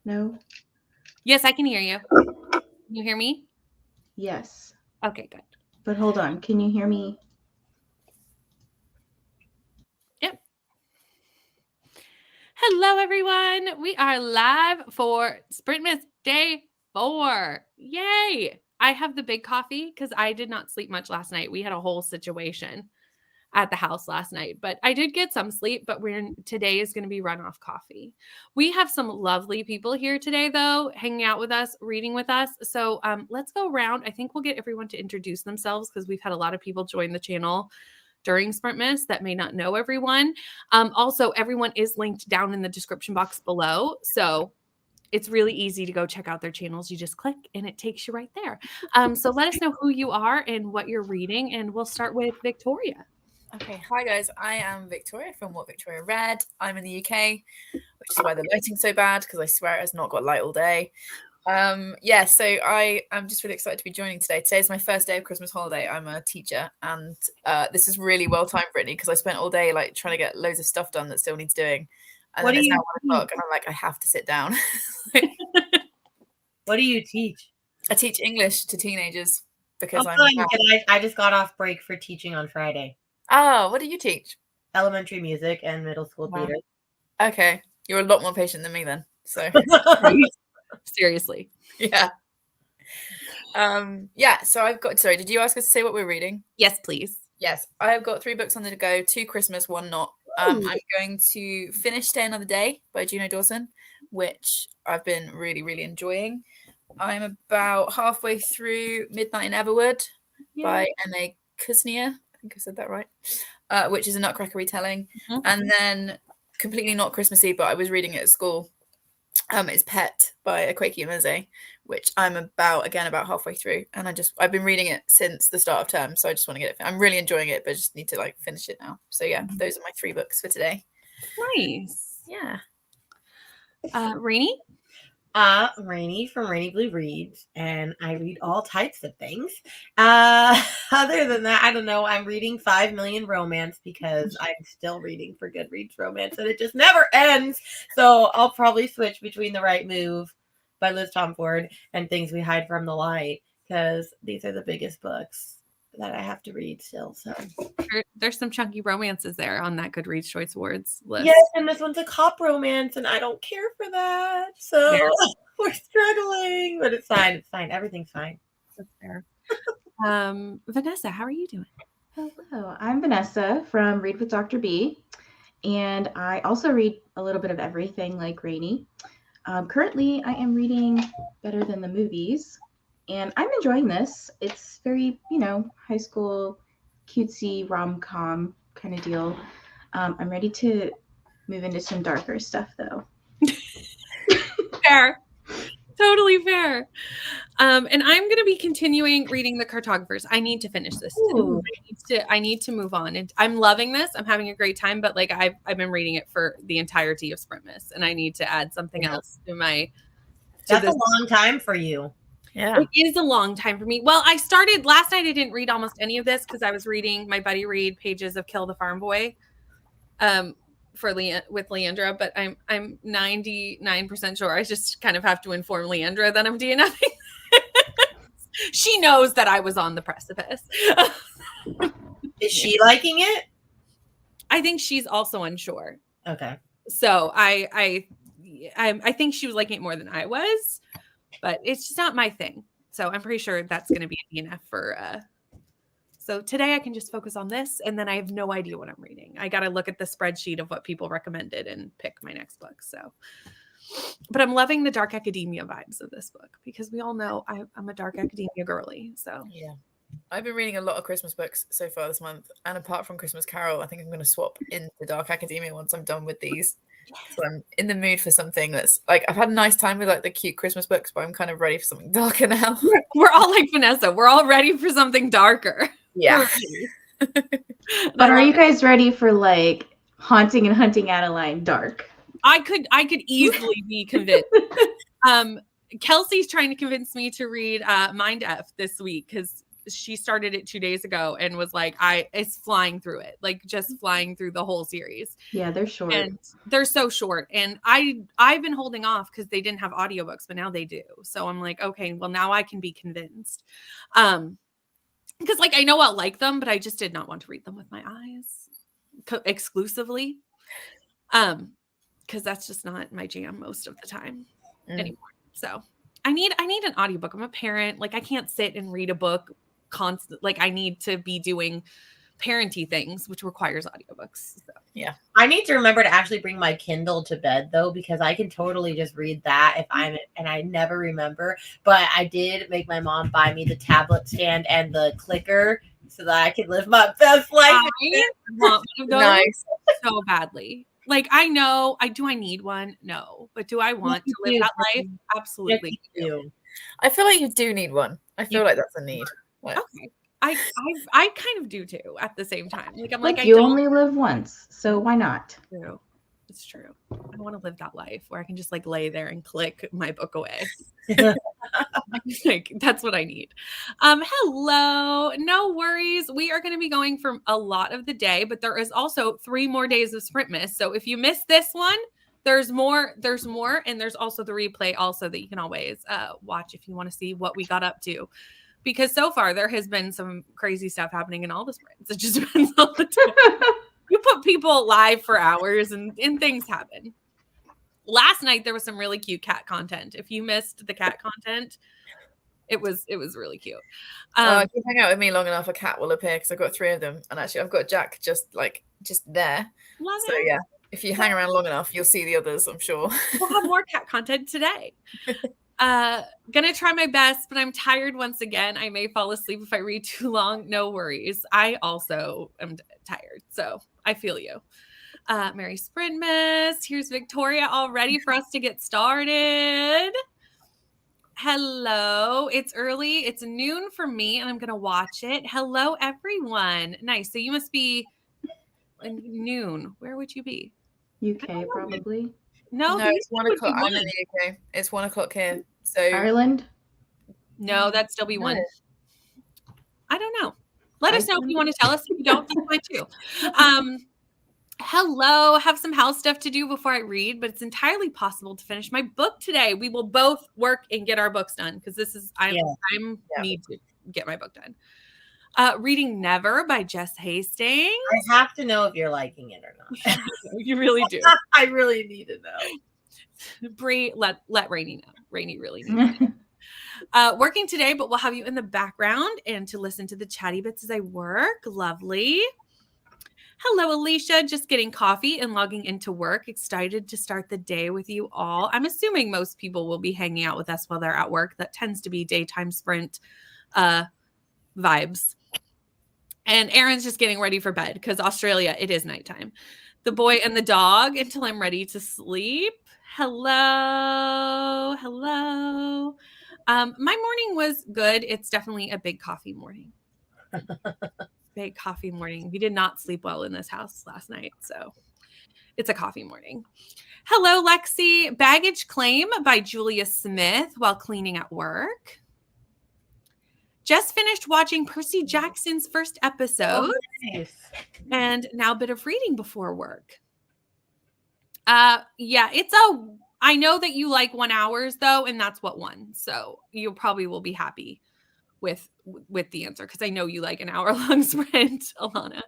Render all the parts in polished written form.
No? Yes, I can hear you. Can you hear me? Yes. Okay, good. But hold on. Can you hear me? Yep. Hello, everyone. We are live for Sprintmas Day 4. Yay! I have the big coffee because I did not sleep much last night. We had a whole situation at the house last night, but I did get some sleep, but today is going to be run off coffee. We have some lovely people here today, though, hanging out with us, reading with us. So let's go around. I think we'll get everyone to introduce themselves because we've had a lot of people join the channel during Sprintmas that may not know everyone. Also, everyone is linked down in the description box below. So it's really easy to go check out their channels. You just click and it takes you right there. So let us know who you are and what you're reading. And we'll start with Victoria. Okay, hi guys, I am Victoria from What Victoria Read. I'm in the UK, which is why the lighting's so bad, because I swear it has not got light all day. So I am just really excited to be joining today. Today's my first day of Christmas holiday. I'm a teacher, and this is really well timed, Brittany, because I spent all day like trying to get loads of stuff done that still needs doing. And then it's now 1 o'clock, and I'm like, I have to sit down. What do you teach? I teach English to teenagers because I just got off break for teaching on Friday. Oh, what do you teach? Elementary music and middle school theater. Okay, you're a lot more patient than me then. So seriously, yeah. So I've got. Sorry, did you ask us to say what we're reading? Yes, please. Yes, I have got 3 books on the go. 2 Christmas, 1 not. I'm going to finish Stay Another Day by Juno Dawson, which I've been really, really enjoying. I'm about halfway through Midnight in Everwood by M.A. Kusnia. I think I said that right. Which is a Nutcracker retelling. Mm-hmm. And then completely not Christmassy, but I was reading it at school. It's Pet by Akwaeke Emeze, which I'm about halfway through. And I've been reading it since the start of term, so I just want to get it. I'm really enjoying it, but I just need to finish it now. So yeah, those are my 3 books for today. Nice. Yeah. Rainy? Rainy from Rainy Blue Reads, and I read all types of things. Other than that, I don't know. I'm reading 5 Million Romance because I'm still reading for Goodreads romance, and it just never ends. So I'll probably switch between The Right Move by Liz Tomford and Things We Hide from the Light, because these are the biggest books that I have to read still. So there's some chunky romances there on that Goodreads Choice Awards list. Yes, and this one's a cop romance, and I don't care for that. So we're struggling, but it's fine. It's fine. Everything's fine. That's fair. Vanessa, how are you doing? Hello, I'm Vanessa from Read with Dr. B, and I also read a little bit of everything like Rainy. Currently, I am reading Better Than the Movies, and I'm enjoying this. It's very, high school, cutesy, rom-com kind of deal. I'm ready to move into some darker stuff, though. Fair. Totally fair. And I'm going to be continuing reading The Cartographers. I need to finish this. I need to move on. And I'm loving this. I'm having a great time, but I've been reading it for the entirety of Sprintmas, and I need to add something else to my. That's a long time for you. Yeah, it is a long time for me. Well, I started last night. I didn't read almost any of this because I was reading my buddy read pages of Kill the Farm Boy, with Leandra. But I'm 99% sure I just kind of have to inform Leandra that I'm DNFing. She knows that I was on the precipice. Is she liking it? I think she's also unsure. Okay. So I think she was liking it more than I was. But it's just not my thing. So I'm pretty sure that's going to be a DNF for. So today I can just focus on this, and then I have no idea what I'm reading. I got to look at the spreadsheet of what people recommended and pick my next book. So, but I'm loving the dark academia vibes of this book because we all know I'm a dark academia girly. So yeah, I've been reading a lot of Christmas books so far this month, and apart from Christmas Carol, I think I'm going to swap into dark academia once I'm done with these. So I'm in the mood for something that's I've had a nice time with the cute Christmas books, but I'm kind of ready for something darker now. We're all like Vanessa. We're all ready for something darker. Yeah. But are you guys ready for Haunting and Hunting Adeline dark? I could easily be convinced. Kelsey's trying to convince me to read Mind F this week because she started it 2 days ago and was like, it's flying through it, like just flying through the whole series. Yeah, they're short. And they're so short. And I've been holding off because they didn't have audiobooks, but now they do. So I'm like, okay, well now I can be convinced. Because like I know I'll like them, but I just did not want to read them with my eyes exclusively. Because that's just not my jam most of the time anymore. So I need an audiobook. I'm a parent. Like I can't sit and read a book constant. Like I need to be doing parenty things, which requires audiobooks. So. Yeah. I need to remember to actually bring my Kindle to bed though, because I can totally just read that if I'm, and I never remember, but I did make my mom buy me the tablet stand and the clicker so that I could live my best life. I want one of those Nice. so badly. Like I know, do I need one? No. But do I want to live that life? Absolutely. Yes, you do. I feel like you do need one. I feel like that's a need. Like, Okay. I kind of do too at the same time. Like I'm like, you only live once, so why not? True. It's true. I want to live that life where I can just like lay there and click my book away. Like that's what I need. Hello. No worries. We are going to be going for a lot of the day, but there is also 3 more days of Sprintmas. So if you missed this one, there's more, and there's also the replay also that you can always watch if you want to see what we got up to. Because so far there has been some crazy stuff happening in all the sprints. It just depends on the time. You put people live for hours and things happen. Last night there was some really cute cat content. If you missed the cat content, it was really cute. if you hang out with me long enough, a cat will appear because I've got 3 of them, and actually I've got Jack just there. Love So it. yeah, if you hang around long enough, you'll see the others, I'm sure. We'll have more cat content today. Gonna try my best, but I'm tired once again. I may fall asleep if I read too long. No worries. I also am tired, so I feel you. Merry Sprintmas. Here's Victoria all ready for us to get started. Hello. It's early. It's noon for me, and I'm gonna watch it. Hello, everyone. Nice. So you must be noon. Where would you be? UK probably. No, it's 1 o'clock. I'm in the UK. It's 1 o'clock here. So Ireland. No, that'd still be 1. I don't know. Let us know if you want to tell us. If you don't, that's fine too. Hello. Have some house stuff to do before I read, but it's entirely possible to finish my book today. We will both work and get our books done because I need to get my book done. Reading Never by Jess Hastings. I have to know if you're liking it or not. You really do. I really need to know. Bree, let Rainy know. Rainy really needs to know. Working today, but we'll have you in the background and to listen to the chatty bits as I work. Lovely. Hello, Alicia. Just getting coffee and logging into work. Excited to start the day with you all. I'm assuming most people will be hanging out with us while they're at work. That tends to be daytime sprint vibes. And Aaron's just getting ready for bed because Australia, it is nighttime. The boy and the dog until I'm ready to sleep. Hello. My morning was good. It's definitely a big coffee morning. Big coffee morning. We did not sleep well in this house last night, so it's a coffee morning. Hello, Lexi. Baggage Claim by Julia Smith while cleaning at work. Just finished watching Percy Jackson's first episode. Oh, nice. And now a bit of reading before work. I know that you like 1 hour though, and that's what 1. So you probably will be happy with the answer because I know you like an hour-long sprint, Alana.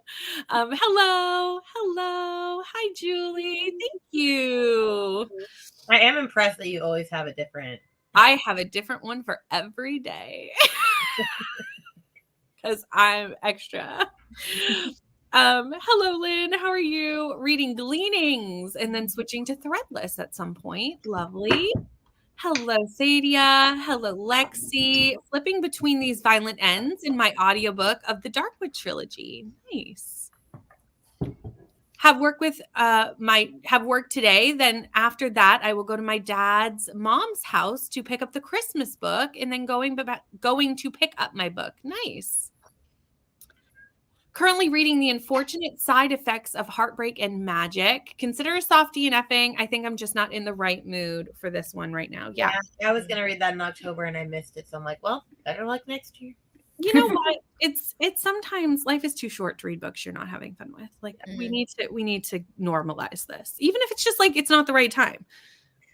Hello. Hi, Julie. Thank you. I am impressed that you always have a different. I have a different one for every day because I'm extra. Hello, Lynn. How are you? Reading Gleanings and then switching to Threadless at some point. Lovely. Hello, Sadia. Hello, Lexi. Flipping between these violent ends in my audiobook of the Darkwood trilogy. Nice. Have work today. Then after that, I will go to my dad's mom's house to pick up the Christmas book and then going to pick up my book. Nice. Currently reading The Unfortunate Side Effects of Heartbreak and Magic. Consider a softie and effing. I think I'm just not in the right mood for this one right now. Yeah. I was going to read that in October and I missed it. So I'm like, well, better luck next year. you know what? It's sometimes life is too short to read books you're not having fun with. Like we need to normalize this, even if it's just like it's not the right time,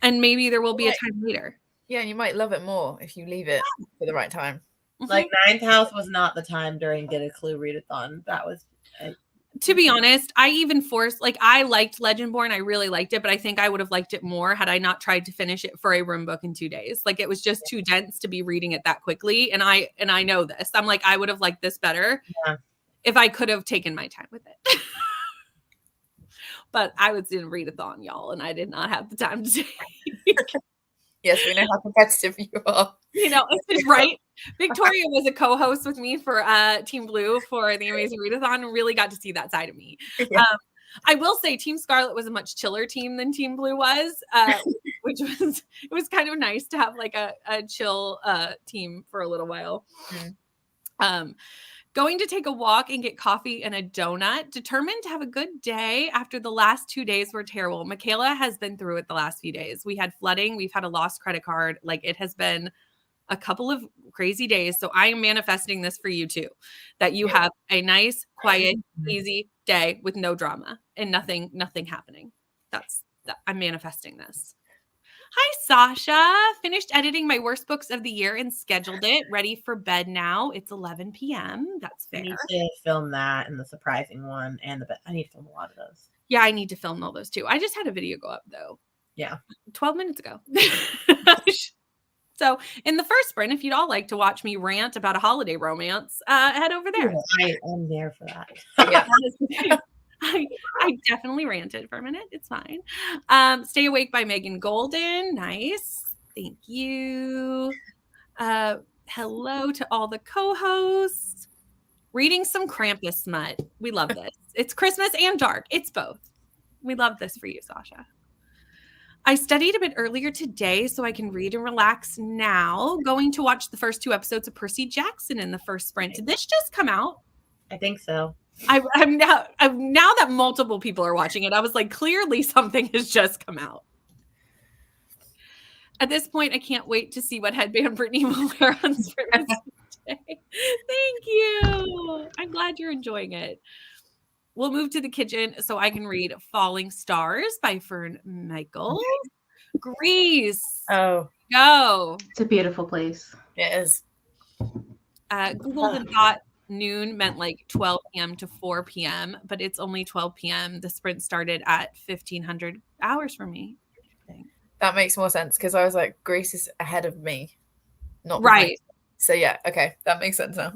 and maybe there will be a time later. Yeah, and you might love it more if you leave it for the right time. Like Ninth House was not the time during Get a Clue Readathon. That was. To be honest, I even forced, like, I liked Legendborn. I really liked it, but I think I would have liked it more had I not tried to finish it for a room book in 2 days. Like, it was just too dense to be reading it that quickly. And I know this. I'm like, I would have liked this better if I could have taken my time with it. But I was in readathon, y'all, and I did not have the time to take. Yes, we know how competitive you are. You know, it's right. Victoria was a co-host with me for Team Blue for the Amazing Readathon and really got to see that side of me. Yeah. I will say Team Scarlet was a much chiller team than Team Blue was, which was kind of nice to have like a chill team for a little while. Going to take a walk and get coffee and a donut. Determined to have a good day after the last 2 days were terrible. Michaela has been through it the last few days. We had flooding. We've had a lost credit card. Like, it has been a couple of crazy days. So I am manifesting this for you too, that you have a nice, quiet, easy day with no drama and nothing happening. I'm manifesting this. Hi, Sasha. Finished editing my worst books of the year and scheduled it. Ready for bed now. It's 11 p.m. That's fair. I need to film that and the surprising one and I need to film a lot of those. Yeah, I need to film all those too. I just had a video go up though. Yeah. 12 minutes ago. So in the first sprint, if you'd all like to watch me rant about a holiday romance, head over there. I am there for that. Yeah. I definitely ranted for a minute. It's fine. Stay Awake by Megan Golden. Nice. Thank you. Hello to all the co-hosts. Reading some Krampus smut. We love this. It's Christmas and dark. It's both. We love this for you, Sasha. I studied a bit earlier today so I can read and relax now. Going to watch the first 2 episodes of Percy Jackson in the first sprint. Did this just come out? I think so. I'm now that multiple people are watching it, I was like, clearly something has just come out. At this point, I can't wait to see what headband Brittany will wear on Sprintmas today. Thank you. I'm glad you're enjoying it. We'll move to the kitchen so I can read Falling Stars by Fern Michaels. Greece. Oh. Go. It's a beautiful place. It is. Google had thought noon meant like 12 p.m. to 4 p.m., but it's only 12 p.m. The sprint started at 1,500 hours for me. That makes more sense because I was like, Greece is ahead of me. Not right. So yeah, okay. That makes sense now.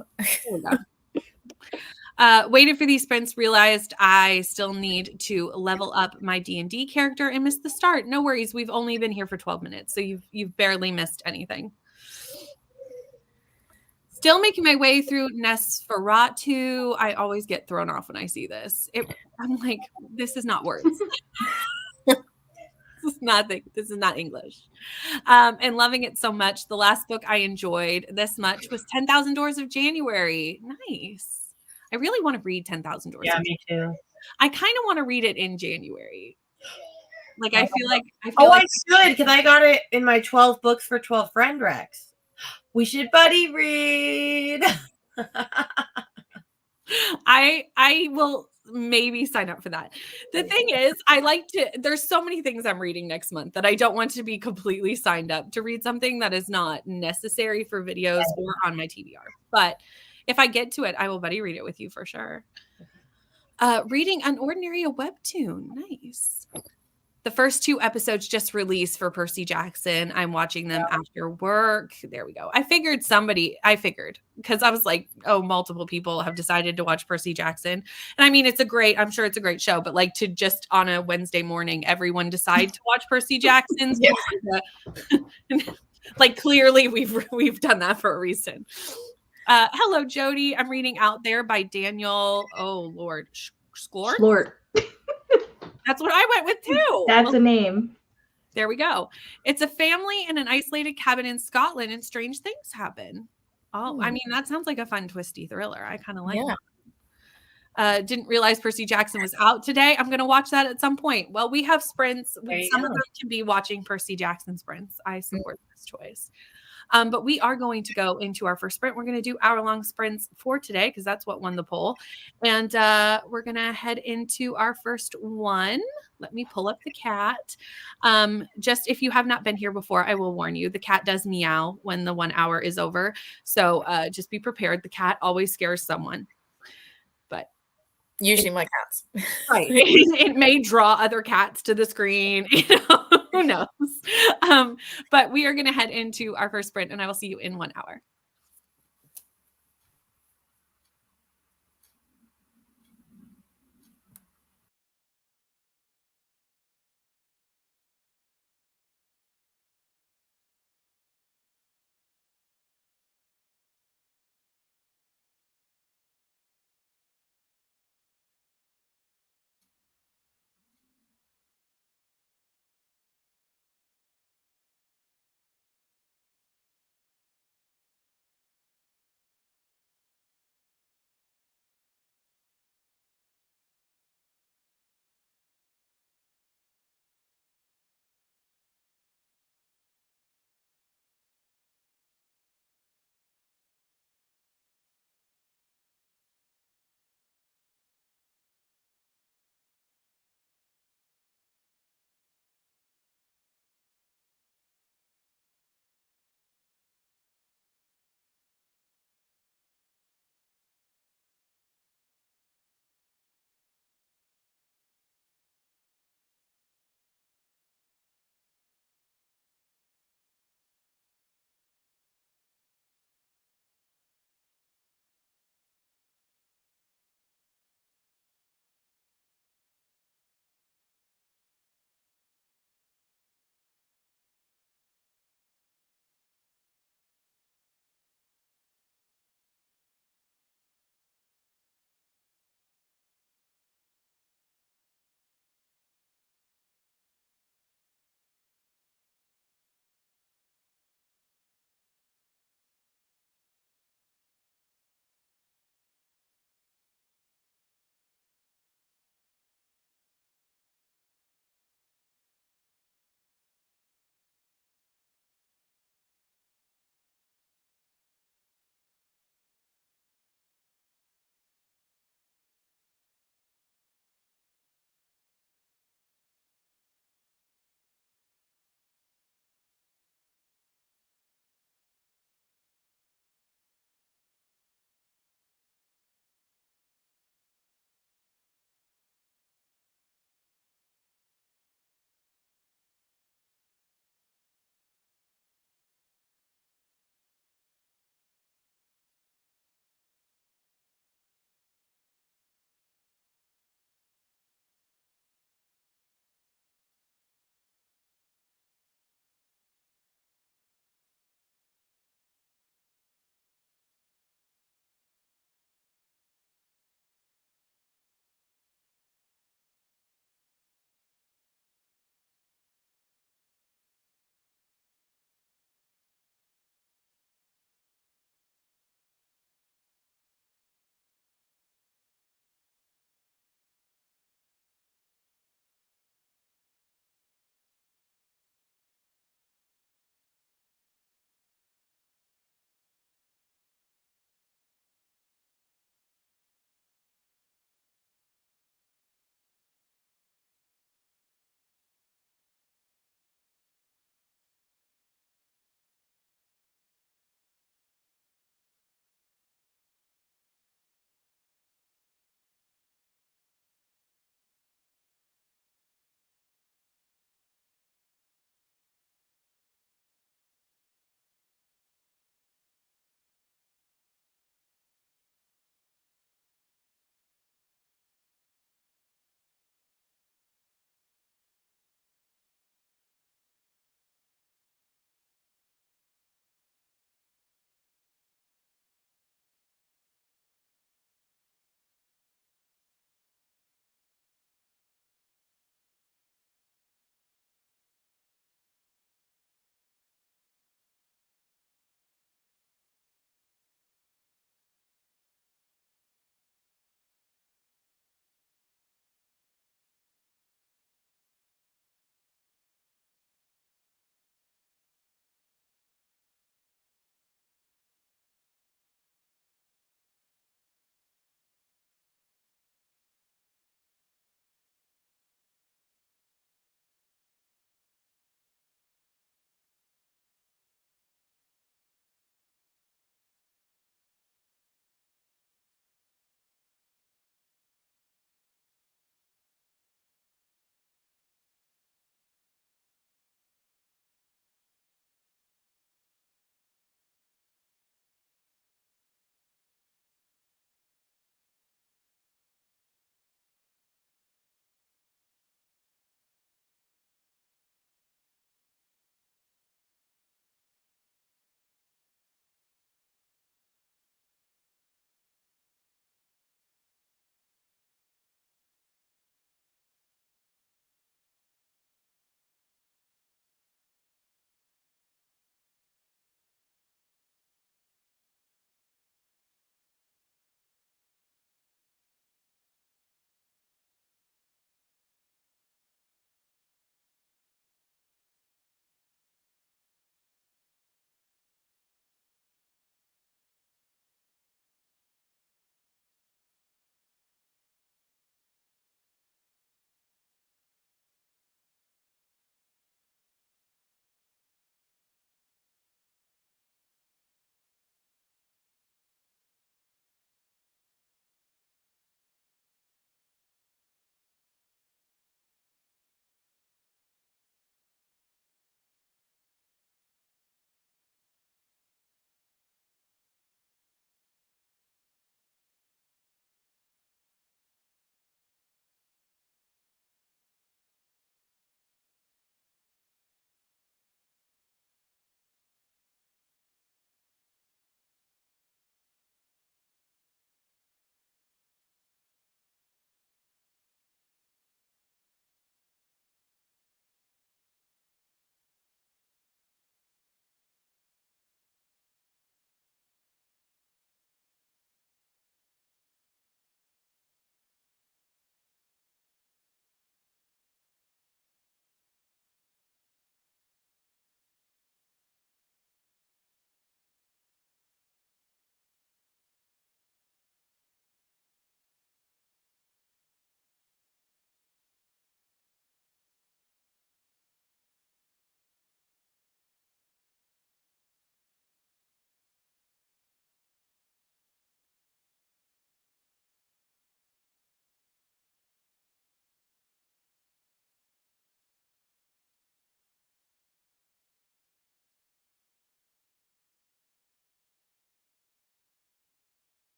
Waited for these sprints, realized I still need to level up my D&D character and missed the start. No worries. We've only been here for 12 minutes, so you've barely missed anything. Still making my way through Nosferatu. I always get thrown off when I see this. I'm like, this is not words. This is not English. And loving it so much. The last book I enjoyed this much was 10,000 Doors of January. Nice. I really want to read 10,000 Doors. Yeah, me too. I kind of want to read it in January. Like, I feel like I should, because I got it in my 12 books for 12 friend recs. We should buddy read. I will maybe sign up for that. The thing is, there's so many things I'm reading next month that I don't want to be completely signed up to read something that is not necessary for videos or on my TBR. But if I get to it, I will buddy read it with you for sure. Reading Unordinary, a webtoon. Nice. The first 2 episodes just released for Percy Jackson. I'm watching them after work. There we go. I figured because I was like, oh, multiple people have decided to watch Percy Jackson. And I mean, I'm sure it's a great show, but like to just on a Wednesday morning, everyone decide to watch Percy Jackson's. Like clearly we've done that for a reason. Hello, Jody. I'm reading Out There by Daniel. Oh, Lord. Sklort? That's what I went with too. That's a name. There we go. It's a family in an isolated cabin in Scotland and strange things happen. Oh, I mean, that sounds like a fun, twisty thriller. I kind of like Didn't realize Percy Jackson was out today. I'm going to watch that at some point. Well, we have sprints. There you Some of go. them can be watching Percy Jackson sprints. I support this choice. But we are going to go into our first sprint. We're going to do hour-long sprints for today because that's what won the poll. And we're going to head into our first one. Let me pull up the cat. Just if you have not been here before, I will warn you, the cat does meow when the 1 hour is over. So just be prepared. The cat always scares someone. But Usually my cats. Right. it may draw other cats to the screen. Who knows? But we are going to head into our first sprint, and I will see you in 1 hour.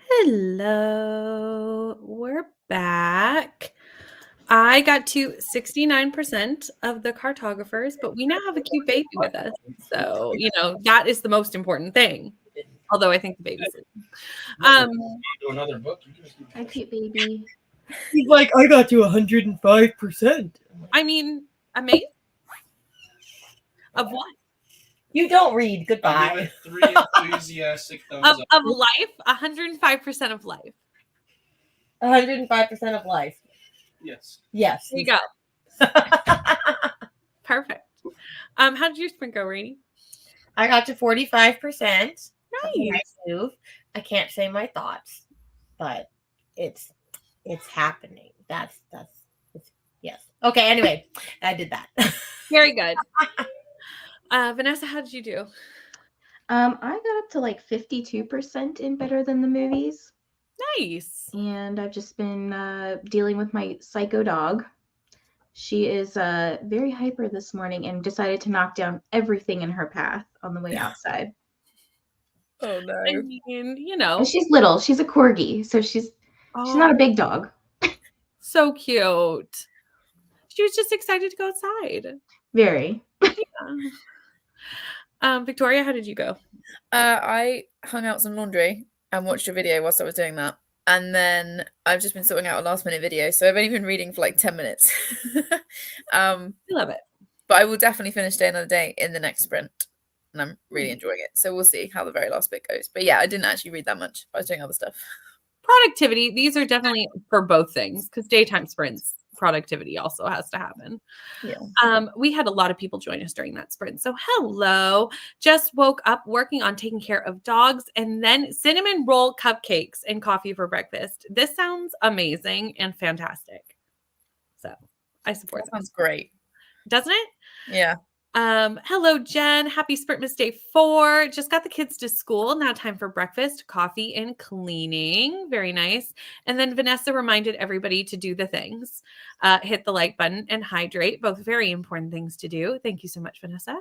Hello, we're back. I got to 69% of the cartographers, but we now have a cute baby with us. So, that is the most important thing. Although I think the baby's sleeping. Do another book. Hi, cute baby. He's like, I got to 105%. I mean, amazing. Of what? You don't read. Goodbye. 3 enthusiastic thumbs up. Of life, 105% of life. 105% of life. Yes. Yes. There you go. Perfect. How did your sprint go, Rainey? I got to 45%. Nice. Move. I can't say my thoughts, but it's happening. That's yes. Okay. Anyway, I did that. Very good. Vanessa, how did you do? I got up to like 52% in Better Than the Movies. Nice. And I've just been dealing with my psycho dog. She is very hyper this morning and decided to knock down everything in her path on the way outside. Oh no. I mean, And she's little. She's a corgi, so she's not a big dog. So cute. She was just excited to go outside. Very. Victoria, how did you go? I hung out some laundry and watched a video whilst I was doing that. And then I've just been sorting out a last minute video. So I've only been reading for like 10 minutes. I love it. But I will definitely finish Day Another Day in the next sprint. And I'm really enjoying it. So we'll see how the very last bit goes. But yeah, I didn't actually read that much. I was doing other stuff. Productivity. These are definitely for both things because daytime sprints, productivity also has to happen. Yeah. We had a lot of people join us during that sprint. So hello. Just woke up working on taking care of dogs and then cinnamon roll cupcakes and coffee for breakfast. This sounds amazing and fantastic. So I support that. Sounds great. Doesn't it? Yeah. Hello, Jen. Happy Sprintmas Day 4. Just got the kids to school. Now time for breakfast, coffee, and cleaning. Very nice. And then Vanessa reminded everybody to do the things. Hit the like button and hydrate. Both very important things to do. Thank you so much, Vanessa.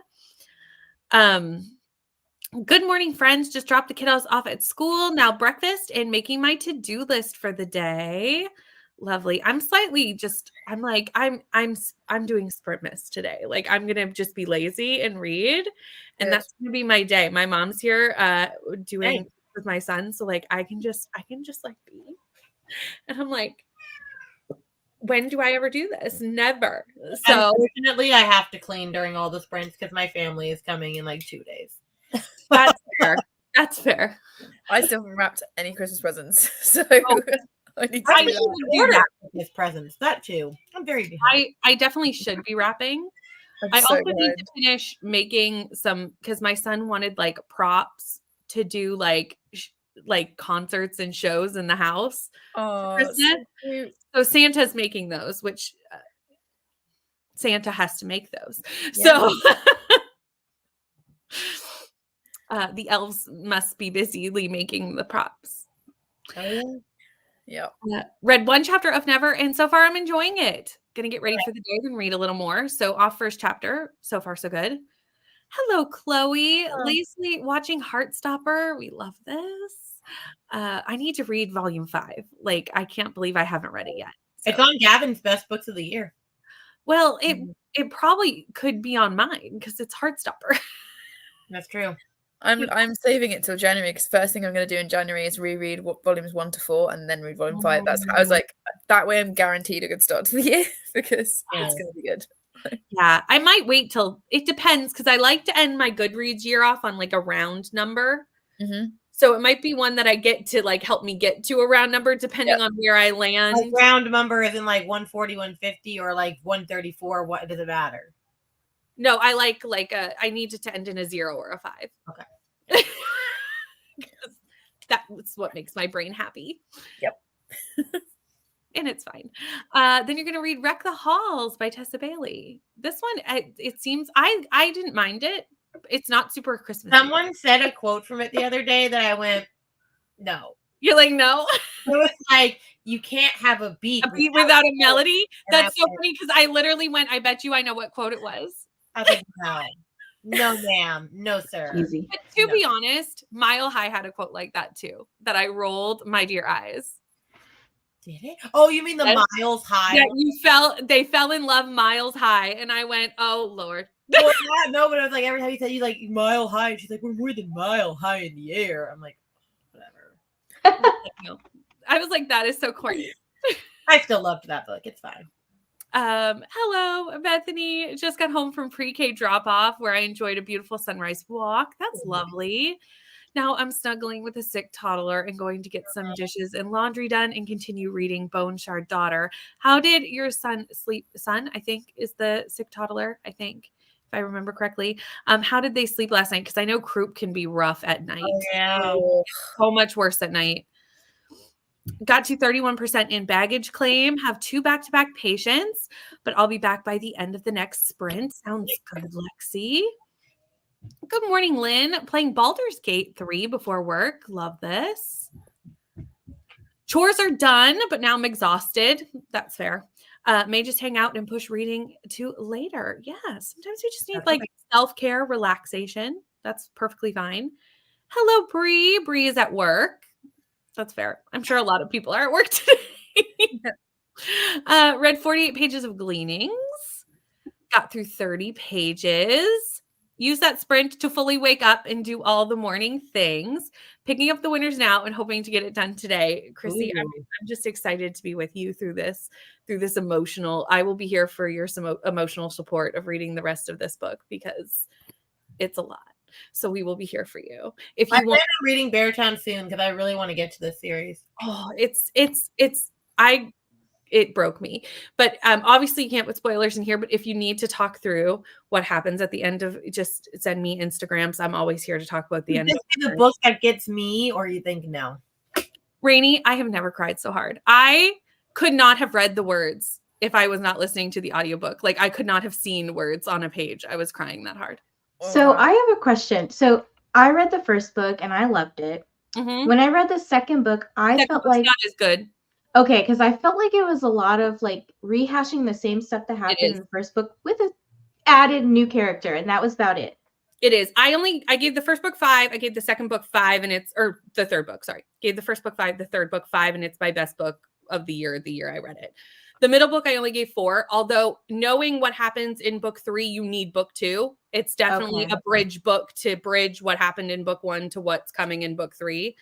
Good morning, friends. Just dropped the kiddos off at school. Now breakfast and making my to-do list for the day. Lovely. I'm doing Sprintmas today. Like I'm going to just be lazy and read. And that's going to be my day. My mom's here doing with my son. So like I can just like be. And I'm like, when do I ever do this? Never. So unfortunately I have to clean during all the sprints because my family is coming in like 2 days. that's fair. That's fair. I still haven't wrapped any Christmas presents. So I need to I do should that. do that. His presents. That too. I'm very behind. I definitely should be wrapping. I'm I so also need behind. to finish making some because my son wanted like props to do like concerts and shows in the house. Oh, Christmas. so cute. So Santa's making those, which Santa has to make those. Yeah. So the elves must be busily making the props. Yeah. Read one chapter of Never, and so far I'm enjoying it. Gonna get ready for the day and read a little more. So off first chapter. So far, so good. Hello, Chloe. Lazily watching Heartstopper. We love this. I need to read volume 5. Like, I can't believe I haven't read it yet. So. It's on Gavin's best books of the year. Well, it probably could be on mine because it's Heartstopper. That's true. I'm saving it till January because first thing I'm going to do in January is reread volumes 1 to 4 and then read volume 5. That's I was like, that way I'm guaranteed a good start to the year because it's going to be good. Yeah, I might wait till it depends because I like to end my Goodreads year off on like a round number. Mm-hmm. So it might be one that I get to like help me get to a round number depending on where I land. Like round number is in like 140, 150 or like 134. What does it matter? No, I like I need it to end in a 0 or a 5. Okay. That's what makes my brain happy. Yep. And it's fine. Then you're going to read Wreck the Halls by Tessa Bailey. This one, it seems, I didn't mind it. It's not super Christmas. Someone said a quote from it the other day that I went, no. You're like, no. It was like, you can't have a beat. Without a melody. And That's so funny because I literally went, I bet you I know what quote it was. I was like, no. No, ma'am. No, sir. Easy. But to No. be honest, Mile High had a quote like that too, that I rolled my dear eyes. Did it? Oh, you mean the Yes. miles high? Yeah, they fell in love miles high. And I went, oh Lord. Well, no, but it was like every time he said you like mile high, and she's like, we're more than mile high in the air. I'm like, whatever. No. I was like, that is so corny. I still loved that book. It's fine. Hello, Bethany. Just got home from pre-K drop-off where I enjoyed a beautiful sunrise walk. That's lovely. Now I'm snuggling with a sick toddler and going to get some dishes and laundry done and continue reading Bone Shard Daughter. How did your son sleep? Son, I think, is the sick toddler, I think, if I remember correctly. How did they sleep last night? Because I know croup can be rough at night. Oh, yeah. So much worse at night. Got to 31% in baggage claim. Have 2 back-to-back patients, but I'll be back by the end of the next sprint. Sounds good, Lexi. Good morning, Lynn. Playing Baldur's Gate 3 before work. Love this. Chores are done, but now I'm exhausted. That's fair. May just hang out and push reading to later. Yeah, sometimes we just need like self-care, relaxation. That's perfectly fine. Hello, Bree. Bree is at work. That's fair. I'm sure a lot of people are at work today. Read 48 pages of Gleanings. Got through 30 pages. Use that sprint to fully wake up and do all the morning things. Picking up the winners now and hoping to get it done today. Chrissy, I'm just excited to be with you through this emotional. I will be here for your emotional support of reading the rest of this book because it's a lot. So we will be here for you. If you want reading Beartown soon because I really want to get to this series. Oh, it broke me. But obviously you can't put spoilers in here, but if you need to talk through what happens at the end of, just send me Instagrams. I'm always here to talk about the end. Is this the book that gets me, or you think no? Rainy, I have never cried so hard. I could not have read the words if I was not listening to the audiobook. Like I could not have seen words on a page. I was crying that hard. So I have a question. So I read the first book and I loved it. Mm-hmm. When I read the second book, I felt like not as good. Okay, because I felt like it was a lot of like rehashing the same stuff that happened in the first book with an added new character, and that was about it. It is. I gave the first book 5. I gave the second book 5, and the third book. Sorry, gave the first book 5, the third book 5, and it's my best book of the year I read it. The middle book I only gave 4. Although knowing what happens in book 3, you need book 2. It's definitely a bridge book to bridge what happened in book 1 to what's coming in book 3.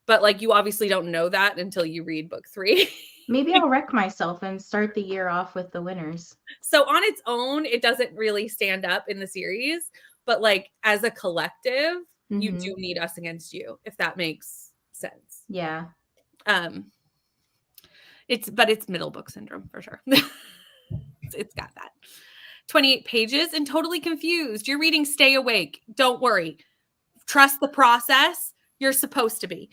But like you obviously don't know that until you read book 3. Maybe I'll wreck myself and start the year off with the winners. So on its own, it doesn't really stand up in the series. But like as a collective, you do need Us Against You, if that makes sense. Yeah. It's middle book syndrome for sure. It's got that. 28 pages and totally confused. You're reading Stay Awake. Don't worry. Trust the process. You're supposed to be.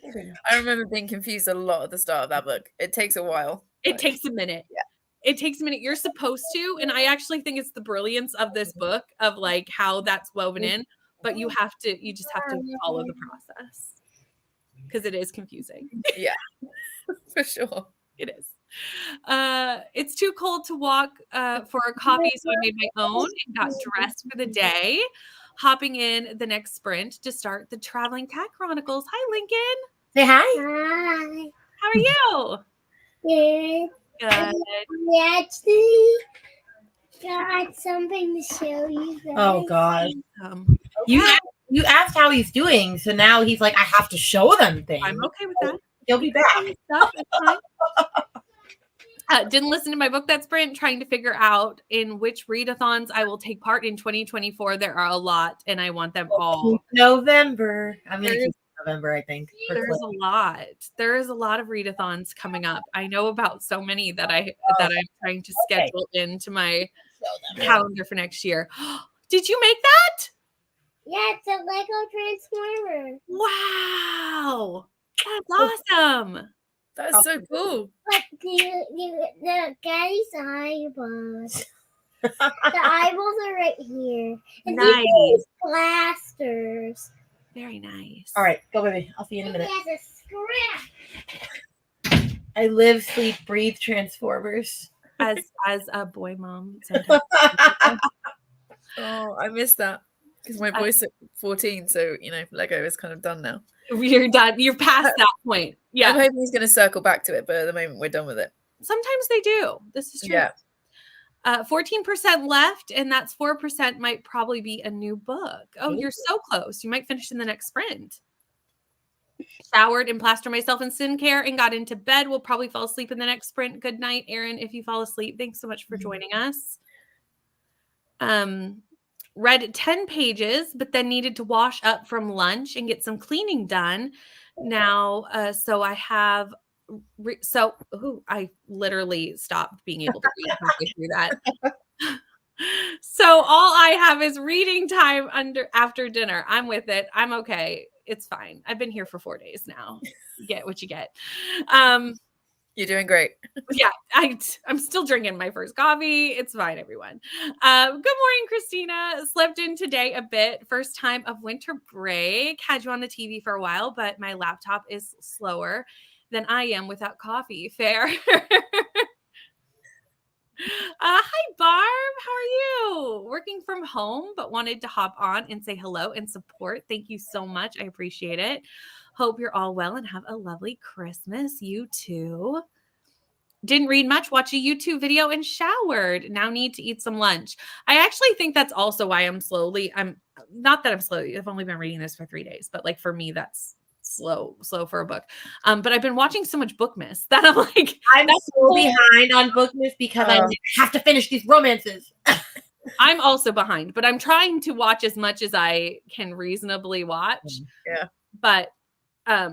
I remember being confused a lot at the start of that book. It takes a while. It takes a minute. Yeah. It takes a minute. You're supposed to. And I actually think it's the brilliance of this book of like how that's woven in. But you just have to follow the process. Because it is confusing. Yeah. For sure. It is. It's too cold to walk for a coffee, so I made my own and got dressed for the day. Hopping in the next sprint to start the Traveling Cat Chronicles. Hi, Lincoln. Say hi. Hi. How are you? Good. Good. We actually got something to show you guys. Oh God. You asked how he's doing, so now he's like, I have to show them things. I'm okay with that. He'll be back. That's fine. Didn't listen to my book that sprint, trying to figure out in which readathons I will take part in 2024. There are a lot, and I want them all. November. I'm going to keep November, I think. There's a lot. There is a lot of readathons coming up. I know about so many that I'm trying to schedule into my calendar for next year. Did you make that? Yeah, it's a Lego Transformer. Wow. That's awesome. That's so cool. But the guy's eyeballs. The eyeballs are right here. And Nice. these are blasters. Very nice. All right, go, baby. I'll see you in a And minute. he has a script. I live, sleep, breathe Transformers. As a boy mom, sometimes Oh, I missed that because my boy's at 14, so Lego is kind of done now. You're done. You're past that point. Yeah. I'm hoping he's going to circle back to it, but at the moment we're done with it. Sometimes they do. This is true. Yeah. 14% left, and that's 4% might probably be a new book. Oh, you're so close. You might finish in the next sprint. Showered and plastered myself in skincare and got into bed. Will probably fall asleep in the next sprint. Good night, Erin, if you fall asleep. Thanks so much for joining us. Read 10 pages, but then needed to wash up from lunch and get some cleaning done. Now, so I have... I literally stopped being able to read through that. So all I have is reading time after dinner. I'm with it. I'm okay. It's fine. I've been here for 4 days now. You get what you get. You're doing great. Yeah, I'm still drinking my first coffee. It's fine, everyone. Good morning, Christina. Slept in today a bit. First time of winter break. Had you on the TV for a while, but my laptop is slower than I am without coffee. Fair. Hi, Barb. How are you? Working from home, but wanted to hop on and say hello and support. Thank you so much. I appreciate it. Hope you're all well and have a lovely Christmas. You too. Didn't read much, watch a YouTube video and showered. Now need to eat some lunch. I actually think that's also why I'm not that I'm slow. I've only been reading this for 3 days, but like for me, that's slow for a book. But I've been watching so much Bookmas that I'm like, I'm so behind on Bookmas because I have to finish these romances. I'm also behind, but I'm trying to watch as much as I can reasonably watch. Yeah. But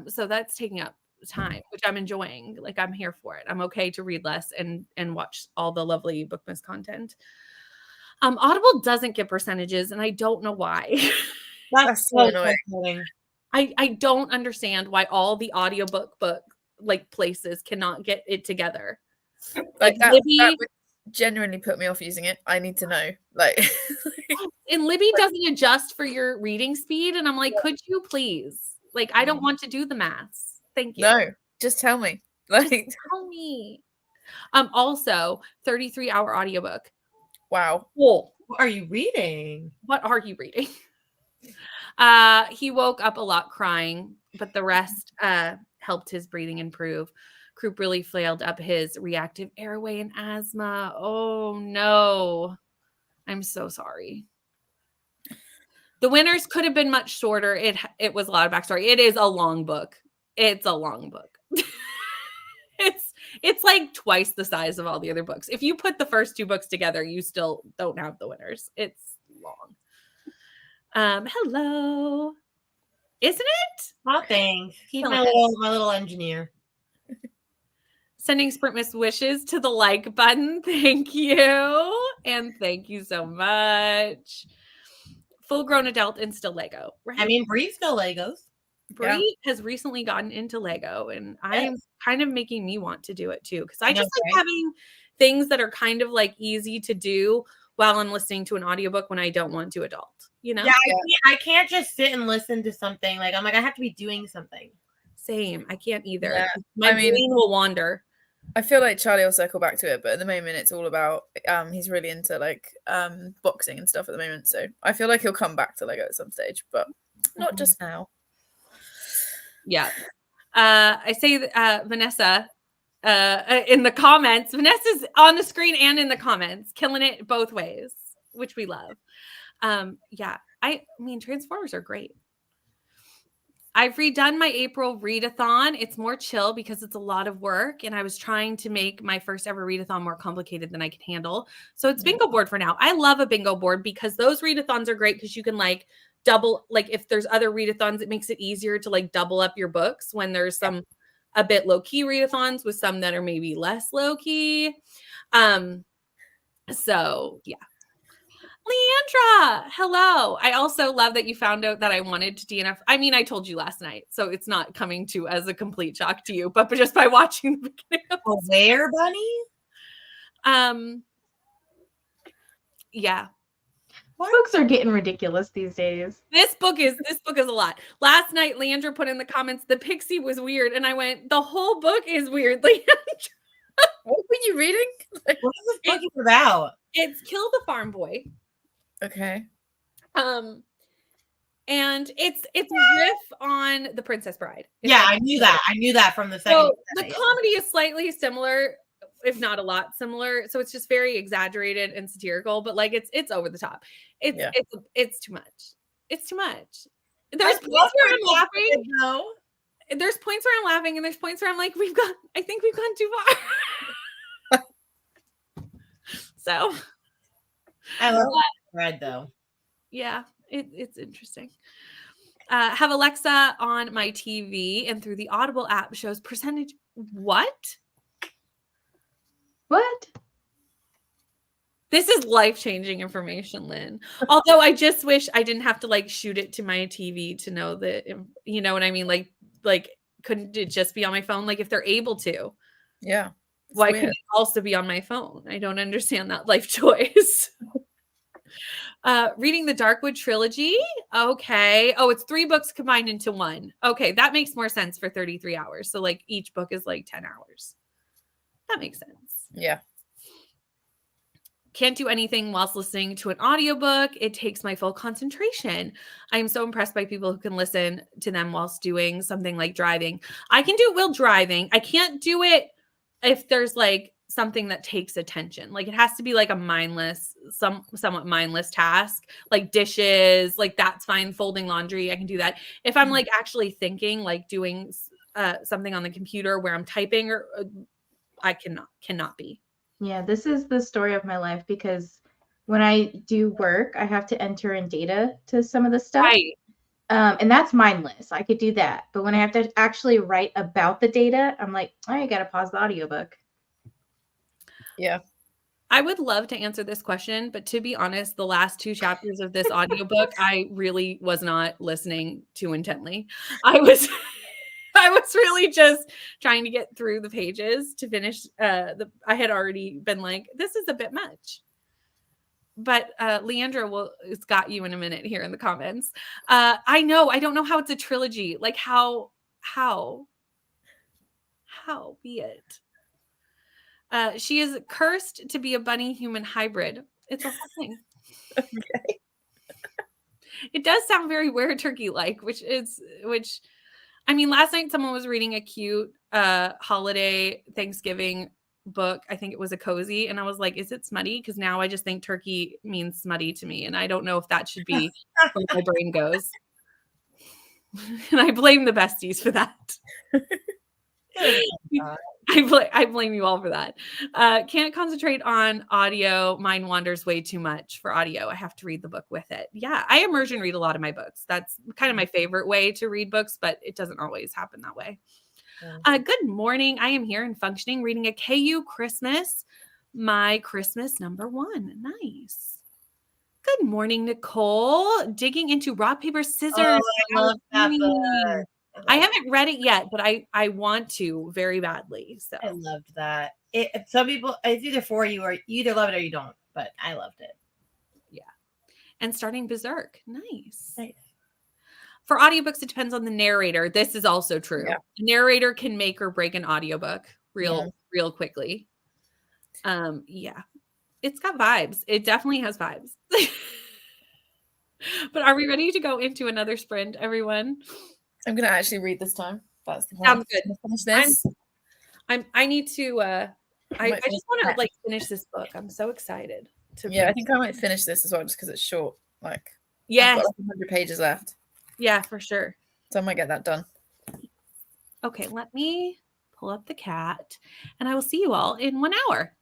so that's taking up time, which I'm enjoying. Like I'm here for it. I'm okay to read less and watch all the lovely Bookmas content. Audible doesn't get percentages, and I don't know why. That's so annoying. I don't understand why all the audiobook like places cannot get it together. Like that would genuinely put me off using it. I need to know. Like and Libby doesn't adjust for your reading speed. And I'm like, could you please? Like, I don't want to do the maths. Thank you. No, just tell me. Like just tell me. Also 33-hour audiobook. Wow. Cool. What are you reading? What are you reading? He woke up a lot crying, but the rest helped his breathing improve. Croup really flailed up his reactive airway and asthma. Oh no. I'm so sorry. The winters could have been much shorter. It was a lot of backstory. It is a long book. It's a long book. It's like twice the size of all the other books. If you put the first 2 books together, you still don't have the winters. It's long. Hello. Isn't it? Oh, thanks. He's my little engineer. Sending Sprintmas wishes to the like button. Thank you. And thank you so much. Full grown adult and still Lego. Right? I mean, Bree's still Legos. Bree has recently gotten into Lego, and I'm kind of making me want to do it too. Because I just like having things that are kind of like easy to do while I'm listening to an audiobook when I don't want to adult, you know? Yeah, I can't just sit and listen to something. Like, I'm like, I have to be doing something. Same. I can't either. Yeah. My brain will wander. I feel like Charlie will circle back to it, but at the moment it's all about he's really into like boxing and stuff at the moment. So I feel like he'll come back to Lego at some stage, but not just now. Yeah. I say Vanessa in the comments. Vanessa's on the screen and in the comments, killing it both ways, which we love. Yeah. I mean, Transformers are great. I've redone my April readathon. It's more chill because it's a lot of work, and I was trying to make my first ever readathon more complicated than I could handle. So it's bingo board for now. I love a bingo board because those readathons are great because you can like double, like if there's other readathons, it makes it easier to like double up your books when there's some a bit low key readathons with some that are maybe less low key. So yeah. Leandra, hello. I also love that you found out that I wanted to DNF. I mean, I told you last night, so it's not coming to as a complete shock to you, but just by watching the beginning of Where, Bunny? Yeah. Books are getting ridiculous these days. This book is a lot. Last night, Leandra put in the comments, the pixie was weird, and I went, the whole book is weird, Leandra. What were you reading? What is this book about? It's Kill the Farm Boy. Okay. And it's a riff on The Princess Bride. Yeah, I knew that. I knew that from the second. So the comedy is slightly similar, if not a lot similar. So it's just very exaggerated and satirical, but like it's over the top. It's too much. It's too much. There's points where I'm laughing. No. There's points where I'm laughing, and there's points where I'm like, I think we've gone too far. So I love Red though. Yeah, it's interesting. Have Alexa on my TV, and through the Audible app shows percentage. What? This is life-changing information, Lynn. Although I just wish I didn't have to like shoot it to my TV to know that, you know what I mean? Like couldn't it just be on my phone? Like if they're able to. Yeah. Why couldn't it also be on my phone? I don't understand that life choice. Reading the Darkwood trilogy. Okay. Oh, it's 3 books combined into one. Okay, that makes more sense for 33 hours. So like each book is like 10 hours. That makes sense. Yeah. Can't do anything whilst listening to an audiobook. It takes my full concentration. I'm so impressed by people who can listen to them whilst doing something like driving. I can do it while driving. I can't do it if there's like something that takes attention. Like it has to be like a mindless, somewhat mindless task, like dishes, like that's fine. Folding laundry, I can do that. If I'm like actually thinking, like doing something on the computer where I'm typing, or I cannot be. Yeah, this is the story of my life because when I do work, I have to enter in data to some of the stuff. Right. And that's mindless. I could do that. But when I have to actually write about the data, I'm like, I got to pause the audiobook. Yeah. I would love to answer this question, but to be honest, the last 2 chapters of this audiobook, I really was not listening too intently. I was really just trying to get through the pages to finish. I had already been like, this is a bit much. But Leandra it's got you in a minute here in the comments. I know. I don't know how it's a trilogy. Like how be it? She is cursed to be a bunny human hybrid. It's a whole thing. Okay. It does sound very Were Turkey like, which I mean, last night someone was reading a cute holiday Thanksgiving book. I think it was a cozy. And I was like, is it smutty? Because now I just think turkey means smutty to me. And I don't know if that should be where my brain goes. And I blame the besties for that. I blame you all for that. Can't concentrate on audio. Mind wanders way too much for audio. I have to read the book with it. Yeah, I immersion read a lot of my books. That's kind of my favorite way to read books, but it doesn't always happen that way. Good morning. I am here and functioning, reading a KU Christmas, my Christmas number 1. Nice. Good morning, Nicole. Digging into rock, paper, scissors. Oh, I love that book. I haven't read it yet, but I want to very badly. So I loved that. Some people, it's either for you or you either love it or you don't. But I loved it. Yeah, and starting Berserk, nice. For audiobooks, it depends on the narrator. This is also true. Yeah. The narrator can make or break an audiobook real quickly. Yeah, it's got vibes. It definitely has vibes. But are we ready to go into another sprint, everyone? I'm gonna actually read this time. That's the sounds good. Finish this. I need to. I just want to like finish this book. I'm so excited. I think I might finish this as well, just because it's short. Like, yes, I've got 100 pages left. Yeah, for sure. So I might get that done. Okay, let me pull up the cat, and I will see you all in 1 hour.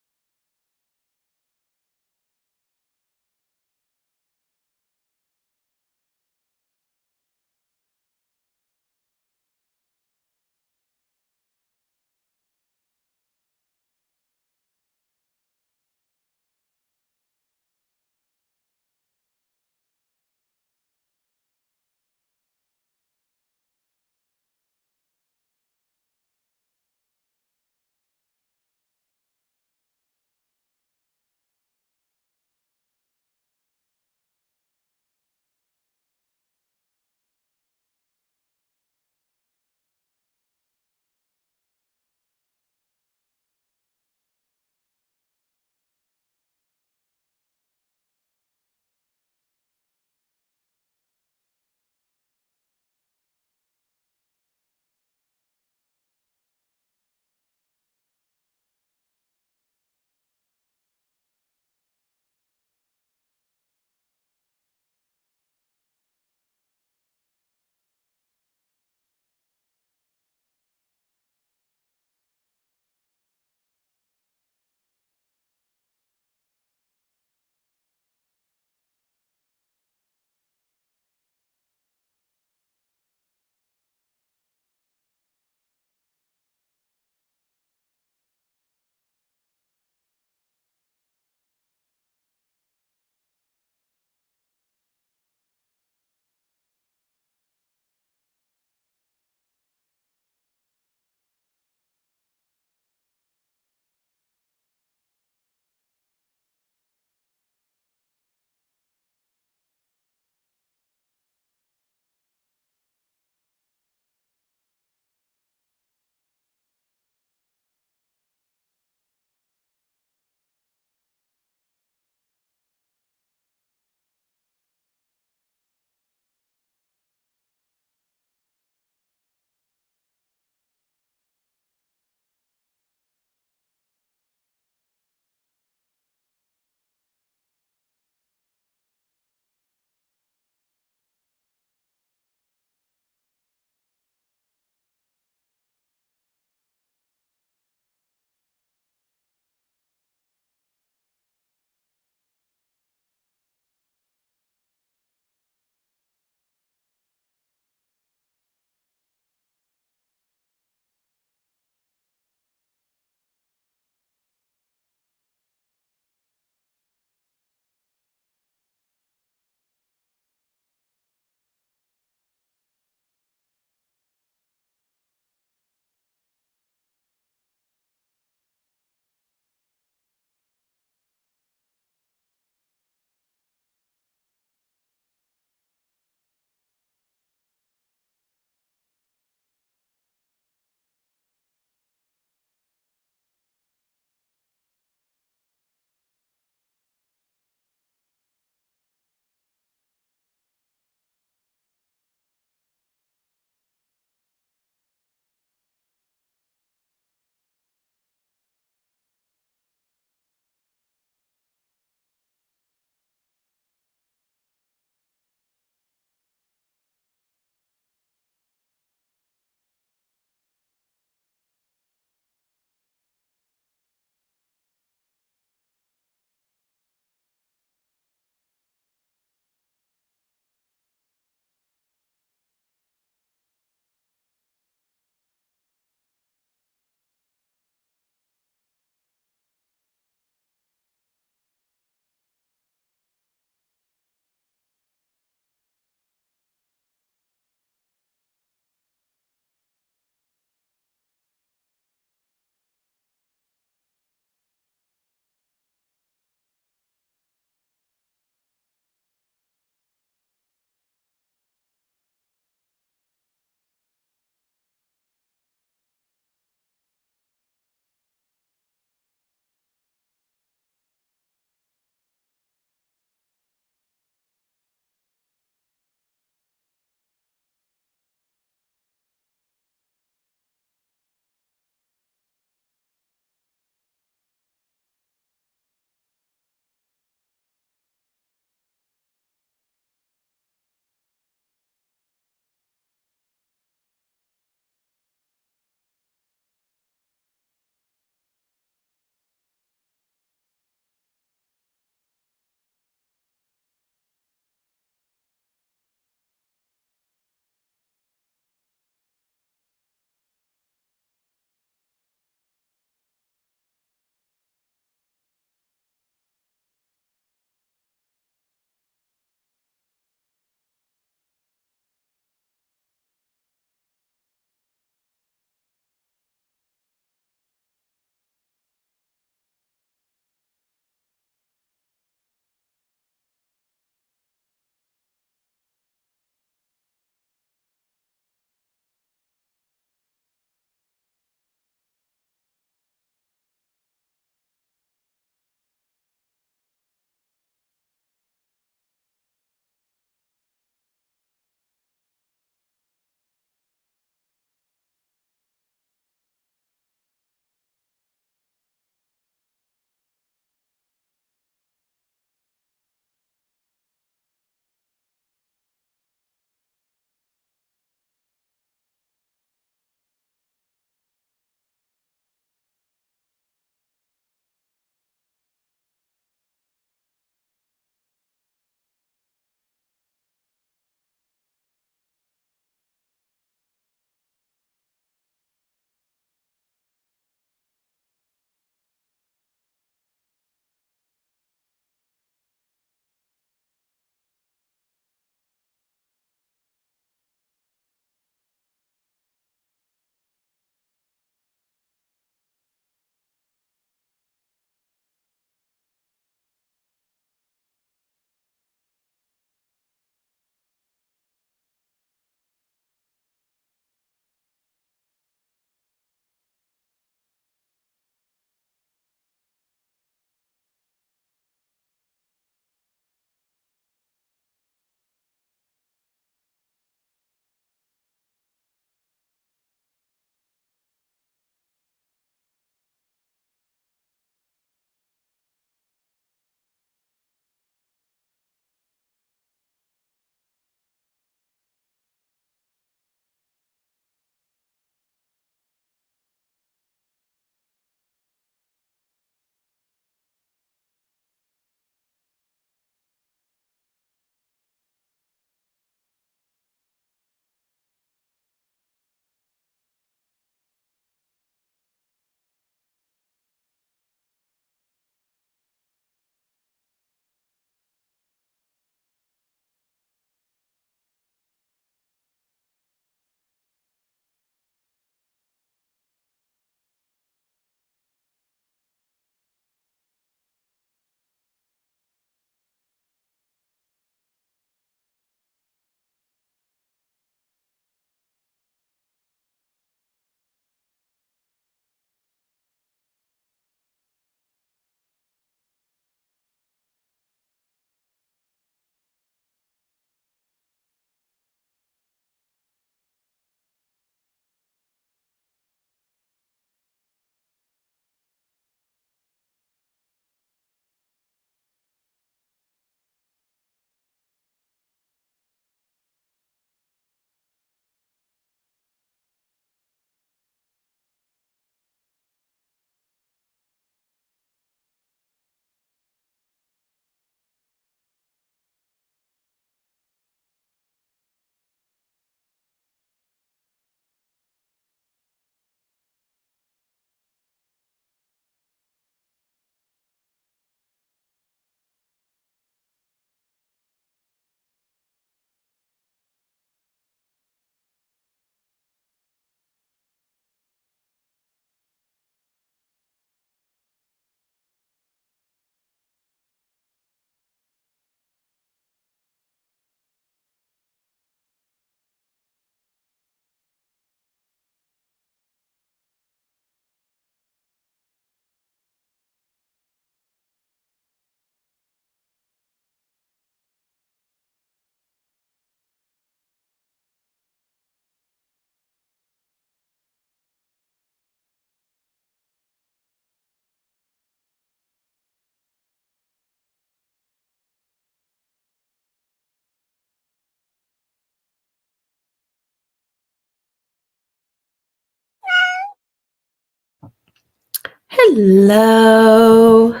Hello. I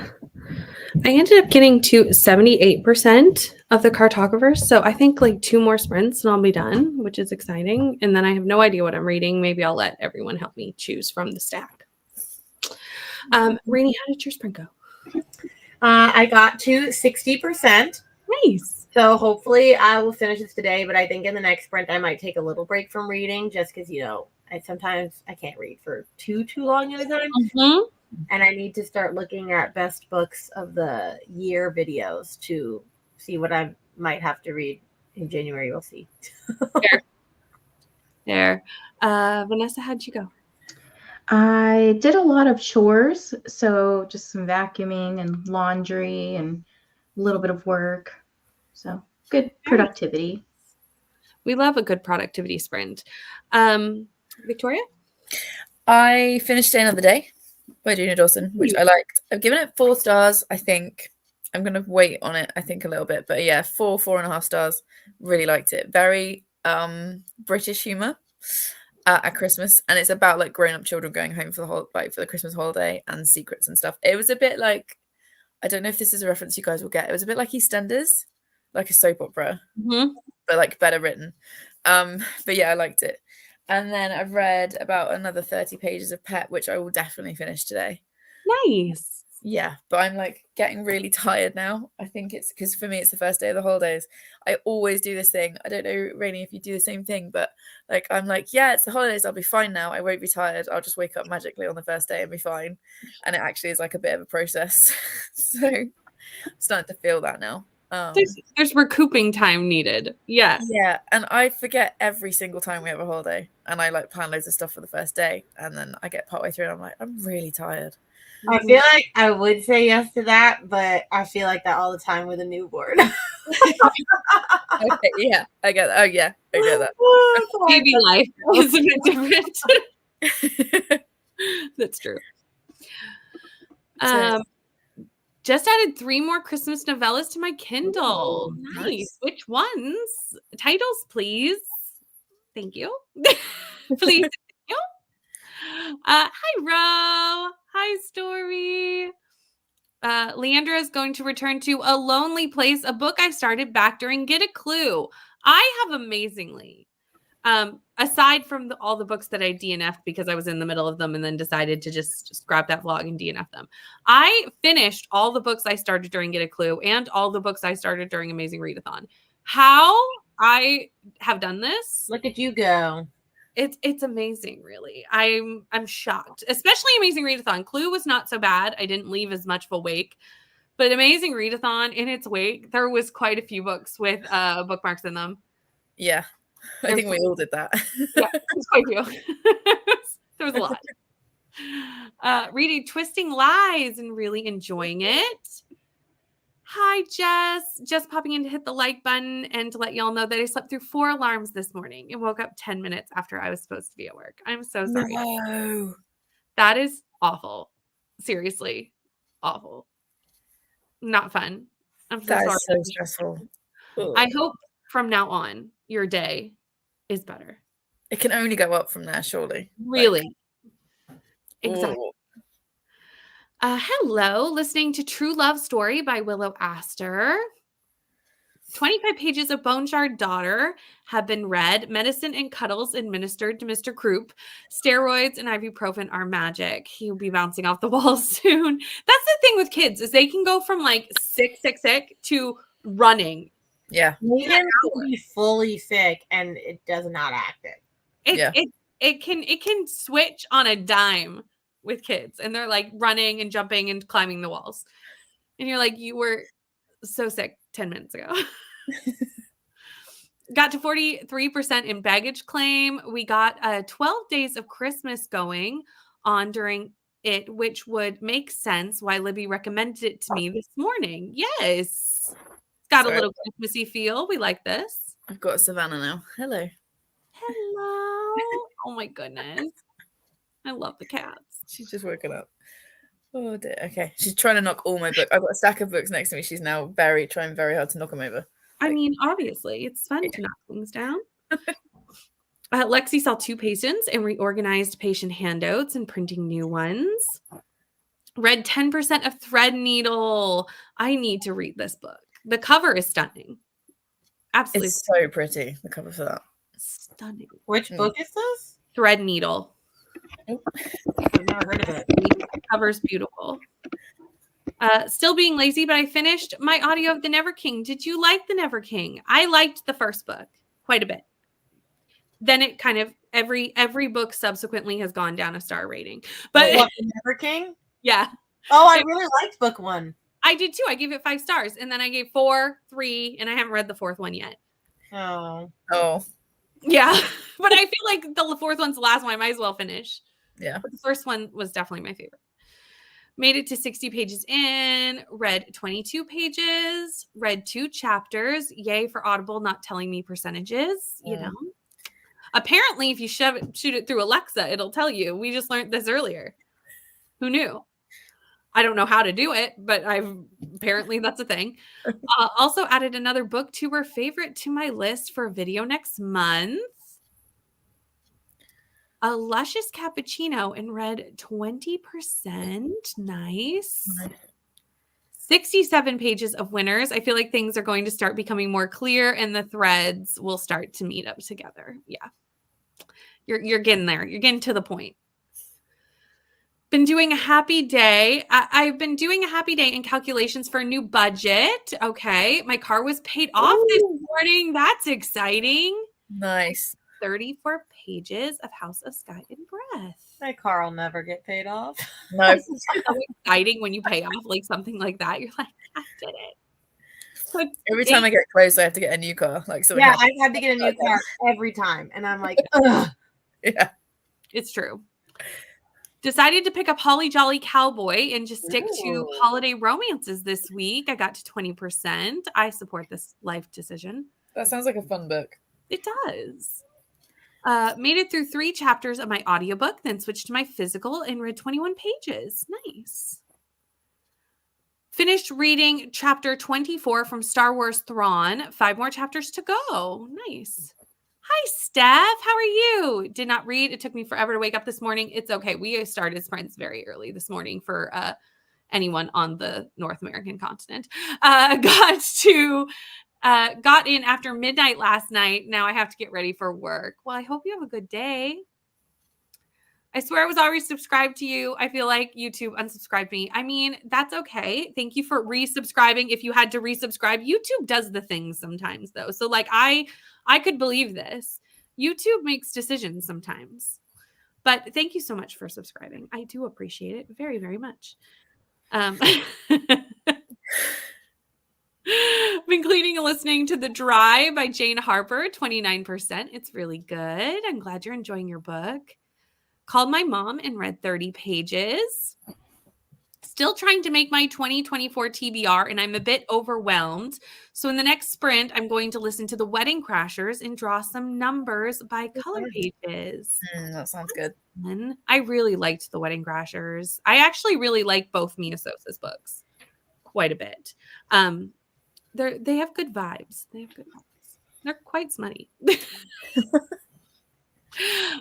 ended up getting to 78% of the cartographers. So I think like 2 more sprints and I'll be done, which is exciting. And then I have no idea what I'm reading. Maybe I'll let everyone help me choose from the stack. Rainey, how did your sprint go? I got to 60%. Nice. So hopefully I will finish this today, but I think in the next sprint I might take a little break from reading just because, sometimes I can't read for too long at a time. Mm-hmm. And I need to start looking at best books of the year videos to see what I might have to read in January. We'll see. There. Vanessa, how'd you go? I did a lot of chores, so just some vacuuming and laundry and a little bit of work. So good productivity. We love a good productivity sprint. Victoria? I finished Day Another Day by Gina Dawson, which I liked. I've given it 4 stars. I think I'm going to wait on it, I think, a little bit. But yeah, 4.5 stars. Really liked it. Very British humor at Christmas. And it's about like grown-up children going home for the Christmas holiday and secrets and stuff. It was a bit like, I don't know if this is a reference you guys will get. It was a bit like EastEnders, like a soap opera, but like better written. But yeah, I liked it. And then I've read about another 30 pages of Pet, which I will definitely finish today. Nice. Yeah, but I'm like getting really tired now. I think it's because for me, it's the first day of the holidays. I always do this thing. I don't know, Rainey, if you do the same thing, but like, I'm like, yeah, it's the holidays. I'll be fine now. I won't be tired. I'll just wake up magically on the first day and be fine. And it actually is like a bit of a process. So I'm starting to feel that now. There's recouping time needed. Yeah. Yeah. And I forget every single time we have a holiday. And I like plan loads of stuff for the first day. And then I get partway through and I'm like, I'm really tired. I feel like I would say yes to that, but I feel like that all the time with a newborn. Okay, yeah, I get that. Oh yeah, I get that. Baby life is a bit different. That's true. Just added 3 more Christmas novellas to my Kindle. Ooh, nice. Which ones? Titles, please. Thank you. Please. Thank you. Hi, Ro. Hi, Story. Leandra is going to return to A Lonely Place, a book I started back during Get a Clue. I have amazingly, aside from all the books that I DNF'd because I was in the middle of them and then decided to just scrap that vlog and DNF them, I finished all the books I started during Get a Clue and all the books I started during Amazing Readathon. How I have done this? Look at you go. It's amazing, really. I'm shocked, especially Amazing Readathon. Clue was not so bad. I didn't leave as much of a wake, but Amazing Readathon, in its wake, there was quite a few books with bookmarks in them. Yeah, I think we all did that. Yeah, it was quite a few. There was a lot. Reading Twisting Lies and really enjoying it. Hi, Jess. Just popping in to hit the like button and to let y'all know that I slept through 4 alarms this morning and woke up 10 minutes after I was supposed to be at work. I'm so sorry. No. That is awful. Seriously, awful. Not fun. I'm so sorry. That is so stressful. Ugh. I hope from now on your day is better. It can only go up from there, surely. Really. Like, Exactly. ooh. Hello, listening to True Love Story by Willow Astor. 25 pages of Bone Shard Daughter have been read. Medicine and cuddles administered to Mr. Croup. Steroids and ibuprofen are magic. He'll be bouncing off the walls soon. That's the thing with kids is they can go from like sick to running. Yeah. Megan can be fully sick and it does not act it. It can switch on a dime with kids and they're like running and jumping and climbing the walls. And you're like, you were so sick 10 minutes ago. Got to 43% in baggage claim. We got 12 days of Christmas going on during it, which would make sense why Libby recommended it to me this morning. Yes. It's got a little Christmassy feel. We like this. I've got Savannah now. Hello. Hello. Oh my goodness. I love the cats. She's just woken up. Oh dear. Okay. She's trying to knock all my books. I've got a stack of books next to me. She's now trying very hard to knock them over. I mean, obviously, it's fun to knock things down. Lexi saw 2 patients and reorganized patient handouts and printing new ones. Read 10% of Threadneedle. I need to read this book. The cover is stunning. Absolutely It's so pretty, the cover for that. stunning. Which book is this? Threadneedle. I've never heard of it. The cover's beautiful. Still being lazy, but I finished my audio of The Never King. Did you like The Never King? I liked the first book quite a bit. Then it kind of every book subsequently has gone down a star rating. But What, The Never King? yeah. Oh, I really liked book 1. I did too. I gave it 5 stars, and then I gave 4, 3, and I haven't read the 4th one yet. Oh. Yeah, but I feel like the 4th one's the last one. I might as well finish. Yeah. But the first one was definitely my favorite. Made it to 60 pages in, read 22 pages, read 2 chapters. Yay for Audible not telling me percentages, you know. Apparently, if you shoot it through Alexa, it'll tell you. We just learned this earlier. Who knew? I don't know how to do it, but apparently that's a thing. Also added another booktuber favorite to my list for a video next month. A luscious cappuccino and read 20%. Nice. 67 pages of winners. I feel like things are going to start becoming more clear and the threads will start to meet up together. Yeah. You're getting there. You're getting to the point. Been doing a happy day. I've been doing a happy day in calculations for a new budget. Okay. My car was paid off this morning. That's exciting. Nice. 34 pages of House of Sky and Breath. My car will never get paid off. No. It's so exciting when you pay off like something like that. You're like, I did it. So Every time I get close, I have to get a new car. Like so. Yeah, I've had to get a new car every time. And I'm like, ugh. Yeah. It's true. Decided to pick up Holly Jolly Cowboy and just stick to holiday romances this week. I got to 20%. I support this life decision. That sounds like a fun book. It does. Made it through 3 chapters of my audiobook, then switched to my physical and read 21 pages. Nice. Finished reading chapter 24 from Star Wars Thrawn. 5 more chapters to go. Nice. Hi, Steph. How are you? Did not read. It took me forever to wake up this morning. It's okay. We started sprints very early this morning for anyone on the North American continent. Got in after midnight last night. Now I have to get ready for work. Well, I hope you have a good day. I swear I was already subscribed to you. I feel like YouTube unsubscribed me. I mean, that's okay. Thank you for resubscribing. If you had to resubscribe, YouTube does the things sometimes though. So like I could believe this. YouTube makes decisions sometimes. But thank you so much for subscribing. I do appreciate it very, very much. Been cleaning and listening to The Dry by Jane Harper, 29%. It's really good. I'm glad you're enjoying your book. Called my mom and read 30 pages. Still trying to make my 2024 TBR, and I'm a bit overwhelmed. So in the next sprint, I'm going to listen to The Wedding Crashers and draw some numbers by color pages. That sounds good. I really liked The Wedding Crashers. I actually really like both Mia Sosa's books quite a bit. They have good vibes. They're quite smutty.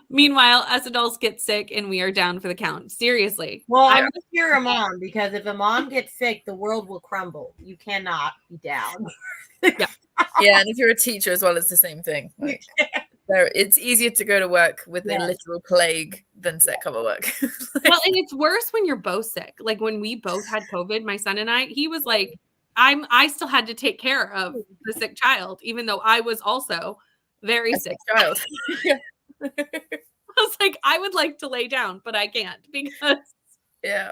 Meanwhile, us adults get sick and we are down for the count. Seriously. Well, I'm with your mom because if a mom gets sick, the world will crumble. You cannot be down. Yeah, and if you're a teacher as well, it's the same thing. Like, it's easier to go to work with a literal plague than sick cover work. Well, and it's worse when you're both sick. Like when we both had COVID, my son and I, he was like, I still had to take care of the sick child, even though I was also very sick child. Yeah. I was like, I would like to lay down, but I can't because you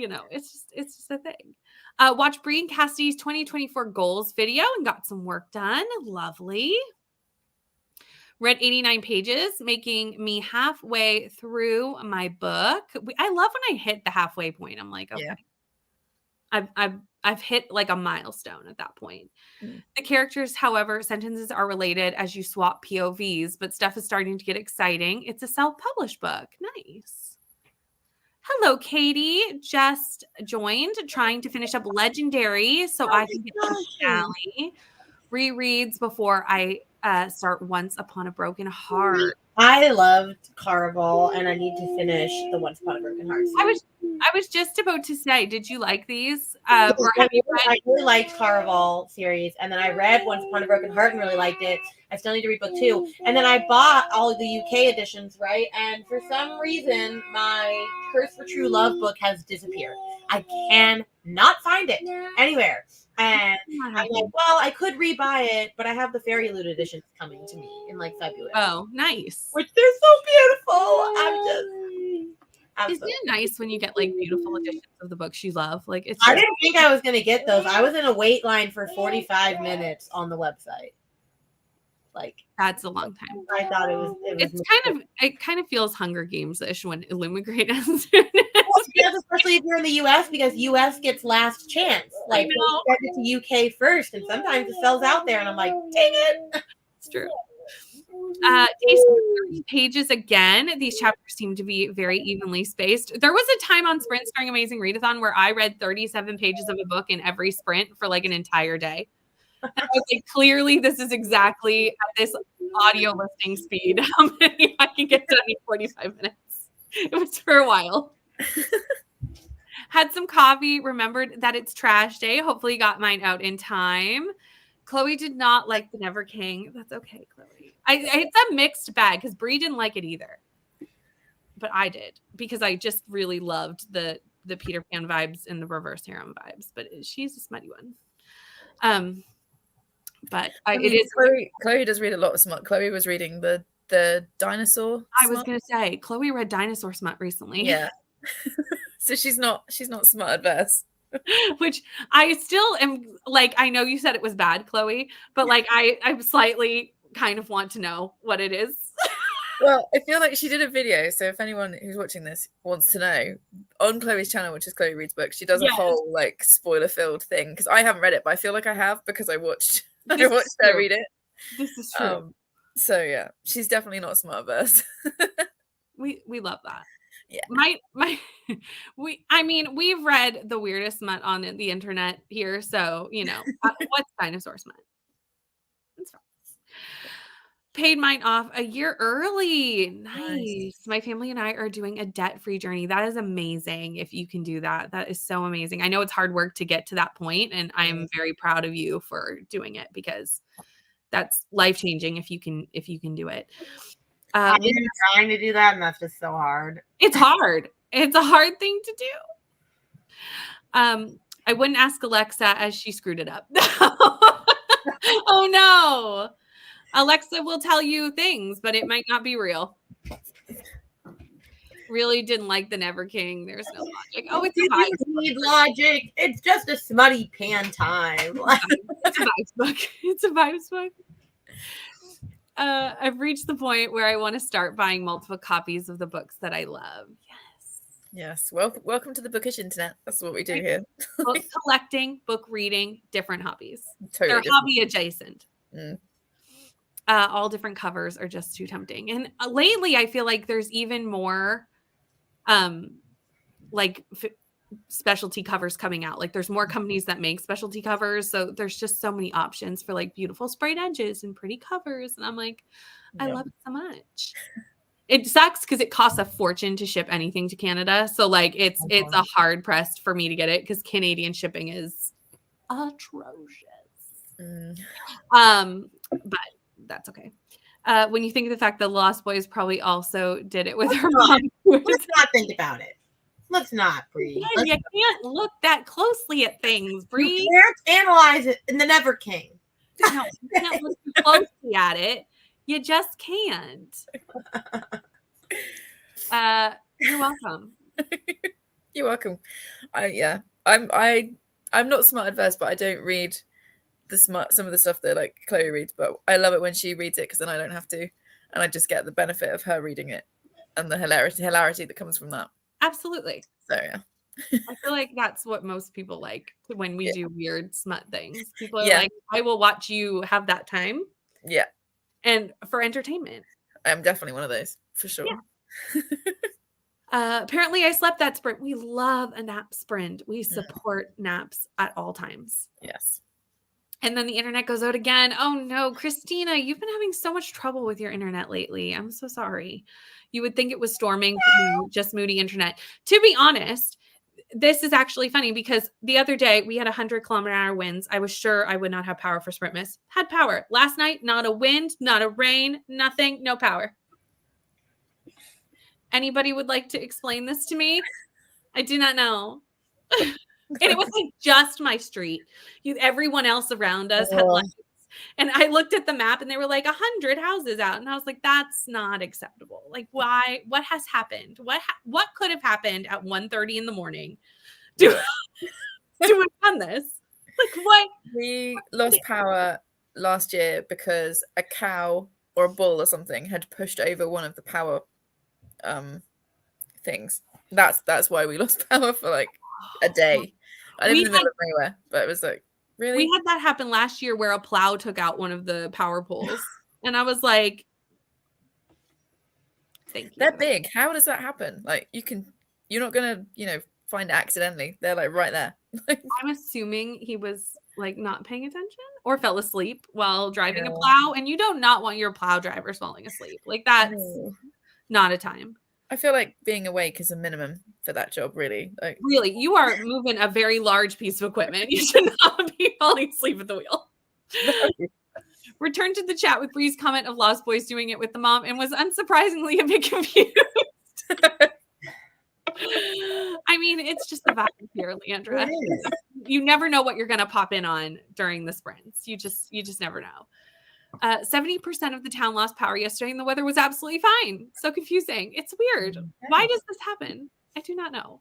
know, it's just a thing. Watch Bree and Cassidy's 2024 goals video and got some work done. Lovely. Read 89 pages, making me halfway through my book. I love when I hit the halfway point. I'm like, okay. Yeah. I've hit like a milestone at that point. The characters, however, sentences are related as you swap POVs, but stuff is starting to get exciting. It's a self-published book. Nice. Hello, Katie. Just joined, trying to finish up Legendary so I can get to Sally. Rereads before I start Once Upon a Broken Heart. I loved Caraval, and I need to finish the Once Upon a Broken Heart series. I was just about to say, did you like these? Or have you read? I really liked Caraval series, and then I read Once Upon a Broken Heart and really liked it. I still need to read book 2, and then I bought all of the UK editions, right? And for some reason, my Curse for True Love book has disappeared. I cannot find it anywhere. And I'm like, well, I could rebuy it, but I have the Fairy Loot editions coming to me in like February. Oh, nice. Which they're so beautiful. Isn't it nice when you get like beautiful editions of the books you love? Like it's. I didn't think I was gonna get those. I was in a wait line for 45 minutes on the website. Like that's a long time. I thought it was. It kind of feels Hunger Games-ish when Illumigrate ends. Yes, especially if you're in the US, because US gets last chance. Like we send it to UK first, and sometimes it sells out there, and I'm like, dang it. It's true. Tasting 30 pages again. These chapters seem to be very evenly spaced. There was a time on Sprint during Amazing Readathon where I read 37 pages of a book in every sprint for like an entire day. And I was like, clearly, this is exactly at this audio listening speed how many I can get done in 45 minutes. It was for a while. Had some coffee, remembered that it's trash day. Hopefully got mine out in time. Chloe did not like the Never King. That's okay, Chloe. It's a mixed bag because Brie didn't like it either. But I did because I just really loved the Peter Pan vibes and the reverse harem vibes. But she's a smutty one. But it is Chloe does read a lot of smut. Chloe was reading the dinosaur. I was gonna say Chloe read dinosaur smut recently. Yeah. So she's not smut adverse. Which I still am like, I know you said it was bad, Chloe, but like I slightly kind of want to know what it is. Well, I feel like she did a video, so if anyone who's watching this wants to know, on Chloe's channel, which is Chloe Reads Books, she does a whole like spoiler-filled thing because I haven't read it, but I feel like I have because I watched her read it. This is true. So yeah, she's definitely not smart verse. We love that. Yeah. We've read the weirdest smut on the internet here, so you know what's dinosaur smut. It's fine. Paid mine off a year early. Nice. My family and I are doing a debt-free journey. That is amazing. If you can do that, that is so amazing. I know it's hard work to get to that point, and I'm very proud of you for doing it because that's life-changing if you can do it. I've been trying to do that, and that's just so hard. It's hard. It's a hard thing to do. I wouldn't ask Alexa as she screwed it up. Oh no. Alexa will tell you things, but it might not be real. Really didn't like the Never King. There's no logic. Oh, it's a vibes need logic. It's just a smutty pan time. It's a vibes book. It's a vibes book. I've reached the point where I want to start buying multiple copies of the books that I love. Yes. Well, welcome to the bookish internet. That's what we do here. Book collecting, book reading, different hobbies. Totally They're different. hobby adjacent. All different covers are just too tempting. And lately, I feel like there's even more specialty covers coming out. Like there's more companies that make specialty covers. So there's just so many options for like beautiful sprayed edges and pretty covers. And I'm like, I love it so much. It sucks because it costs a fortune to ship anything to Canada. So like it's a hard pressed for me to get it because Canadian shipping is atrocious. But that's okay. When you think of the fact that Lost Boys probably also did it with her mom. Let's not think about it. Let's not, Bree. Yeah, you can't look that closely at things, Bree. You can't analyze it in the Never King. No, you can't look too closely at it. You just can't. You're welcome. You're welcome. I'm not smart adverse, but I don't read some of the stuff that like Chloe reads, but I love it when she reads it because then I don't have to, and I just get the benefit of her reading it and the hilarity that comes from that. Absolutely. So yeah. I feel like that's what most people like when we do weird smut things. People are like, I will watch you have that time. Yeah. And for entertainment. I'm definitely one of those, for sure. Yeah. Apparently I slept that sprint. We love a nap sprint. We support naps at all times. Yes. And then the internet goes out again. Oh no, Christina, you've been having so much trouble with your internet lately. I'm so sorry. You would think it was storming, just moody internet. To be honest, this is actually funny because the other day we had 100-kilometer-hour winds. I was sure I would not have power for Sprintmas. Had power. Last night, not a wind, not a rain, nothing, no power. Anybody would like to explain this to me? I do not know. And it was like just my street. Everyone else around us had lights. And I looked at the map and they were like 100 houses out. And I was like, that's not acceptable. Like, why? What has happened? What could have happened at 1:30 in the morning to have done this? Like, what? We lost power last year because a cow or a bull or something had pushed over one of the power things. That's why we lost power for like a day. I live in the middle of nowhere, but it was like, really? We had that happen last year where a plow took out one of the power poles. And I was like, thank you. They're big. How does that happen? Like, you're not gonna, find it accidentally. They're like right there. I'm assuming he was like not paying attention or fell asleep while driving a plow. And you do not want your plow drivers falling asleep. Like, that's not a time. I feel like being awake is a minimum for that job, really. Like, really, you are moving a very large piece of equipment. You should not be falling asleep at the wheel. Returned to the chat with Bree's comment of Lost Boys doing it with the mom and was unsurprisingly a bit confused. I mean, it's just the vibe here, Leandra. You never know what you're going to pop in on during the sprints. You just never know. 70% of the town lost power yesterday and the weather was absolutely fine. So confusing. It's weird. Why does this happen? I do not know.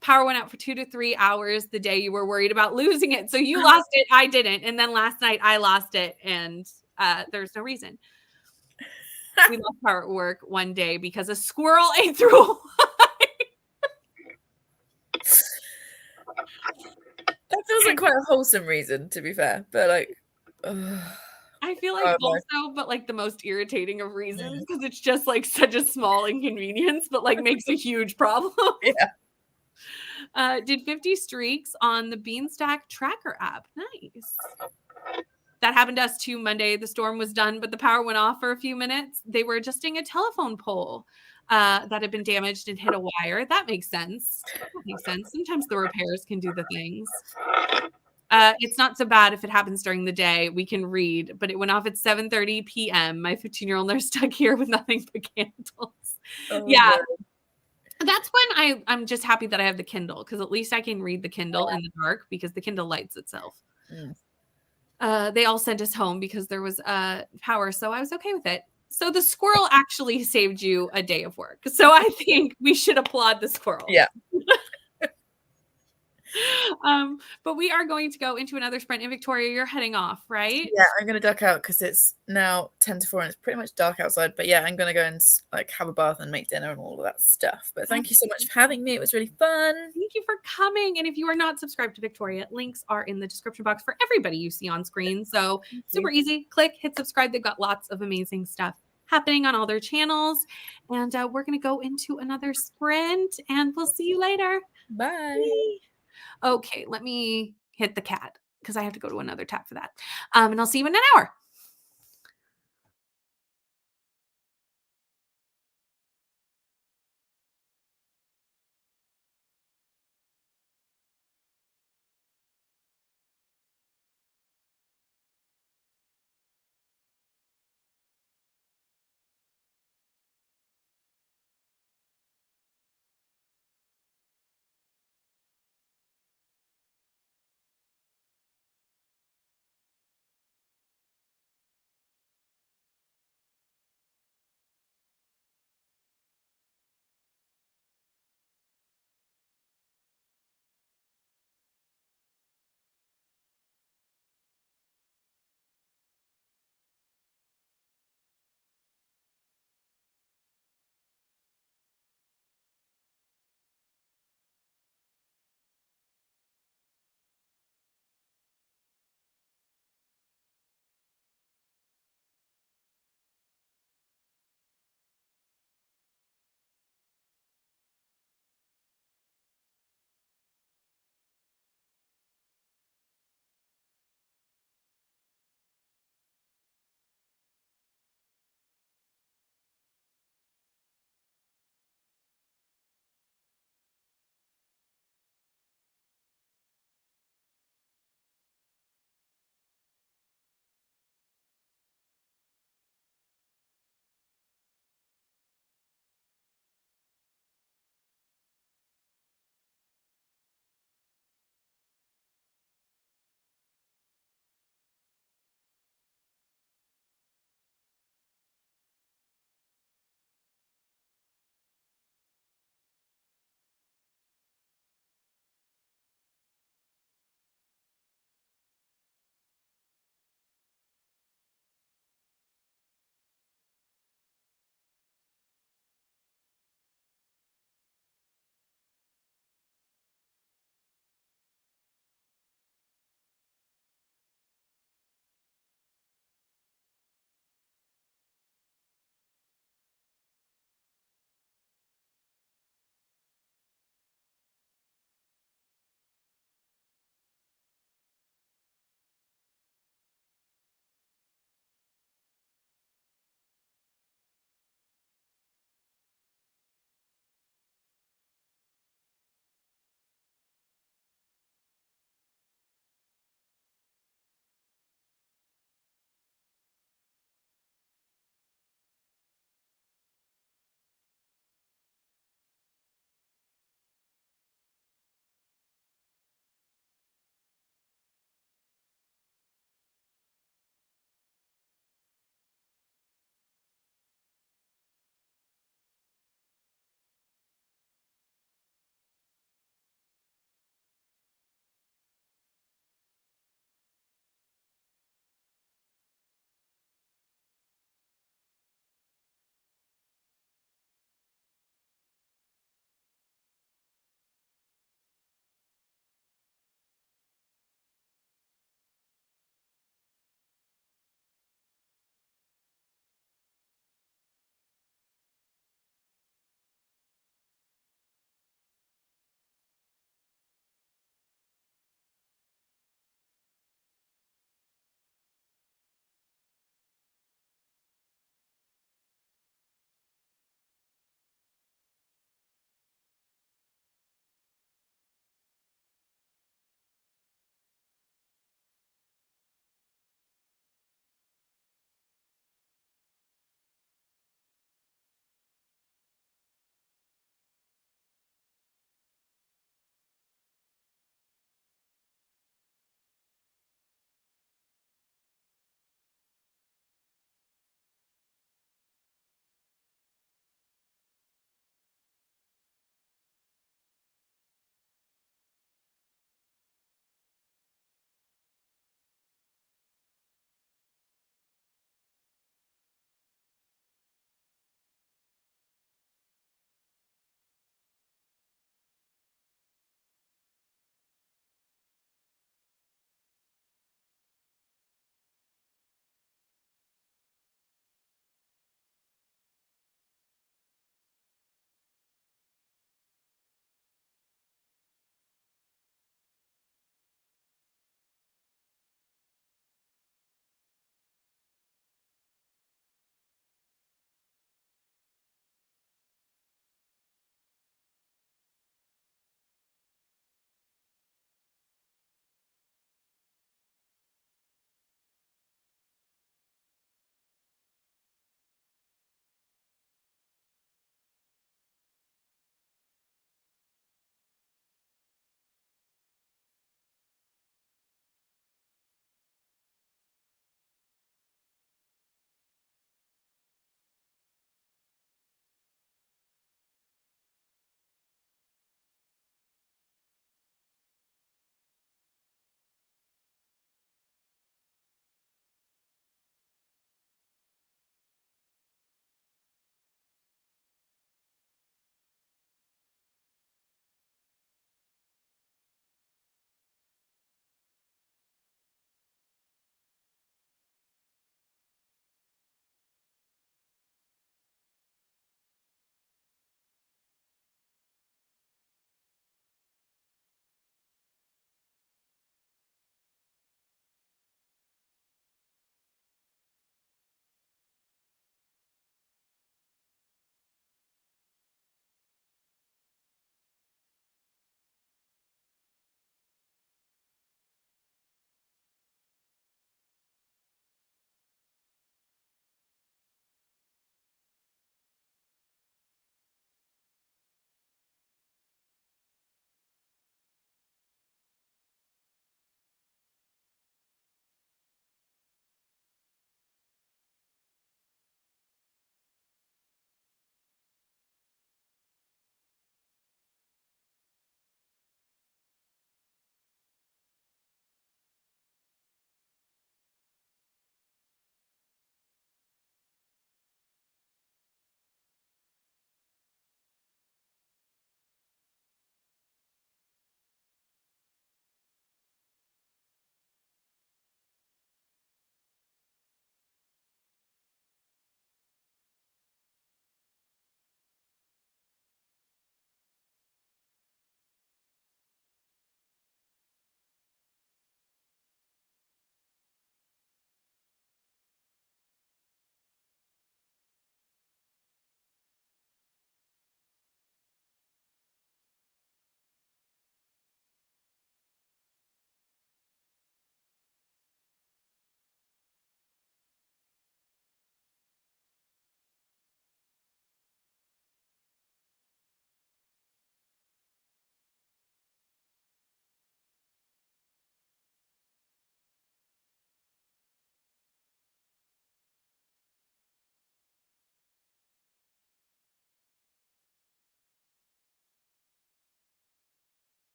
Power went out for 2 to 3 hours the day you were worried about losing it. So you lost it. I didn't. And then last night I lost it and there's no reason. We lost power at work one day because a squirrel ate through a that feels like quite a wholesome reason, to be fair. But like, I feel like also, but like the most irritating of reasons because it's just like such a small inconvenience, but like makes a huge problem. Yeah. Did 50 streaks on the Beanstack tracker app. Nice. That happened to us too Monday. The storm was done, but the power went off for a few minutes. They were adjusting a telephone pole that had been damaged and hit a wire. That makes sense. Sometimes the repairs can do the things. It's not so bad if it happens during the day. We can read, but it went off at 7:30 p.m. My 15-year-old nurse stuck here with nothing but candles. Yeah. That's when I'm just happy that I have the Kindle because at least I can read the Kindle in the dark because the Kindle lights itself. They all sent us home because there was power, so I was okay with it. So the squirrel actually saved you a day of work. So I think we should applaud the squirrel. Yeah. But we are going to go into another sprint. And Victoria, you're heading off, right? Yeah, I'm going to duck out because it's now 10 to 4 and it's pretty much dark outside. But yeah, I'm going to go and like have a bath and make dinner and all of that stuff. But thank you so much for having me. It was really fun. Thank you for coming. And if you are not subscribed to Victoria, links are in the description box for everybody you see on screen. So super easy. Click, hit subscribe. They've got lots of amazing stuff happening on all their channels. And we're going to go into another sprint and we'll see you later. Bye. Okay, let me hit the cat because I have to go to another tab for that. And I'll see you in an hour.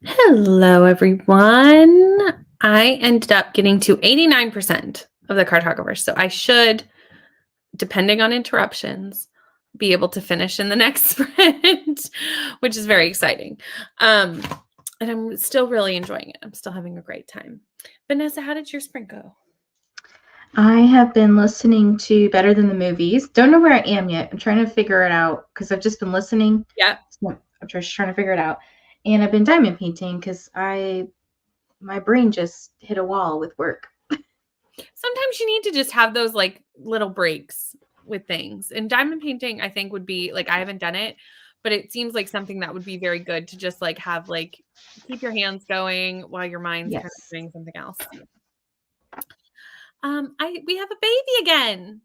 Hello, everyone. I ended up getting to 89% of the cartographers, so I should, depending on interruptions, be able to finish in the next sprint, which is very exciting. And I'm still really enjoying it. I'm still having a great time. Vanessa, how did your sprint go? I have been listening to Better Than the Movies. Don't know where I am yet. I'm trying to figure it out because I've just been listening. Yeah. So I'm just trying to figure it out. And I've been diamond painting because my brain just hit a wall with work. Sometimes you need to just have those like little breaks with things. And diamond painting, I think, would be like, I haven't done it, but it seems like something that would be very good to just like have like keep your hands going while your mind's kind of Yes. doing something else. We have a baby again.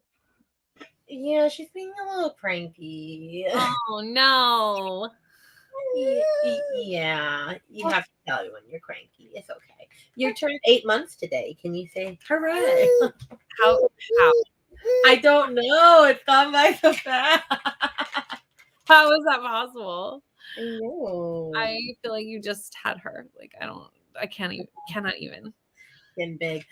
Yeah, she's being a little cranky. Oh no. Yeah, you have to tell me when you're cranky. It's okay. You turned 8 months today. Can you say hooray? How? I don't know. It's gone by so fast. How is that possible? I know. I feel like you just had her. Like I cannot even. Been big.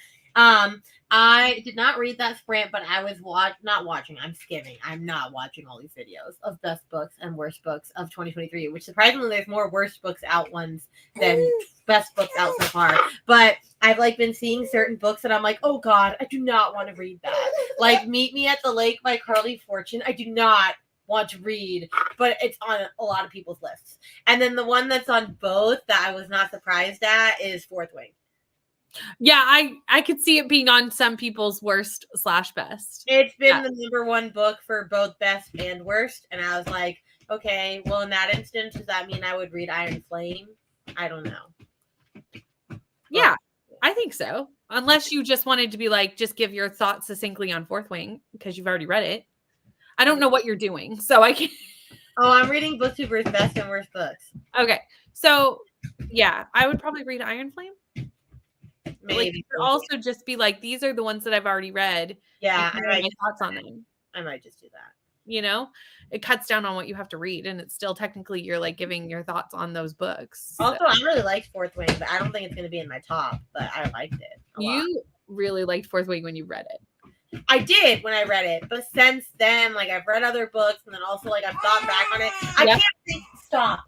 I did not read that sprint, but I was not watching. I'm skimming. I'm not watching all these videos of best books and worst books of 2023, which surprisingly there's more worst books out ones than best books out so far. But I've like been seeing certain books and I'm like, oh God, I do not want to read that. Like Meet Me at the Lake by Carly Fortune. I do not want to read, but it's on a lot of people's lists. And then the one that's on both that I was not surprised at is Fourth Wing. Yeah, I could see it being on some people's worst/best. It's been the number one book for both best and worst. And I was like, okay, well, in that instance, does that mean I would read Iron Flame? I don't know. Yeah, I think so. Unless you just wanted to be like, just give your thoughts succinctly on Fourth Wing because you've already read it. I don't know what you're doing, so I can't. Oh, I'm reading Booktuber's best and worst books. Okay, so yeah, I would probably read Iron Flame. Maybe. Like, also just be like, these are the ones that I've already read. Yeah, I my thoughts on them. I might just do that. You know, it cuts down on what you have to read, and it's still technically you're like giving your thoughts on those books. Also, I really liked Fourth Wing, but I don't think it's going to be in my top. But I liked it. You really liked Fourth Wing when you read it. I did when I read it, but since then, like I've read other books, and then also like I've thought back on it. I can't think. Stop.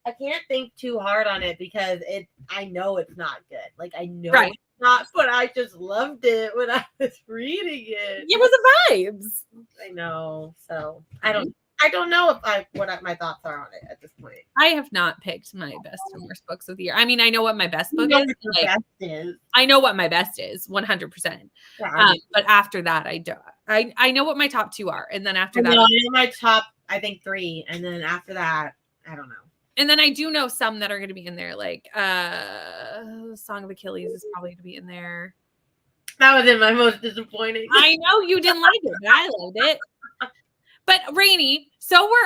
I can't think too hard on it because I know it's not good. Like I know it's not, but I just loved it when I was reading it. It was the vibes. I know. So I don't know what my thoughts are on it at this point. I have not picked my best and worst books of the year. I mean, I know what my best book is. Like, best is. I know what my best is, 100%. But after that, I don't. I know what my top two are, and then after that, I know my top. I think 3, and then after that, I don't know. And then I do know some that are going to be in there, like Song of Achilles is probably going to be in there. That was in my most disappointing. I know you didn't like it, but I loved it. But Rainy,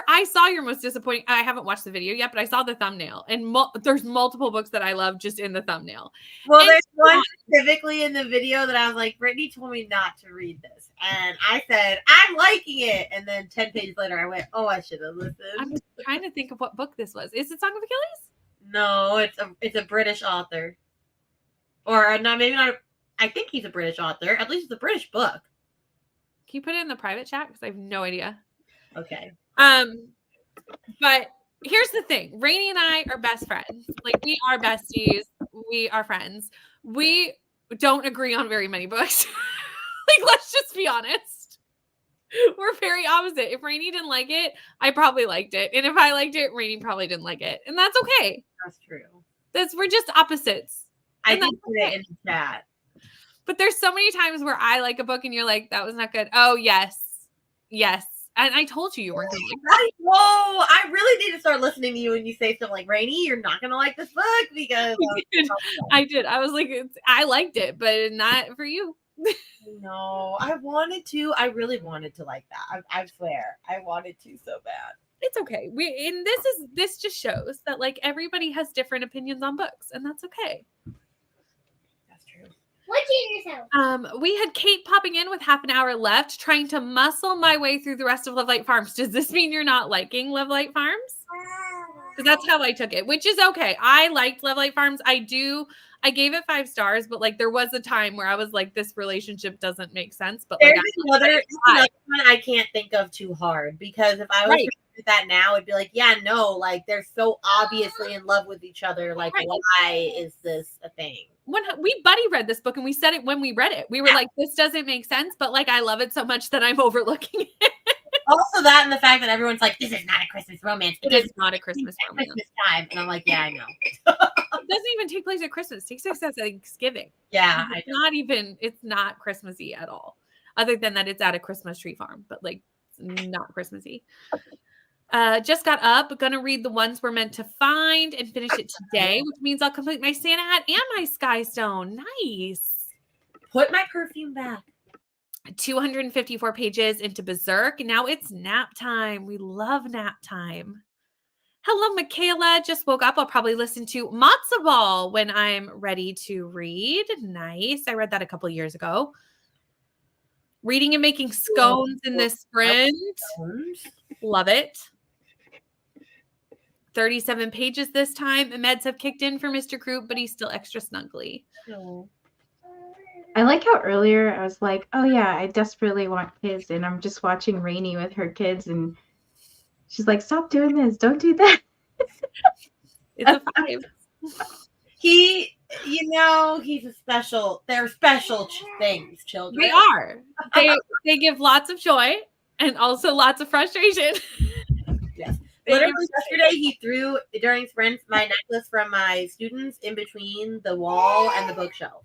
I saw your most disappointing. I haven't watched the video yet, but I saw the thumbnail, and there's multiple books that I love just in the thumbnail. Well, and there's one specifically in the video that I was like, Brittany told me not to read this, and I said I'm liking it, and then 10 pages later, I went, oh, I should have listened. I'm trying to think of what book this was. Is it Song of Achilles? No, it's a British author, or not? Maybe not. I think he's a British author. At least it's a British book. Can you put it in the private chat? Because I have no idea. Okay. But here's the thing. Rainy and I are best friends. Like, we are besties. We are friends. We don't agree on very many books. Like, let's just be honest. We're very opposite. If Rainy didn't like it, I probably liked it. And if I liked it, Rainy probably didn't like it. And that's okay. That's true. We're just opposites. I did put it in the chat. But there's so many times where I like a book and you're like, that was not good. Oh, yes. Yes. And I told you weren't going to like that. Whoa, I really need to start listening to you when you say stuff like, Rainy, you're not going to like this book because... I did. I was like, I liked it, but not for you. No, I wanted to. I really wanted to like that. I swear. I wanted to so bad. It's okay. This just shows that like everybody has different opinions on books, and that's okay. That's true. What's in yourself? We had Kate popping in with half an hour left, trying to muscle my way through the rest of Love Light Farms. Does this mean you're not liking Love Light Farms? Because that's how I took it, which is okay. I liked Love Light Farms. I gave it 5 stars, but like there was a time where I was like, this relationship doesn't make sense. But like, There's another one I can't think of too hard, because if I was to do that now, it'd be like, yeah, no, like they're so obviously in love with each other. Like, why is this a thing? When we buddy read this book and we said it when we read it, we were like, this doesn't make sense, but like I love it so much that I'm overlooking it. Also, that and the fact that everyone's like, this is not a Christmas romance. It is not a Christmas romance. Christmas time. And I'm like, yeah, I know. It doesn't even take place at Christmas. It takes place at Thanksgiving. Yeah. It's not Christmassy at all. Other than that, it's at a Christmas tree farm, but like it's not Christmassy. Just got up, gonna read The Ones We're Meant to Find and finish it today, which means I'll complete my Santa hat and my Sky Stone. Nice. Put my perfume back. 254 pages into Berserk. Now it's nap time. We love nap time. Hello, Michaela. Just woke up. I'll probably listen to Matzo Ball when I'm ready to read. Nice. I read that a couple years ago. Reading and making scones in this sprint. Love it. 37 pages this time. Meds have kicked in for Mr. Croup, but he's still extra snuggly. I like how earlier I was like, oh yeah, I desperately want kids, and I'm just watching Rainy with her kids, and she's like, stop doing this, don't do that. It's a 5. He's a special, they're special things, children. They are. They give lots of joy and also lots of frustration. Yes. Literally yesterday, he threw, during sprints, my necklace from my students in between the wall and the bookshelf.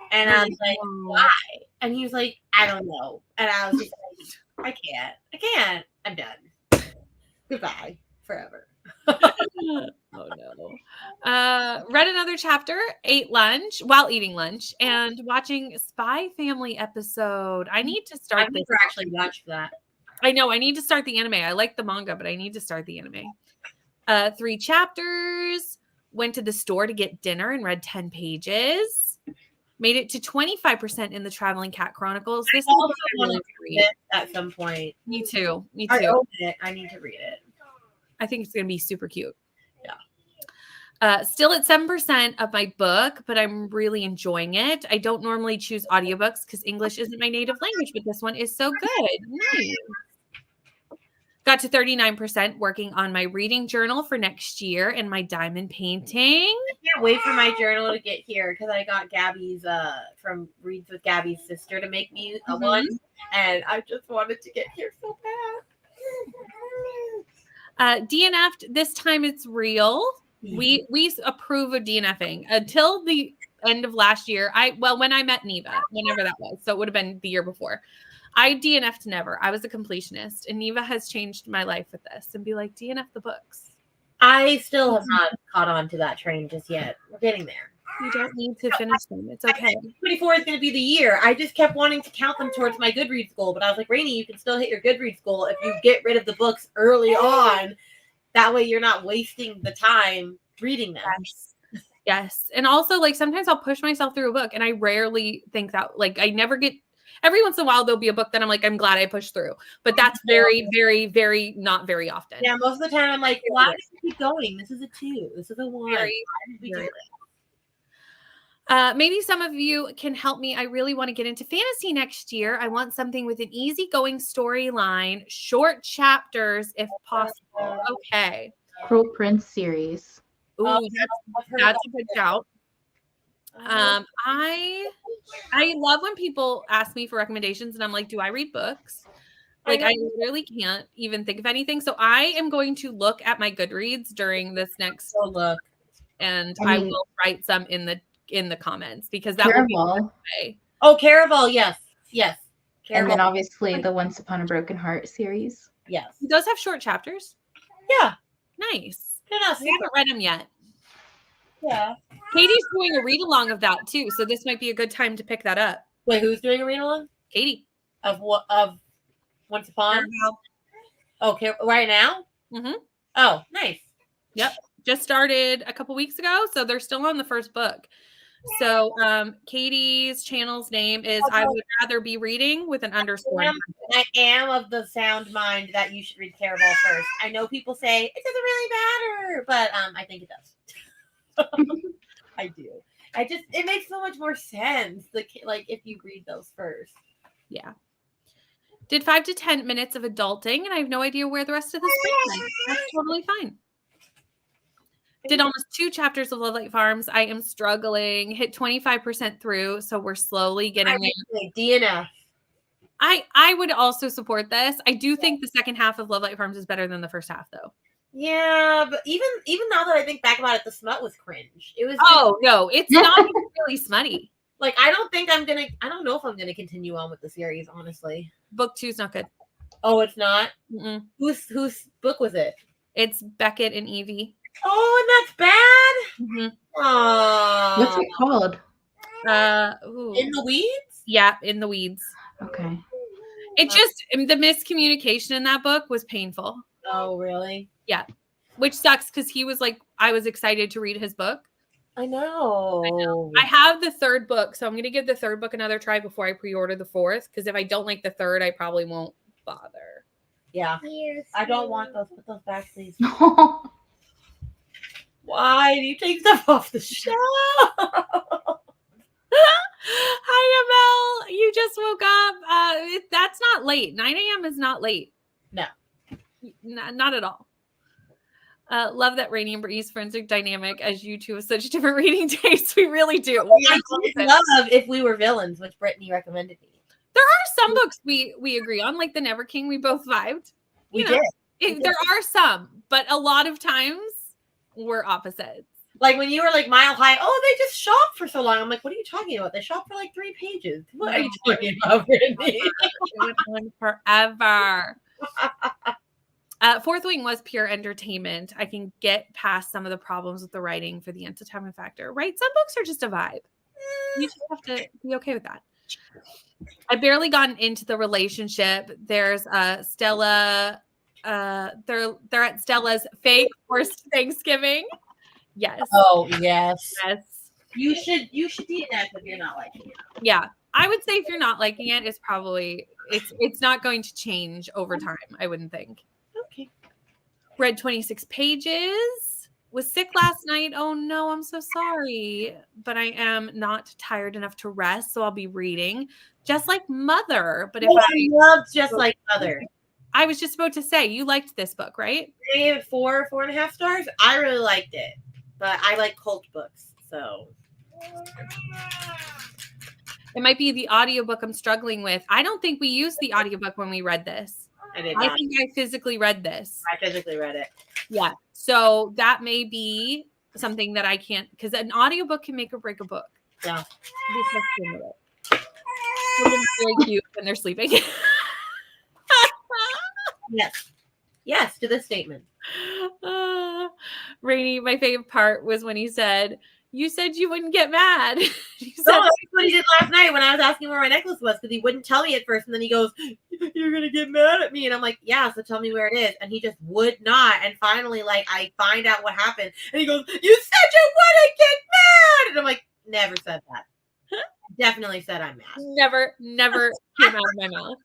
And I was like, why? And he was like, I don't know. And I was just like, I can't. I'm done. Goodbye. Forever. Oh no. Read another chapter, ate lunch while eating lunch, and watching Spy Family episode. I need to start this. I've never actually watched that. I know. I need to start the anime. I like the manga, but I need to start the anime. 3 chapters. Went to the store to get dinner and read 10 pages. Made it to 25% in the Traveling Cat Chronicles. This is also really read it at some point. Me too. I own it. I need to read it. I think it's going to be super cute. Yeah. Still at 7% of my book, but I'm really enjoying it. I don't normally choose audiobooks because English isn't my native language, but this one is so good. Nice. Got to 39% working on my reading journal for next year and my diamond painting. I can't wait for my journal to get here because I got Gabby's from Reads with Gabby's sister to make me a one, and I just wanted to get here so bad. DNF'd, this time it's real. We approve of DNFing until the end of last year. When I met Neva, whenever that was, so it would have been the year before. I DNF'd never. I was a completionist, and Neva has changed my life with this and be like, DNF the books. I still have not caught on to that train just yet. We're getting there. You don't need to finish them. It's okay. 24 is going to be the year. I just kept wanting to count them towards my Goodreads goal, but I was like, Rainy, you can still hit your Goodreads goal if you get rid of the books early on. That way you're not wasting the time reading them. Yes. And also, like, sometimes I'll push myself through a book, and I rarely think that, like, I never get, every once in a while there'll be a book that I'm like, I'm glad I pushed through. But that's very, very, very, not very often. Yeah, most of the time I'm like, why did you keep going? This is a 2. This is a 1. Maybe some of you can help me. I really want to get into fantasy next year. I want something with an easygoing storyline, short chapters if possible. Okay. Cruel Prince series. Ooh, that's a good shout. I love when people ask me for recommendations and I'm like, do I read books? Like, I literally can't even think of anything. So I am going to look at my Goodreads during this next look, and I will write some in the comments because that will be the way. Oh, Caraval, yes. Caraval. And then obviously the Once Upon a Broken Heart series. Yes. He does have short chapters. Yeah. Nice. I haven't read them yet. Yeah. Katie's doing a read along of that too, so this might be a good time to pick that up. Wait, who's doing a read along? Katie. Of what? Of Once Upon? Okay, right now? Mm-hmm. Oh, nice. Yep. Just started a couple weeks ago, so they're still on the first book. So Katie's channel's name is I Would Rather Be Reading with an underscore. I am of the sound mind that you should read Caraval first. I know people say it doesn't really matter, but I think it does. I do. It makes so much more sense. Like if you read those first. Yeah. Did 5 to 10 minutes of adulting, and I have no idea where the rest of the spring went. That's totally fine. Did almost 2 chapters of Love Light Farms. I am struggling. Hit 25% through, so we're slowly getting there. DNF. I would also support this. I do think the second half of Love Light Farms is better than the first half, though. Yeah, but even now that I think back about it, the smut was cringe. It was. No, it's not even really smutty. Like I don't know if I'm gonna continue on with the series. Honestly, Book 2's not good. Oh, it's not. Mm-mm. Whose book was it? It's Beckett and Evie. Oh, and that's bad. Mm-hmm. Aww. What's it called? In the Weeds? Yeah, In the Weeds. Okay. It just, the miscommunication in that book was painful. Oh, really? Yeah. Which sucks because he was like, I was excited to read his book. I know. I have the 3rd book, so I'm going to give the 3rd book another try before I pre-order the 4th, because if I don't like the 3rd, I probably won't bother. Yeah. Here's I don't want one. those. Put those back, please. Why do you take stuff off the shelf? Hi, Amel. You just woke up. That's not late. 9 a.m. is not late. No. Not at all. Love that Rainy and Bree's forensic dynamic as you two have such different reading tastes. We really do. I love If We Were Villains, which Brittany recommended me. There are some books we agree on, like The Never King. We both vibed. We did. There are some, but a lot of times we're opposites. Like when you were like Mile High, oh, they just shop for so long. I'm like, what are you talking about? They shop for like 3 pages. What are you talking about, Brittany? It went on forever. 4th Wing was pure entertainment. I can get past some of the problems with the writing for the entertainment factor, right? Some books are just a vibe. You just have to be okay with that. I barely gotten into the relationship. There's Stella. They're at Stella's fake forced Thanksgiving. Yes. Oh, yes. Yes. You should DNF if you're not liking it. Yeah. I would say if you're not liking it, it's probably it's not going to change over time, I wouldn't think. Okay. Read 26 pages. Was sick last night. Oh no, I'm so sorry. But I am not tired enough to rest, so I'll be reading. Just Like Mother. But if I loved Just Like Mother. I was just about to say, you liked this book, right? I gave it 4.5 stars. I really liked it. But I like cult books, so. It might be the audiobook I'm struggling with. I don't think we used the audiobook when we read this. I did I not. think I physically read this. I physically read it. Yeah. So that may be something that I can't, because an audiobook can make or break a book. Yeah. Children's very cute when they're sleeping. Yes. Yes, to this statement. Rainy, my favorite part was when he said, you said you wouldn't get mad. You said, No, that's what he did last night when I was asking where my necklace was, because he wouldn't tell me at first, and then he goes, you're going to get mad at me. And I'm like, yeah, so tell me where it is. And he just would not. And finally, like, I find out what happened. And he goes, you said you wouldn't get mad. And I'm like, never said that. Definitely said I'm mad. Never came out of my mouth.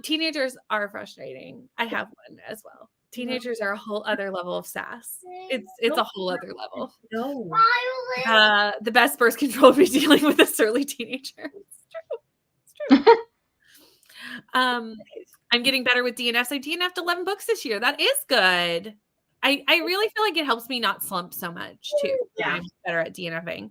Teenagers are frustrating. I have one as well. Teenagers are a whole other level of sass. It's a whole other level. No. The best birth control would be dealing with a surly teenager. It's true. I'm getting better with DNFs. I DNF'd 11 books this year. That is good. I really feel like it helps me not slump so much too. Yeah. I'm better at DNFing.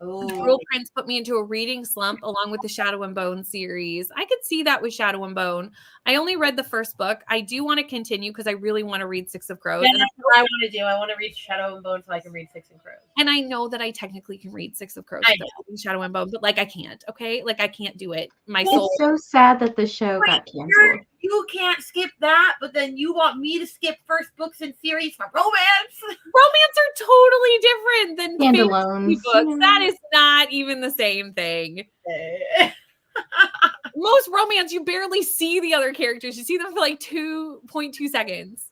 Oh. Cruel Prince put me into a reading slump along with the Shadow and Bone series. I could see that with Shadow and Bone. I only read the first book. I do want to continue because I really want to read Six of Crows. Yeah, that's what I want to do. I want to read Shadow and Bone so I can read Six of Crows. And I know that I technically can read Six of Crows without reading Shadow and Bone, but like I can't, okay? Like I can't do it. My soul. It's so sad that the show got canceled. You can't skip that, but then you want me to skip first books in series for romance? Romance are totally different than Standalones. fantasy books. That is not even the same thing. Most romance, you barely see the other characters. You see them for like 2.2 seconds.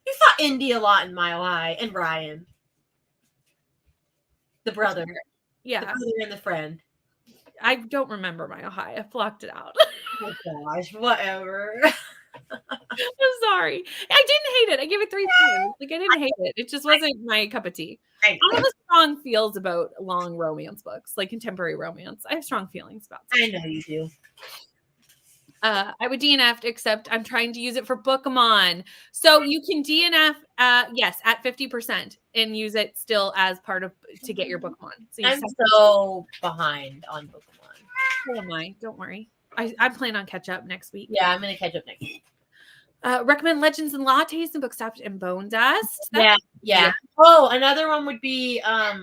You saw Indy a lot in Mile High and Ryan. The brother. Yeah. The brother and the friend. I don't remember Mile High. I blocked it out. Oh gosh, whatever. I'm sorry. I didn't hate it. I gave it 3 stars. Like, I didn't hate it. It just wasn't my cup of tea. I have strong feels about long romance books, like contemporary romance. I have strong feelings about I know you do. I would DNF, except I'm trying to use it for bookemon. So you can DNF, yes, at 50% and use it still as part of to get your bookemon. So I'm so behind on Pokemon. So am I. Don't worry. I plan on catch up next week. Yeah, I'm gonna catch up next week. Recommend Legends and Lattes and Bookstopped and Bone Dust. Yeah. Oh, another one would be a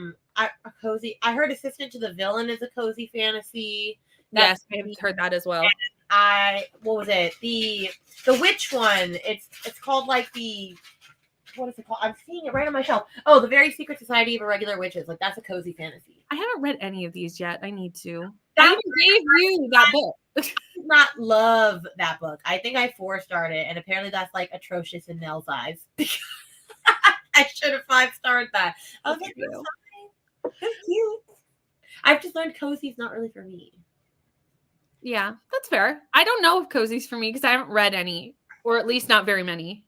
cozy. I heard Assistant to the Villain is a cozy fantasy. Yes, I've heard that as well. What was it? The witch one. It's called like what is it called? I'm seeing it right on my shelf. Oh, The Very Secret Society of Irregular Witches. Like, that's a cozy fantasy. I haven't read any of these yet. I need to. I even gave you that book. I did not love that book. I think I 4-starred it, and apparently that's like atrocious in Nell's eyes. I should have 5-starred that. I was like, that's fine. That's cute. I've just learned cozy's not really for me. Yeah, that's fair. I don't know if cozy's for me because I haven't read any, or at least not very many.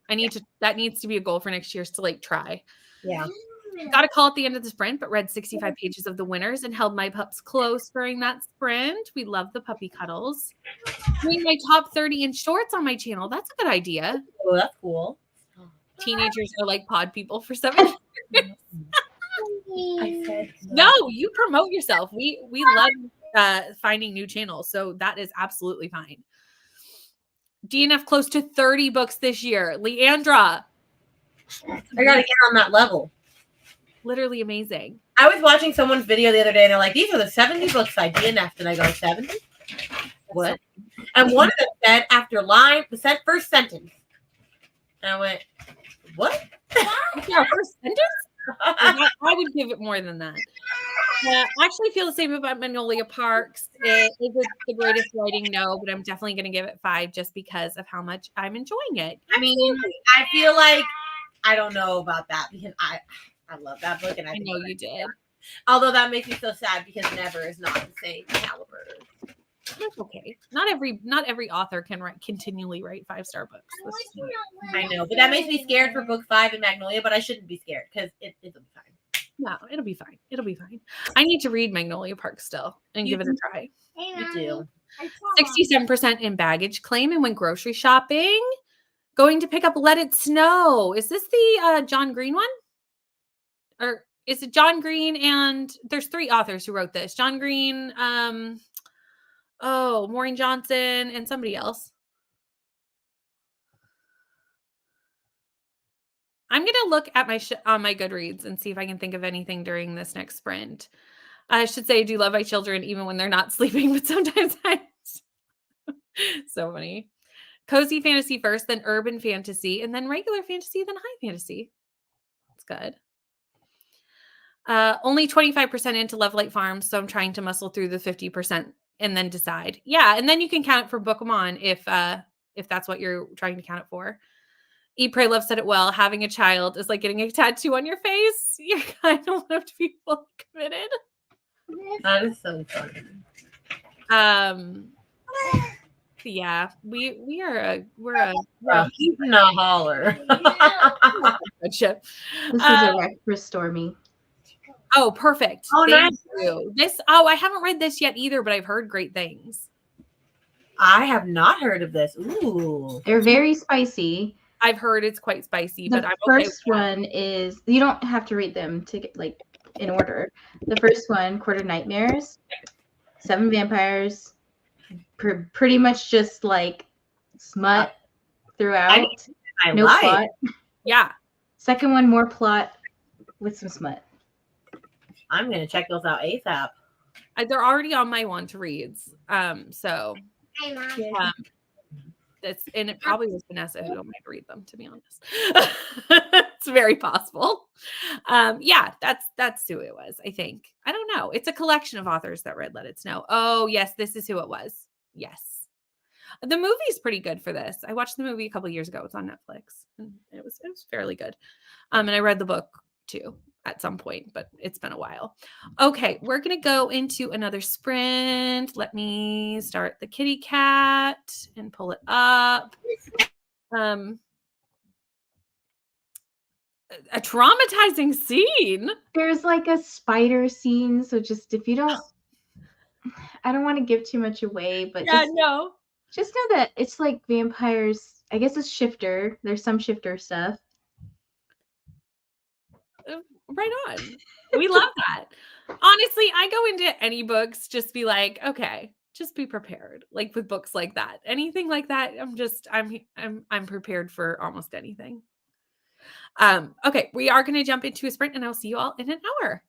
That needs to be a goal for next year is to like try. Yeah. Got a call at the end of the sprint, but read 65 pages of the winners and held my pups close during that sprint. We love the puppy cuddles. Doing my top 30 in shorts on my channel. That's a good idea. Oh, that's cool. Teenagers are like pod people for 7 years. I said No, you promote yourself. We love finding new channels, so that is absolutely fine. DNF close to 30 books this year. Leandra. I gotta get on that level. Literally amazing. I was watching someone's video the other day, and they're like, "These are the 70 books I DNF'd," and I go, "70? What?" And one of them said after the first sentence, and I went, "What?" Our first sentence? I would give it more than that. I actually feel the same about Magnolia Parks. Is it the greatest writing? No, but I'm definitely going to give it 5 just because of how much I'm enjoying it. I mean, I feel like I don't know about that because I love that book, and I know you did. Although that makes me so sad because Never is not the same caliber. That's okay. Not every author can continually write 5-star books. I know, but that makes me scared for book 5 in Magnolia. But I shouldn't be scared because it'll be fine. No, it'll be fine. It'll be fine. I need to read Magnolia Park still and give it a try. You do. 67% in baggage claim and went grocery shopping. Going to pick up Let It Snow. Is this the John Green one? Or is it John Green and there's 3 authors who wrote this. John Green, Maureen Johnson, and somebody else. I'm going to look at on my Goodreads and see if I can think of anything during this next sprint. I should say I do love my children even when they're not sleeping, but sometimes so funny. Cozy fantasy first, then urban fantasy, and then regular fantasy, then high fantasy. That's good. Only 25% into Love Light Farms, so I'm trying to muscle through the 50% and then decide. Yeah, and then you can count it for Bookemon if that's what you're trying to count it for. Eat, Pray, Love said it well. Having a child is like getting a tattoo on your face. You kind of want to be fully committed. That is so funny. Yeah, we're keeping a holler. Friendship. This is a Restore Me. Oh, perfect. Oh, Thank nice. you. I haven't read this yet either, but I've heard great things. I have not heard of this. Ooh. They're very spicy. I've heard it's quite spicy, but The I'm okay first one is, you don't have to read them to get like in order. The first one, Quarter Nightmares, 7 vampires, pretty much just like smut throughout. No plot. Yeah. Second one, more plot with some smut. I'm gonna check those out ASAP. They're already on my want to reads. So and it probably was Vanessa who told me to read them, to be honest. It's very possible. Yeah, that's who it was, I think. I don't know. It's a collection of authors that read Let It Snow. Oh, yes, this is who it was. Yes. The movie's pretty good for this. I watched the movie a couple years ago. It's on Netflix. And it was fairly good. And I read the book too. at some point, but it's been a while. Okay, we're going to go into another sprint. Let me start the kitty cat and pull it up. A traumatizing scene. There's like a spider scene, so just if you don't, I don't want to give too much away, but just know that it's like vampires. I guess it's shifter. There's some shifter stuff. Right on. We love that. Honestly, I go into any books just be like, okay, just be prepared. Like with books like that, anything like that, I'm prepared for almost anything. Okay, we are going to jump into a sprint, and I'll see you all in an hour.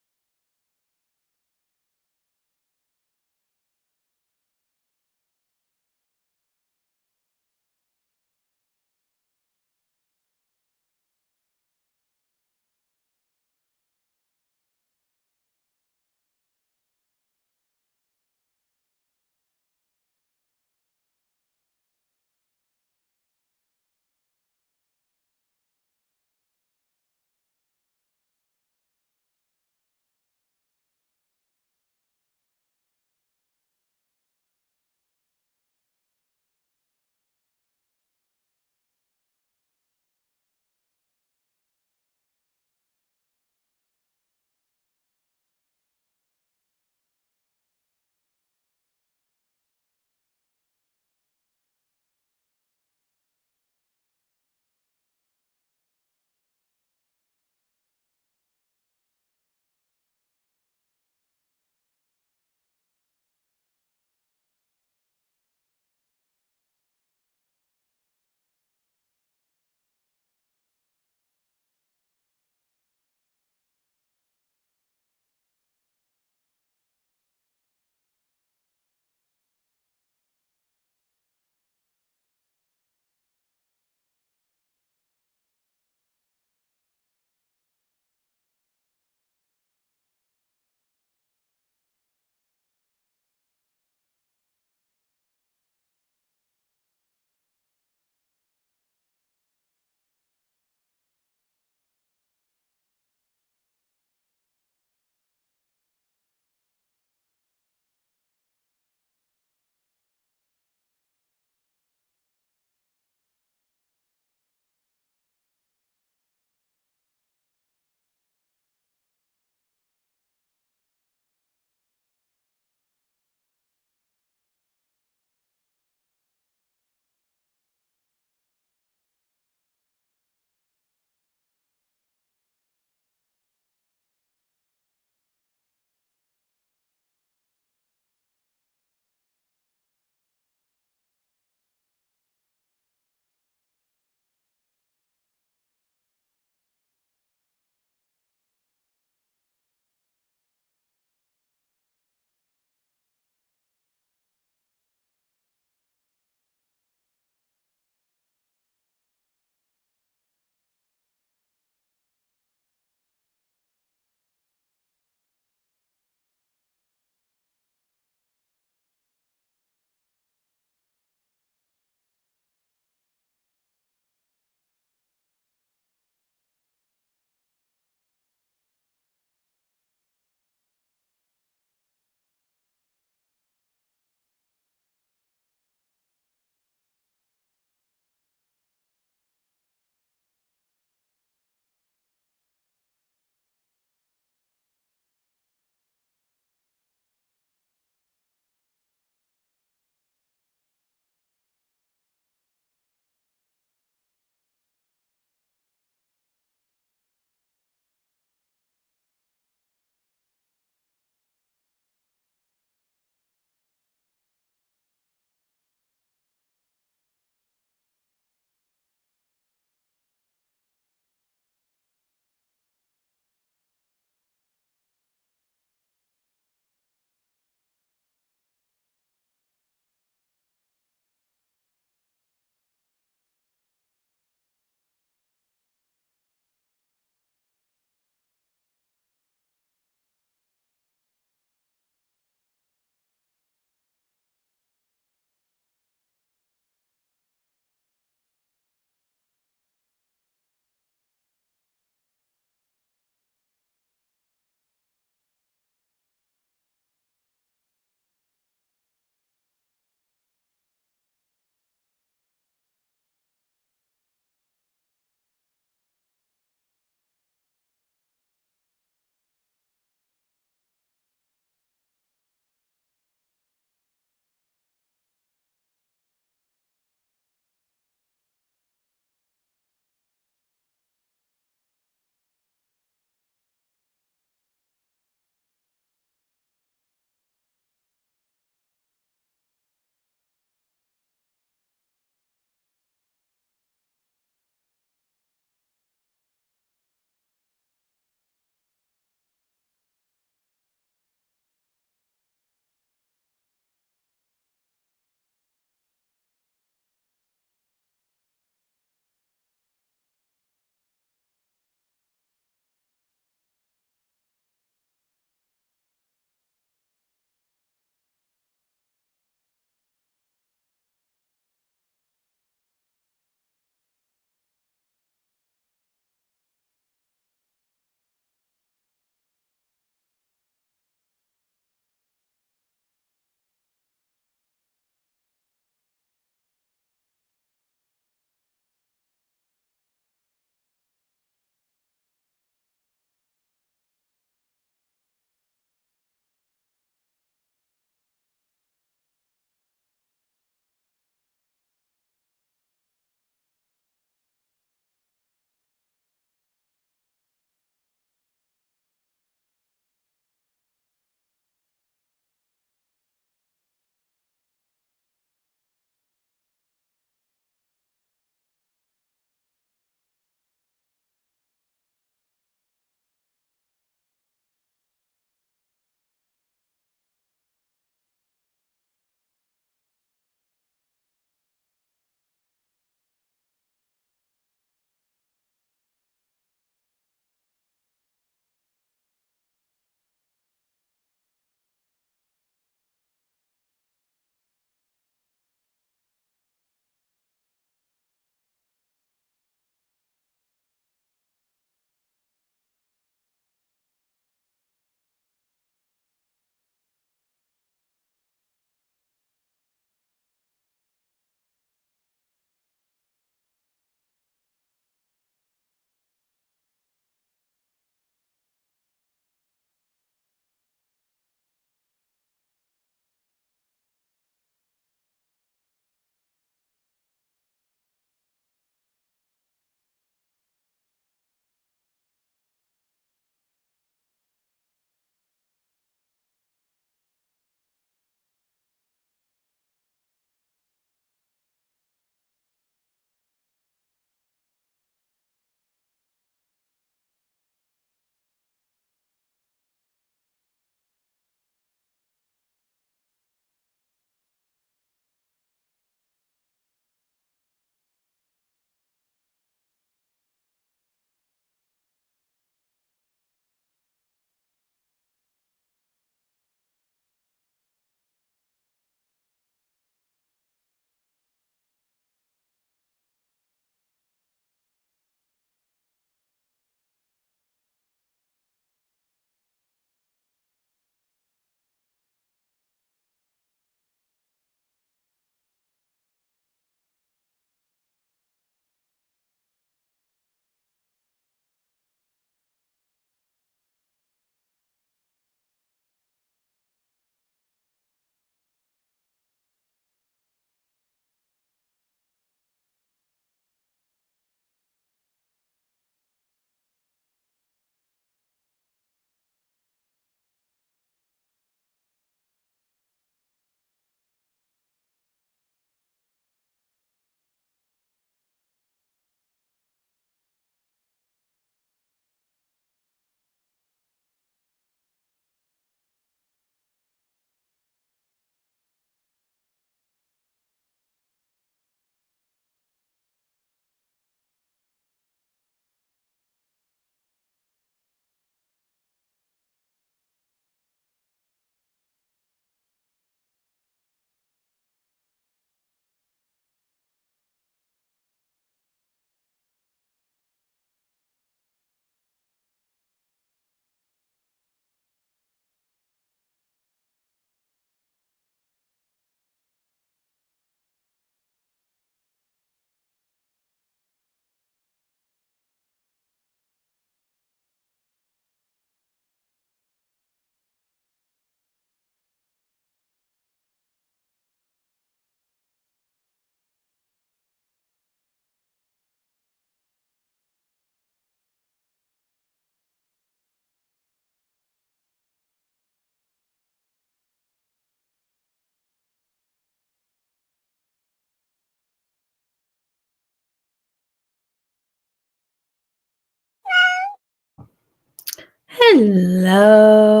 Hello.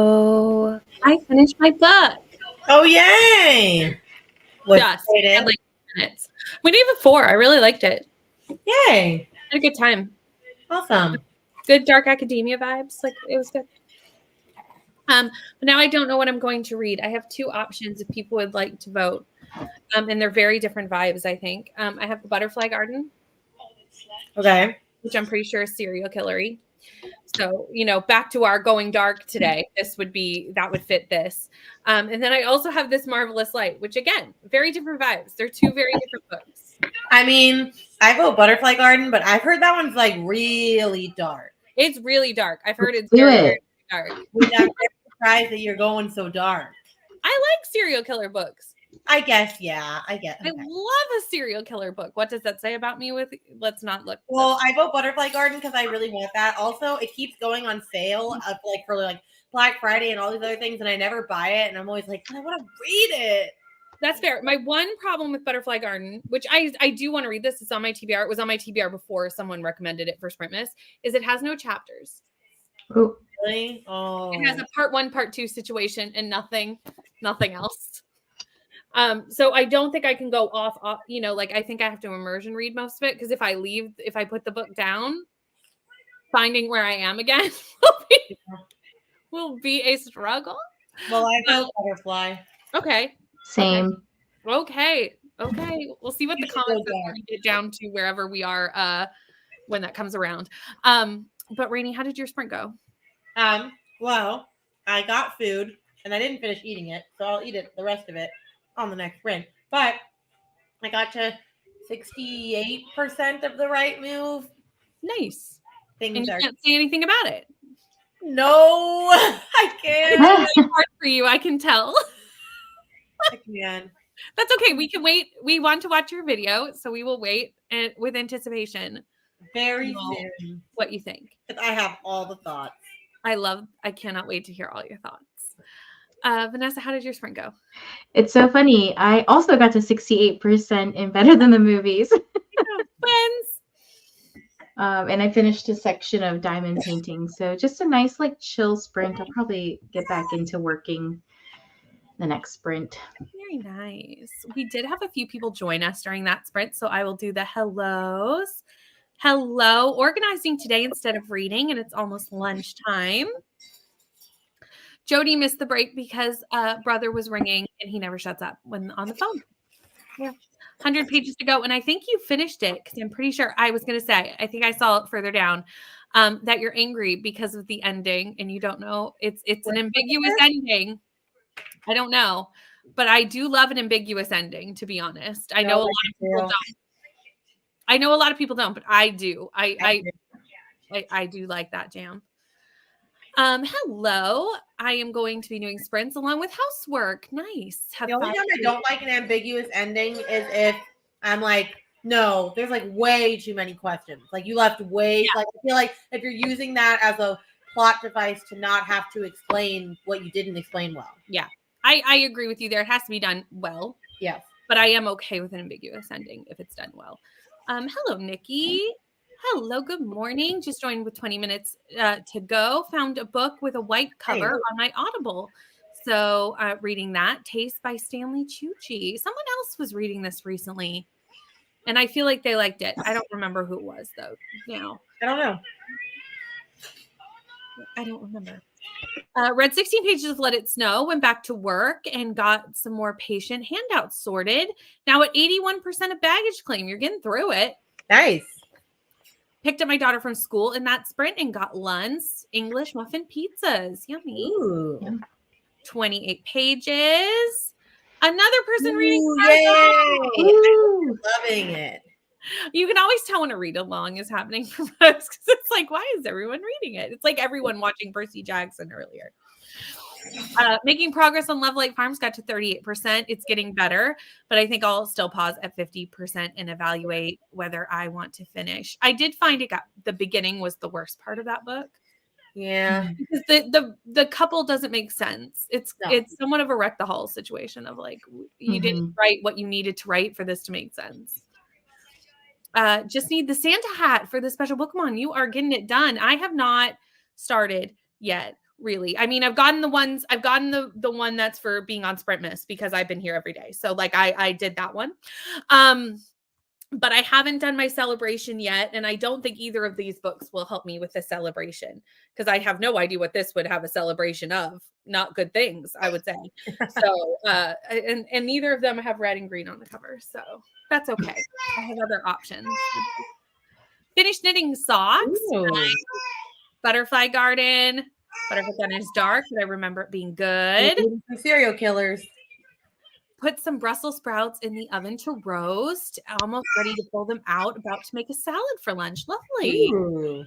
I finished my book. Oh, yay! What Just you had rated? like minutes. We gave it 4. I really liked it. Yay! Had a good time. Awesome. Good dark academia vibes. Like it was good. But now I don't know what I'm going to read. I have 2 options if people would like to vote. And they're very different vibes, I think. I have The Butterfly Garden, Okay. which I'm pretty sure is serial killery. So, back to our going dark today. That would fit this. And then I also have This Marvelous Light, which again, very different vibes. They're 2 very different books. I mean, I vote Butterfly Garden, but I've heard that one's like really dark. It's really dark. I've heard it's Do very, it. very dark. Which I'm very surprised that you're going so dark. I like serial killer books. I guess, yeah. I guess. I Okay. love a serial killer book. What does that say about me? Let's not look. Well, I vote Butterfly Garden because I really want that. Also, it keeps going on sale for Black Friday and all these other things, and I never buy it. And I'm always like, I want to read it. That's fair. My one problem with Butterfly Garden, which I do want to read this, it's on my TBR. It was on my TBR before someone recommended it for Sprintmas, is it has no chapters. Oh, Really? Oh. It has a part 1, part 2 situation and nothing else. So I don't think I can go off, I think I have to immersion read most of it, because if I put the book down, finding where I am again will be a struggle. Well, I vote Butterfly. Okay. same. Okay. We'll see what the You should comments go are there. when we get down to wherever we are when that comes around. But Rainey, how did your sprint go? Well, I got food and I didn't finish eating it, so I'll eat the rest of it on the next sprint. But I got to 68% of the right move. Nice. And Things you are can't say anything about it. no, I can't. It's hard for you, I can tell. I can. That's okay. We can wait. We want to watch your video, so we will wait and with anticipation Very No. soon. what you think. But I have all the thoughts. I cannot wait to hear all your thoughts. Vanessa, how did your sprint go? It's so funny. I also got to 68% in Better Than the Movies. Friends. And I finished a section of diamond painting. So just a nice, chill sprint. I'll probably get back into working the next sprint. Very nice. We did have a few people join us during that sprint, so I will do the hellos. Hello, organizing today instead of reading, and it's almost lunchtime. Jody missed the break because brother was ringing, and he never shuts up when on the phone. Yeah. 100 pages to go, and I think you finished it because I'm pretty sure I was going to say, I think I saw it further down, that you're angry because of the ending, and you don't know. It's an ambiguous ending. I don't know, but I do love an ambiguous ending, to be honest. I know a lot of people don't. I know a lot of people don't, but I do. I do like that jam. Hello. I am going to be doing sprints along with housework. Nice. The only time I don't like an ambiguous ending is if I'm like, no, there's way too many questions. You left way. Yeah. I feel like if you're using that as a plot device to not have to explain what you didn't explain well. Yeah, I agree with you there. It has to be done well. Yes. But I am okay with an ambiguous ending if it's done well. Hello, Nikki. Hello, good morning. Just joined with 20 minutes to go. Found a book with a white cover on my Audible. So reading that, Taste by Stanley Tucci. Someone else was reading this recently, and I feel like they liked it. I don't remember who it was, though. Now I don't know. I don't remember. Read 16 pages of Let It Snow, went back to work and got some more patient handouts sorted. Now at 81% of baggage claim, you're getting through it. Nice. Picked up my daughter from school in that sprint and got Lund's English muffin pizzas. Yummy. Ooh. 28 pages. Another person reading. Ooh, yay. Ooh. I'm loving it. You can always tell when a read along is happening for us because it's like, why is everyone reading it? It's like everyone watching Percy Jackson earlier. Making progress on Love Light Farms got to 38%. It's getting better, but I think I'll still pause at 50% and evaluate whether I want to finish. I did find the beginning was the worst part of that book. Yeah. Because the couple doesn't make sense. It's somewhat of a wreck the hall situation of you didn't write what you needed to write for this to make sense. Just need the Santa hat for the special bookemon. You are getting it done. I have not started yet, really. I mean, I've gotten the one that's for being on Sprintmas because I've been here every day. So like I did that one. But I haven't done my celebration yet. And I don't think either of these books will help me with the celebration because I have no idea what this would have a celebration of. Not good things, I would say. So, and neither of them have red and green on the cover. So that's okay. I have other options. Finished knitting socks. Butterfly Garden. Butterfly Garden is dark, but I remember it being good. Some serial killers. Put some Brussels sprouts in the oven to roast. Almost ready to pull them out. About to make a salad for lunch. Lovely. Ooh.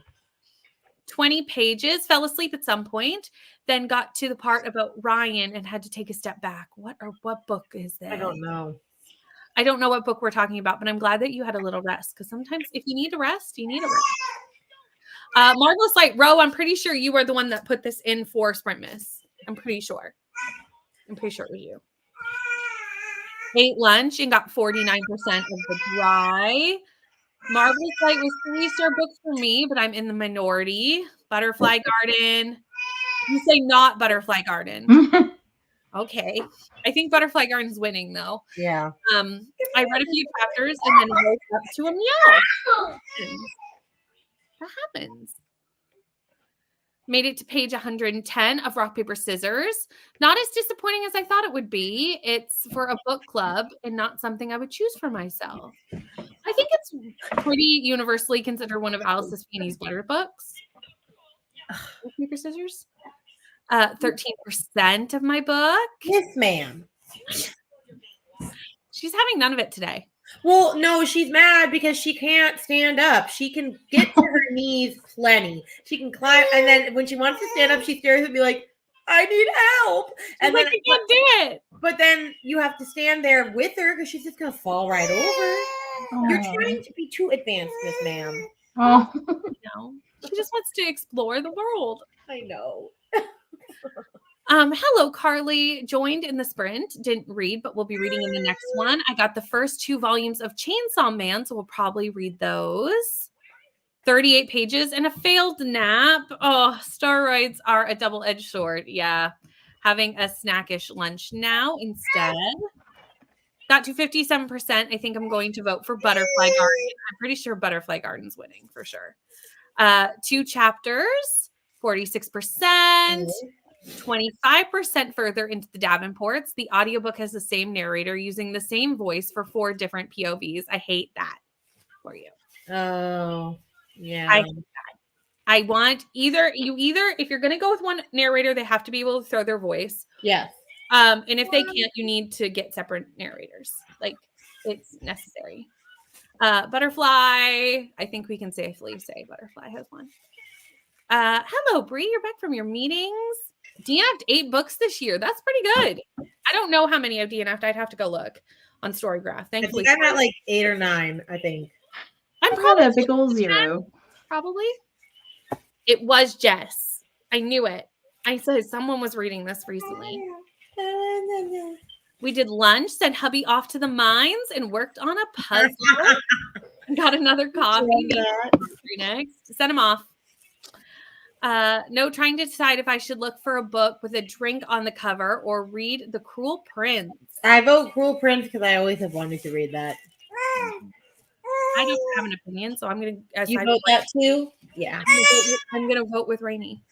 20 pages. Fell asleep at some point. Then got to the part about Ryan and had to take a step back. What book is this? I don't know. I don't know what book we're talking about, but I'm glad that you had a little rest because sometimes if you need a rest, you need a rest. Marvelous Light Row, I'm pretty sure you were the one that put this in for Sprintmas. I'm pretty sure it was you. Ate lunch and got 49% of the dry. Marvelous Light was 3-star book for me, but I'm in the minority. Butterfly Garden. You say not Butterfly Garden. Okay. I think Butterfly Garden's winning though. Yeah. I read a few chapters and then woke up to a meow. That happens. Made it to page 110 of Rock, Paper, Scissors. Not as disappointing as I thought it would be. It's for a book club and not something I would choose for myself. I think it's pretty universally considered one of Alice Feeney's better books. Rock, Paper, Scissors. 13% of my book. Yes, ma'am. She's having none of it today. Well, no, she's mad because she can't stand up. She can get to her knees plenty. She can climb, and then when she wants to stand up, she stares and be like, "I need help." And like, then I can't do it. But then you have to stand there with her because she's just gonna fall right over. You're trying to be too advanced, Miss Ma'am. Oh. No, she just wants to explore the world. I know. Hello, Carly. Joined in the sprint. Didn't read, but we'll be reading in the next one. I got the first 2 volumes of Chainsaw Man, so we'll probably read those. 38 pages and a failed nap. Oh, steroids are a double-edged sword. Yeah. Having a snackish lunch now instead. Got to 57%. I think I'm going to vote for Butterfly Garden. I'm pretty sure Butterfly Garden's winning for sure. 2 chapters, 46%. 25% further into the Davenports. The audiobook has the same narrator using the same voice for 4 different POVs. I hate that for you. Oh, yeah. I hate that. I want either if you're going to go with one narrator, they have to be able to throw their voice. Yes. And if they can't, you need to get separate narrators. Like, it's necessary. Butterfly. I think we can safely say Butterfly has one. Hello, Bree. You're back from your meetings. DNF'd 8 books this year. That's pretty good. I don't know how many I've DNF'd. I'd have to go look on Storygraph. Thankfully, I'm at like 8 or 9, I think. I'm Probably a big old 0. Probably. It was Jess. I knew it. I said someone was reading this recently. We did lunch, sent hubby off to the mines, and worked on a puzzle. Got another coffee. Next. Sent him off. No, trying to decide if I should look for a book with a drink on the cover or read The Cruel Prince. I vote Cruel Prince because I always have wanted to read that. I don't have an opinion, so I'm going to... You vote that too? Yeah. I'm going to vote with Rainey.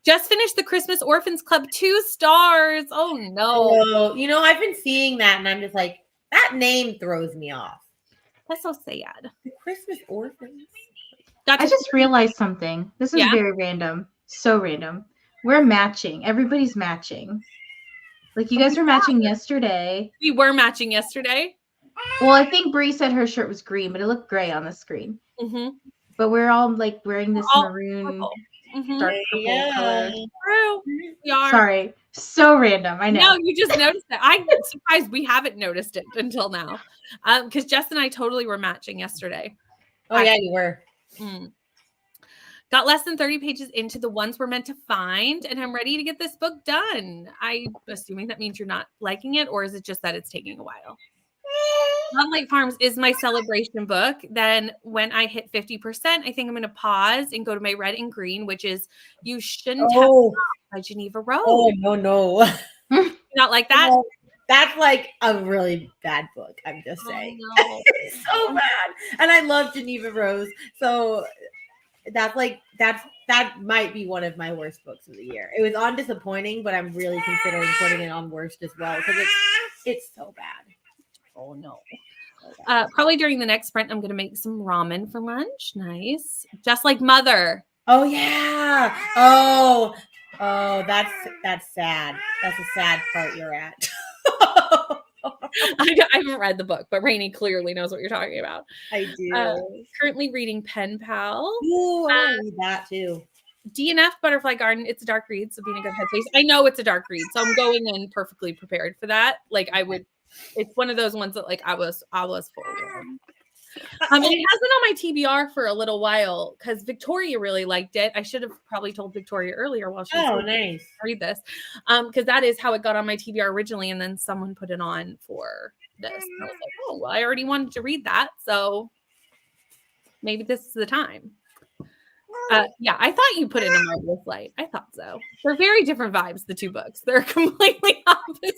Just finished the Christmas Orphans Club, 2 stars. Oh, no. Oh, you know, I've been seeing that, and I'm just like, that name throws me off. That's so sad. The Christmas Orphans. I just realized something. This is very random. So random. We're matching. Everybody's matching. Like, you guys were matching yesterday. We were matching yesterday. Well, I think Bree said her shirt was green, but it looked gray on the screen. Mm-hmm. But we're all like wearing this maroon, Mm-hmm. dark purple color. True. We are. Sorry. So random. I know. No, you just noticed that. I'm surprised we haven't noticed it until now. Because Jess and I totally were matching yesterday. Oh, yeah, you were. Got less than 30 pages into the ones we're meant to find, and I'm ready to get this book done. I'm assuming that means you're not liking it, or is it just that it's taking a while? Love Light Farms is my celebration book. Then when I hit 50%, I think I'm going to pause and go to my red and green, which is You Shouldn't Have Oh, by Geneva Rose. oh no. Not like that? No, that's like a really bad book. I'm just saying. Oh, no. It's so bad. And I love Geneva Rose. So that might be one of my worst books of the year. It was on disappointing, but I'm really considering putting it on worst as well because it's so bad. Oh no. Probably during the next sprint, I'm going to make some ramen for lunch. Nice. Just like Mother. Oh yeah. Oh, that's sad. That's a sad part you're at. I haven't read the book, but Rainey clearly knows what you're talking about. I do. Currently reading Pen Pal. Ooh, I want to read that too. DNF Butterfly Garden. It's a dark read, so be in a good headspace. I know it's a dark read, so I'm going in perfectly prepared for that. Like I would, it's one of those ones that like I was forewarned. It hasn't on my TBR for a little while because Victoria really liked it. I should have probably told Victoria earlier while she was nice. read this, because that is how it got on my TBR originally, and then someone put it on for this. And I was like, oh, well, I already wanted to read that, so maybe this is the time. Yeah, I thought you put it in Marvelous Light. I thought so. They're very different vibes, the two books. They're completely opposite.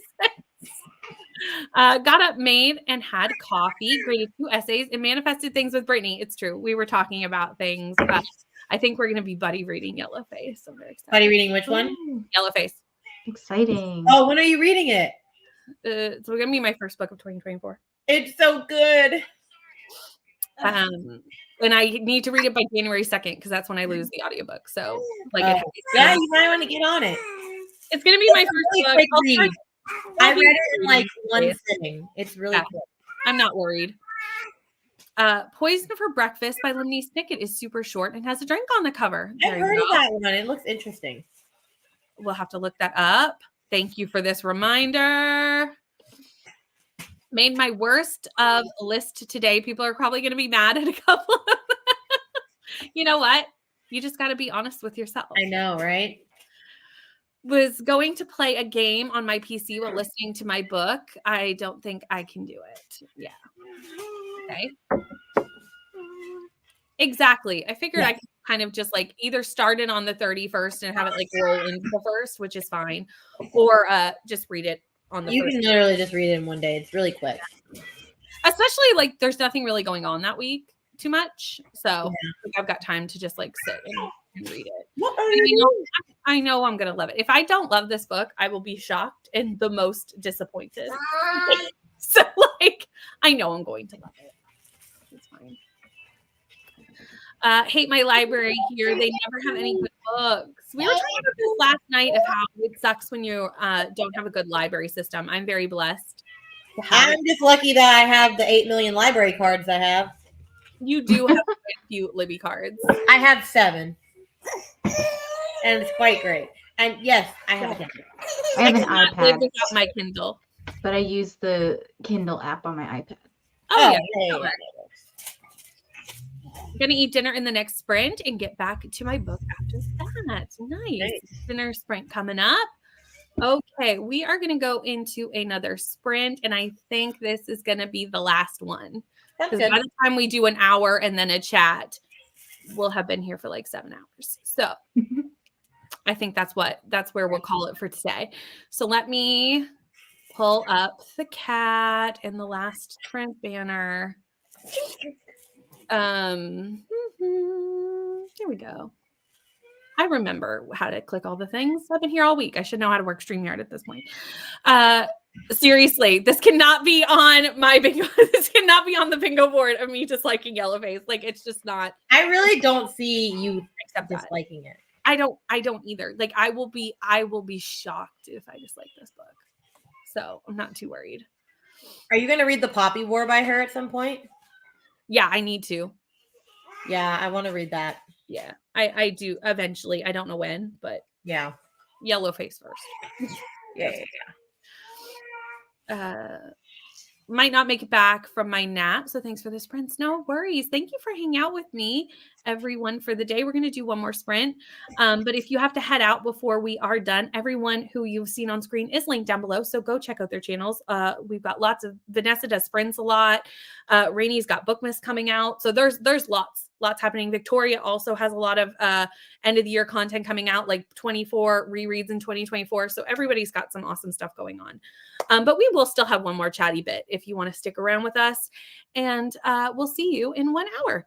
Got up, made, and had coffee, graded 2 essays, and manifested things with Brittany. It's true. We were talking about things. I think we're going to be buddy reading Yellowface. I'm very excited. Buddy reading which one? Yellowface. Exciting. Oh, when are you reading it? It's going to be my first book of 2024. It's so good. And I need to read it by January 2nd because that's when I lose the audiobook. So, like, yeah, you might want to get on it. It's going to be my first book. I read it in like one sitting. It's really cool. I'm not worried. Poison for Breakfast by Lemony Snicket is super short and has a drink on the cover. I've heard of that one. It looks interesting. We'll have to look that up. Thank you for this reminder. Made my worst of list today. People are probably going to be mad at a couple of them. You know what? You just got to be honest with yourself. I know, right? Was going to play a game on my PC while listening to my book. I don't think I can do it. Yeah. Okay. Exactly. I figured I could kind of just like either start it on the 31st and have it like roll into the first, which is fine, or just read it on the You first. can literally just read it in one day. It's really quick. Especially like there's nothing really going on that week too much. So like, I've got time to just like sit and read it. What are you doing? I know I'm going to love it. If I don't love this book, I will be shocked and the most disappointed. So like, I know I'm going to love it. It's fine. Hate my library here. They never have any good books. We were talking about this last night of how it sucks when you don't have a good library system. I'm very blessed. I'm just lucky that I have the 8 million library cards I have. You do have a few Libby cards. I have 7. And it's quite great. And yes, I have a Kindle. I have an cannot live iPad, without my Kindle. but I use the Kindle app on my iPad. Oh, yeah. Gonna eat dinner in the next sprint and get back to my book after that. Nice. Dinner sprint coming up. Okay, we are gonna go into another sprint, and I think this is gonna be the last one. Because by the time we do an hour and then a chat, we'll have been here for like 7 hours. So I think that's where we'll call it for today. So let me pull up the cat and the last sprint banner. Here we go. I remember how to click all the things. I've been here all week. I should know how to work StreamYard at this point. Seriously, this cannot be on my bingo. This cannot be on the bingo board of me disliking Yellowface. Like it's just not. I really don't see you disliking it. I don't either. Like I will be shocked if I dislike this book. So I'm not too worried. Are you gonna read The Poppy War by her at some point? Yeah, I need to. Yeah, I want to read that. Yeah, I do eventually. I don't know when, but yeah. Yellowface first. Yeah. Might not make it back from my nap, so thanks for this, Prince. No worries. Thank you for hanging out with me everyone for the day. We're going to do one more sprint. But if you have to head out before we are done, everyone who you've seen on screen is linked down below. So go check out their channels. We've got lots of, Vanessa does sprints a lot. Rainey's got Bookmas coming out. So there's lots happening. Victoria also has a lot of end of the year content coming out, like 24 rereads in 2024. So everybody's got some awesome stuff going on. But we will still have one more chatty bit if you want to stick around with us. And we'll see you in 1 hour.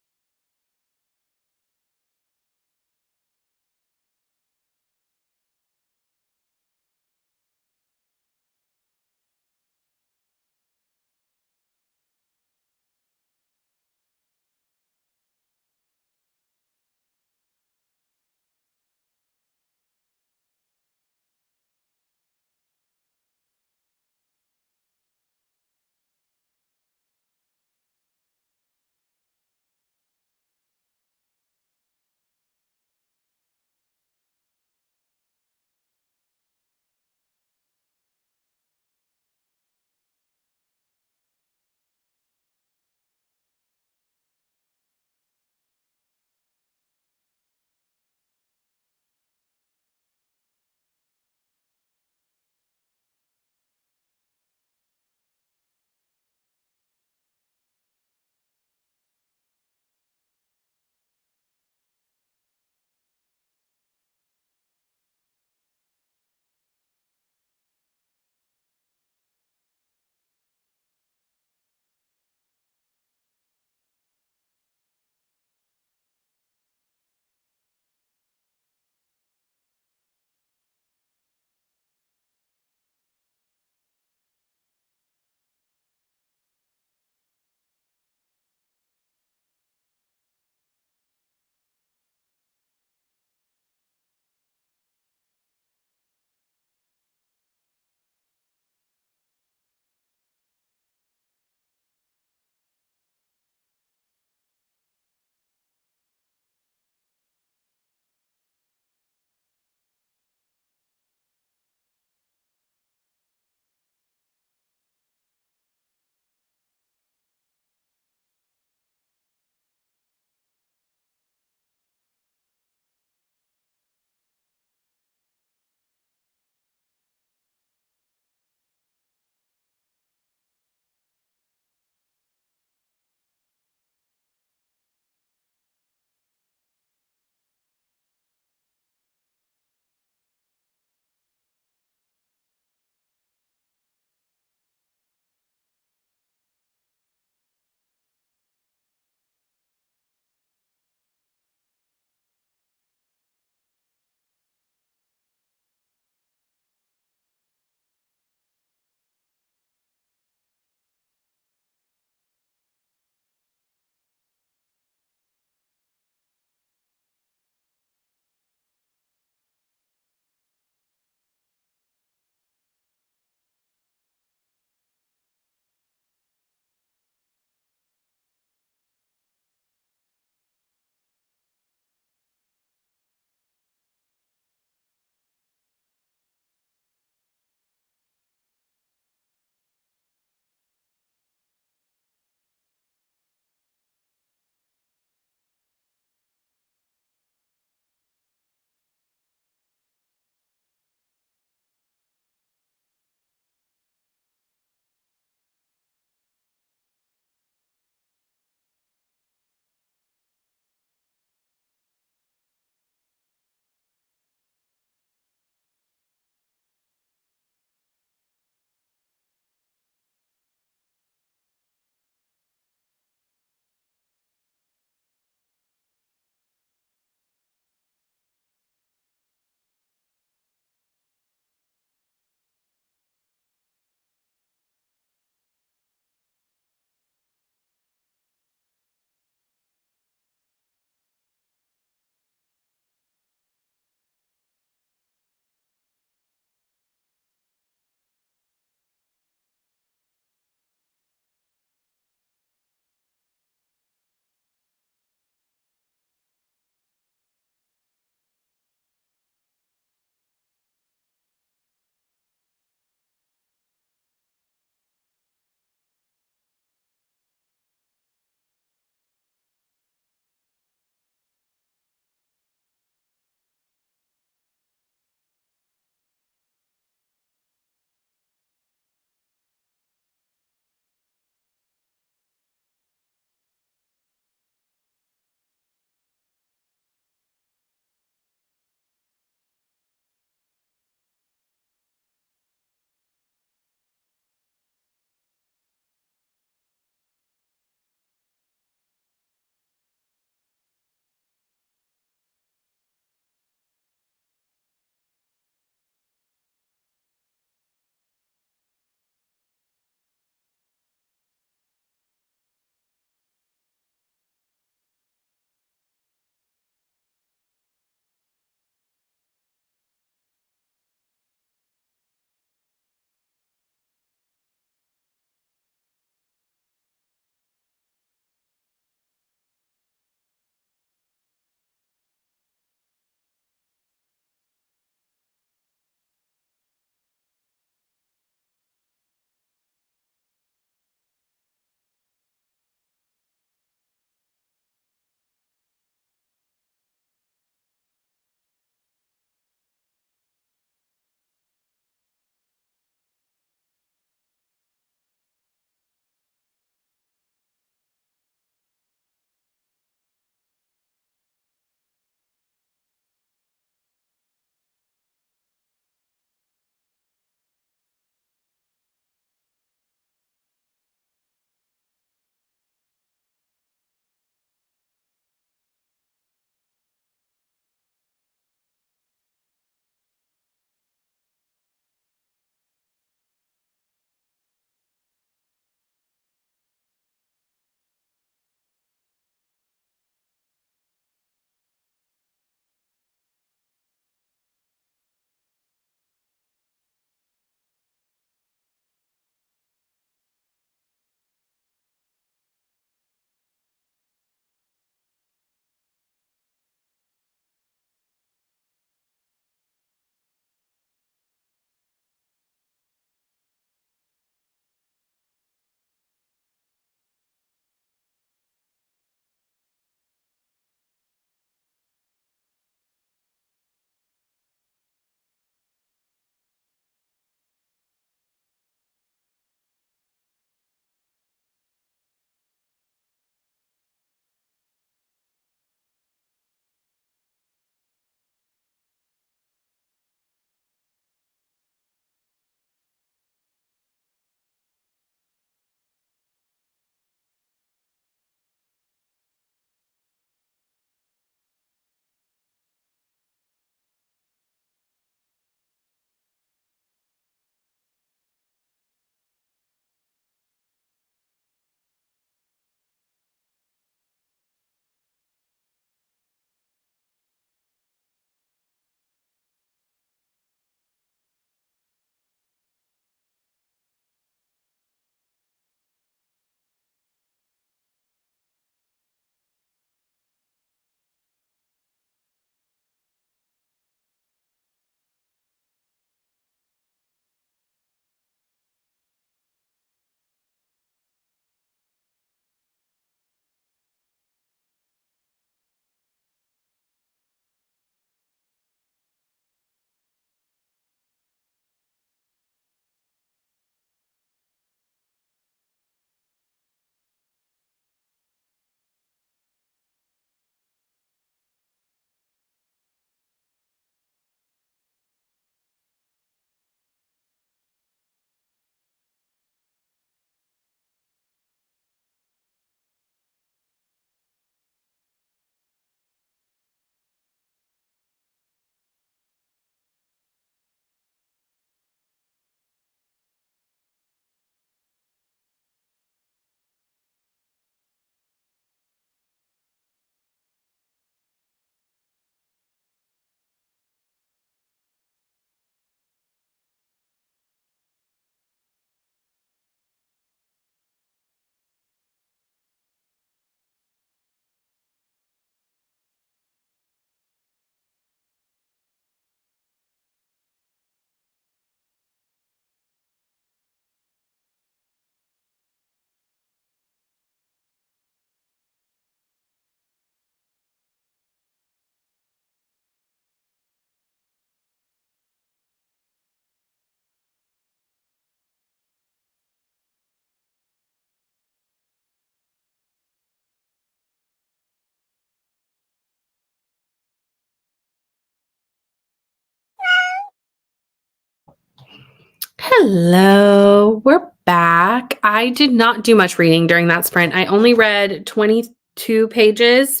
Hello, we're back. I did not do much reading during that sprint. I only read 22 pages,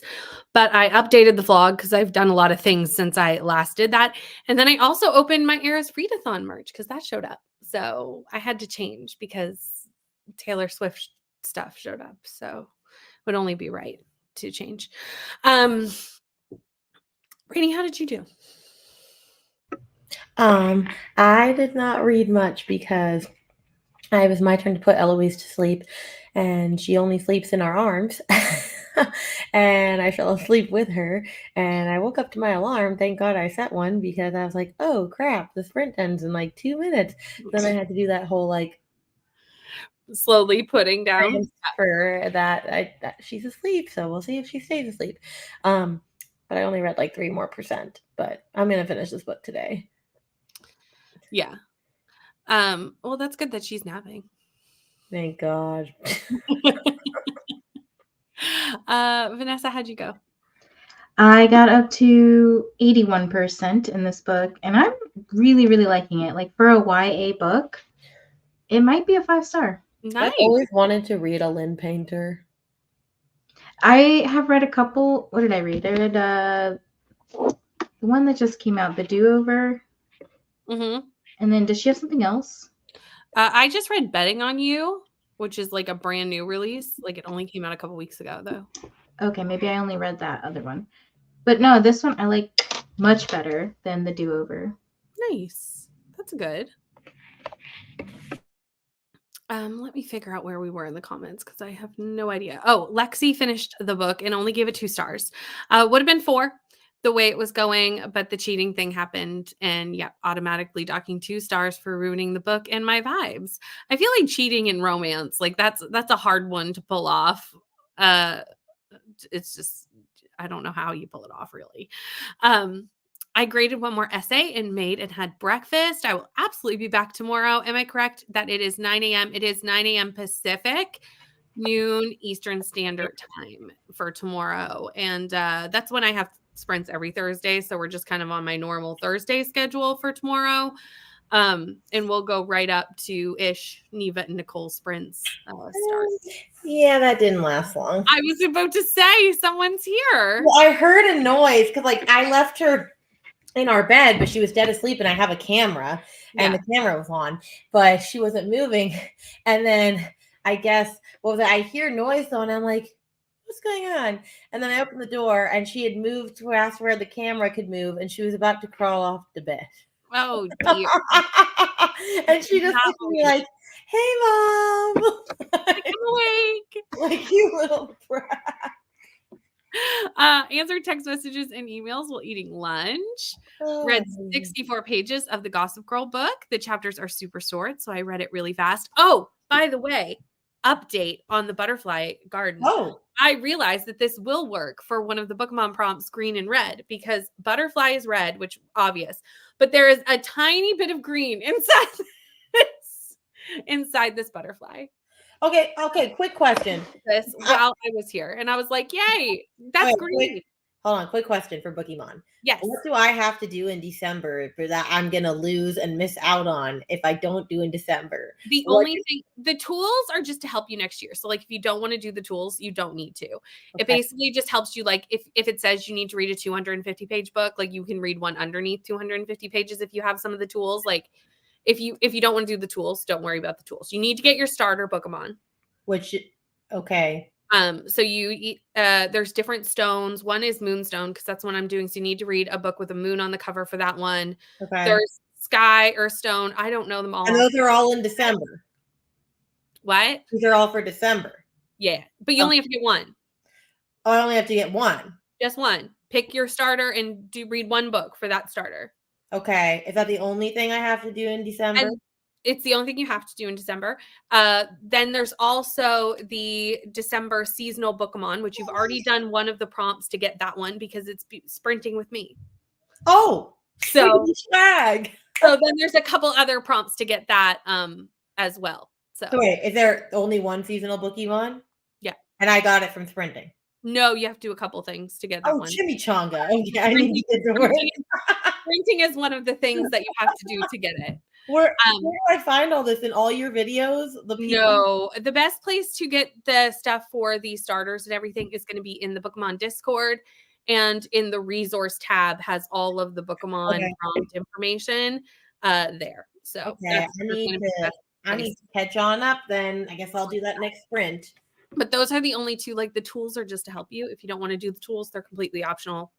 but I updated the vlog because I've done a lot of things since I last did that. And then I also opened my Eras Readathon merch because that showed up. So I had to change because Taylor Swift stuff showed up. So it would only be right to change. Rainey, how did you do? I did not read much because it was my turn to put Eloise to sleep, and she only sleeps in our arms. And I fell asleep with her, and I woke up to my alarm. Thank God I set one because I was like, oh crap, the sprint ends in like 2 minutes. Then I had to do that whole like Slowly putting down for that she's asleep, so we'll see if she stays asleep. But I only read like 3% more, but I'm gonna finish this book today. Yeah. Well, that's good that she's napping. Thank God. Vanessa, how'd you go? I got up to 81% in this book, and I'm really, really liking it. Like, for a YA book, it might be a 5-star. Nice. I've always wanted to read a Lynn Painter. I have read a couple. What did I read? I read the one that just came out, The Do-Over. Mm-hmm. And then, does she have something else? I just read Betting on You, which is like a brand new release. Like, it only came out a couple weeks ago, though. Okay, maybe I only read that other one. But no, this one I like much better than The Do-Over. Nice. That's good. Let me figure out where we were in the comments because I have no idea. Oh, Lexi finished the book and only gave it 2 stars. Would have been 4 the way it was going, but the cheating thing happened, and automatically docking 2 stars for ruining the book and my vibes. I feel like cheating in romance, like that's a hard one to pull off. It's just, I don't know how you pull it off, really. I graded one more essay and made and had breakfast. I will absolutely be back tomorrow. Am I correct that it is 9 a.m.? It is 9 a.m. Pacific, noon Eastern Standard Time for tomorrow. And that's when I have sprints every Thursday. So we're just kind of on my normal Thursday schedule for tomorrow. And we'll go right up to Neva and Nicole sprints start. Yeah, that didn't last long. I was about to say someone's here. Well, I heard a noise because like I left her in our bed, but she was dead asleep, and I have a camera, and the camera was on, but she wasn't moving. And then I guess I hear noise though, and I'm like, what's going on? And then I opened the door, and she had moved to ask where the camera could move, and she was about to crawl off the bed. Oh dear. And she just looked at me like, hey mom. I'm awake. Like, you little brat. Answered text messages and emails while eating lunch. Read 64 pages of the Gossip Girl book. The chapters are super short, so I read it really fast. Oh, by the way, update on the butterfly garden. Oh, I realized that this will work for one of the bookemon prompts, green and red, because butterfly is red, which obvious, but there is a tiny bit of green inside this butterfly. Okay. Quick question. This while I was here, and I was like, "Yay, that's great." Hold on, quick question for Bookemon. Yes. What do I have to do in December for that I'm gonna lose and miss out on if I don't do in December? The only thing, the tools are just to help you next year. So, like, if you don't want to do the tools, you don't need to. It basically just helps you. Like, if it says you need to read a 250-page book, like you can read one underneath 250 pages if you have some of the tools. Like, if you don't want to do the tools, don't worry about the tools. You need to get your starter Bookemon. So you there's different stones. One is Moonstone, because that's what I'm doing. So you need to read a book with a moon on the cover for that one. Okay. There's Sky, Earthstone. I don't know them all. And those are all in December. What? These are all for December. Yeah, but you only have to get one. Oh, I only have to get one. Just one. Pick your starter and read one book for that starter. Okay. Is that the only thing I have to do in December? And it's the only thing you have to do in December. Then there's also the December seasonal Bookemon, which you've already done one of the prompts to get that one because it's sprinting with me. Oh, so swag. So then there's a couple other prompts to get that as well. So wait, is there only one seasonal Bookemon? Yeah. And I got it from sprinting. No, you have to do a couple things to get that Oh, one. chimichanga. Okay, I need to get the word. Printing is one of the things that you have to do to get it. Where do I find all this in all your videos? The people? No, the best place to get the stuff for the starters and everything is going to be in the Bookemon Discord, and in the resource tab has all of the Bookemon prompt information there. So that's I need to catch on up then. I guess I'll do that next sprint. But those are the only two. Like the tools are just to help you. If you don't want to do the tools, they're completely optional.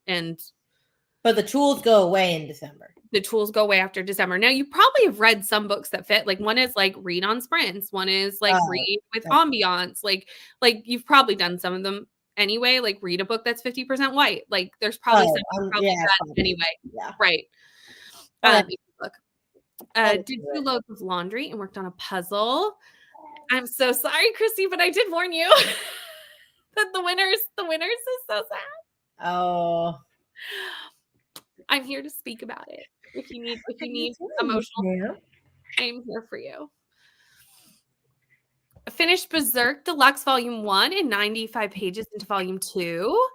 But the tools go away in December. The tools go away after December. Now, you probably have read some books that fit. Like one is like read on sprints. One is like read with ambiance. Like you've probably done some of them anyway. Like read a book that's 50% white. Like there's probably some probably done anyway. Yeah. Right. Did 2 loads of laundry and worked on a puzzle. I'm so sorry, Christy, but I did warn you that the winners is so sad. Oh. I'm here to speak about it. If you need emotional, I'm here for you. Finished Berserk Deluxe Volume 1 in 95 pages into Volume 2.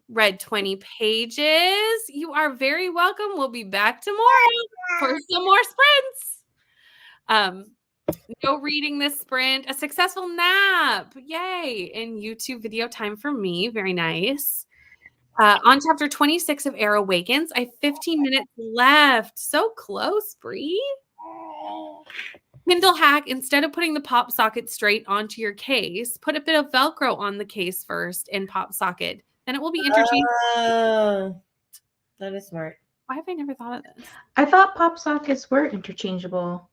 Read 20 pages. You are very welcome. We'll be back tomorrow for some more sprints. No reading this sprint. A successful nap. Yay. And YouTube video time for me. Very nice. On chapter 26 of Air Awakens, I have 15 minutes left. So close, Bree. Kindle hack, instead of putting the pop socket straight onto your case, put a bit of Velcro on the case first and pop socket. Then it will be interchangeable. That is smart. Why have I never thought of this? I thought pop sockets were interchangeable.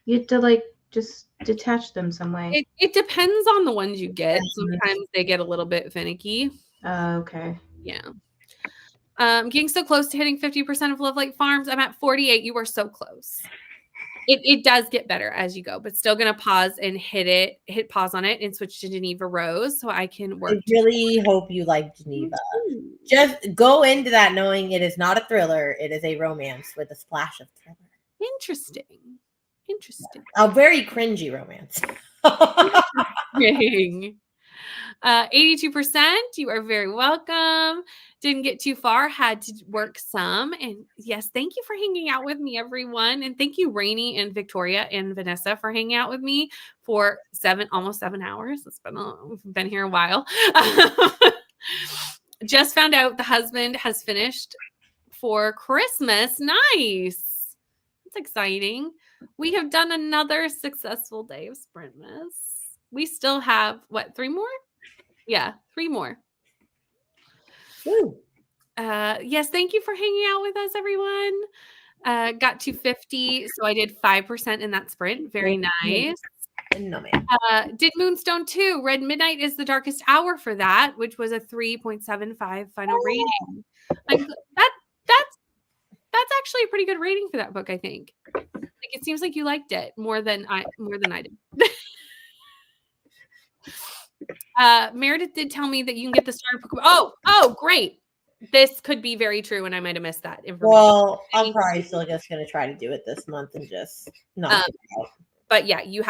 You had to like just detach them some way. It depends on the ones you get. Sometimes they get a little bit finicky. Okay. Yeah. Getting so close to hitting 50% of Love Light Farms. I'm at 48. You are so close. It does get better as you go, but still going to pause and hit pause on it and switch to Geneva Rose so I can work. I really hope you like Geneva. Just go into that knowing it is not a thriller. It is a romance with a splash of thriller. Interesting. A very cringy romance. 82%. You are very welcome. Didn't get too far. Had to work some. And yes, thank you for hanging out with me, everyone. And thank you, Rainey and Victoria and Vanessa, for hanging out with me for almost 7 hours. We've been here a while. Just found out the husband has finished for Christmas. Nice. That's exciting. We have done another successful day of Sprintmas. We still have, 3 more? Yeah, 3 more. Woo. Yes, thank you for hanging out with us, everyone. Got to 50, so I did 5% in that sprint. Very nice. No, man. Did Moonstone 2. Read Midnight is the Darkest Hour for that, which was a 3.75 final rating. That's actually a pretty good rating for that book, I think. Like, it seems like you liked it more than I did. Meredith did tell me that you can get the starter Pokemon. Oh, great. This could be very true, and I might have missed that information. Well, I'm probably still just going to try to do it this month and just not. But yeah, you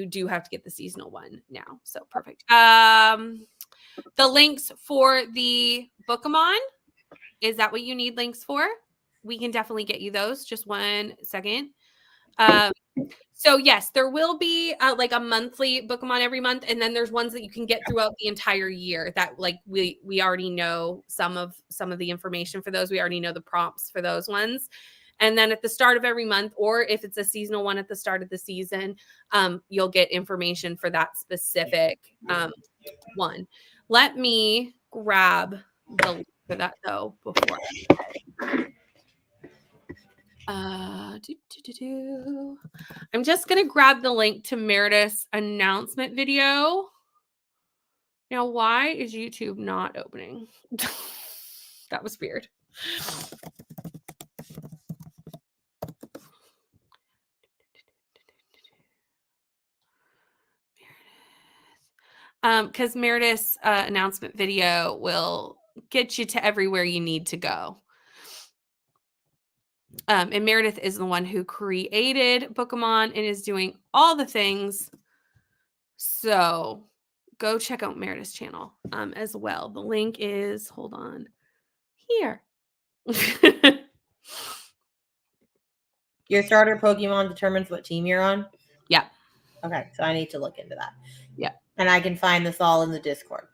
do have to get the seasonal one now. So perfect. The links for the Bookemon, is that what you need links for? We can definitely get you those. Just 1 second. So yes, there will be like a monthly Bookemon every month, and then there's ones that you can get throughout the entire year that like we already know some of the information for those. We already know the prompts for those ones. And then at the start of every month, or if it's a seasonal one at the start of the season, you'll get information for that specific one. Let me grab the link for that though before I'm just going to grab the link to Meredith's announcement video. Now, why is YouTube not opening? That was weird. Because Meredith's announcement video will get you to everywhere you need to go. And Meredith is the one who created Bookemon and is doing all the things. So go check out Meredith's channel as well. The link is, hold on, here. Your starter Pokemon determines what team you're on? Yeah. Okay, so I need to look into that. Yeah. And I can find this all in the Discord.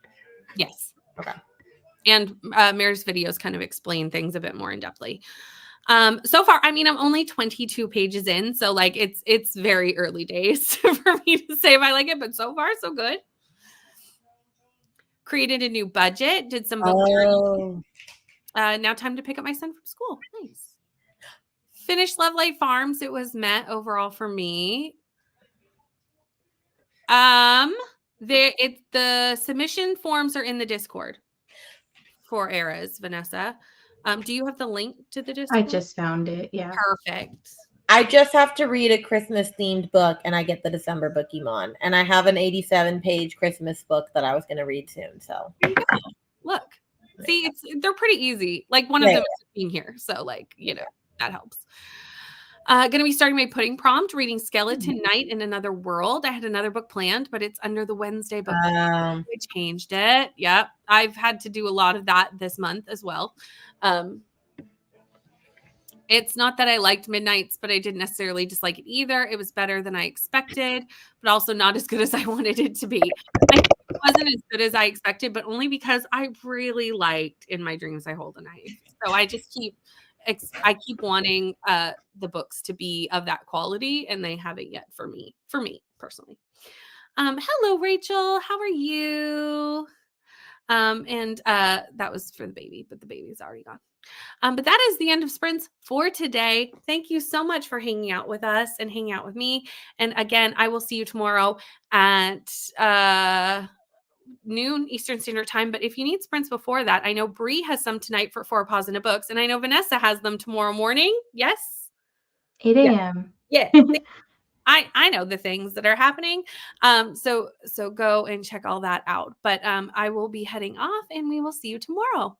Yes. Okay. And Meredith's videos kind of explain things a bit more in depthly. So far, I mean, I'm only 22 pages in, so like it's very early days for me to say if I like it, but so far so good. Created a new budget, did some book journaling. Now time to pick up my son from school. Nice. Finished Love Light Farms. It was met overall for me. The submission forms are in the Discord for Eras, Vanessa. Do you have the link to the Discord? I just found it. Yeah. Perfect. I just have to read a Christmas themed book and I get the December bookemon. And I have an 87-page Christmas book that I was going to read soon. So Look, see, they're pretty easy. Like one of them is being here. So like, that helps. Going to be starting my pudding prompt, reading Skeleton Night in Another World. I had another book planned, but it's under the Wednesday book. I changed it. Yep. I've had to do a lot of that this month as well. It's not that I liked Midnights, but I didn't necessarily dislike it either. It was better than I expected, but also not as good as I wanted it to be. It wasn't as good as I expected, but only because I really liked In My Dreams I Hold a Knife. So I just keep wanting the books to be of that quality, and they haven't yet for me personally. Hello, Rachel. How are you? And that was for the baby, but the baby's already gone. But that is the end of Sprints for today. Thank you so much for hanging out with us and hanging out with me. And again, I will see you tomorrow at noon Eastern Standard Time. But if you need Sprints before that, I know Bree has some tonight for 4 Paws in a Books, and I know Vanessa has them tomorrow morning. Yes? 8 a.m. Yeah. I know the things that are happening. So go and check all that out. But I will be heading off, and we will see you tomorrow.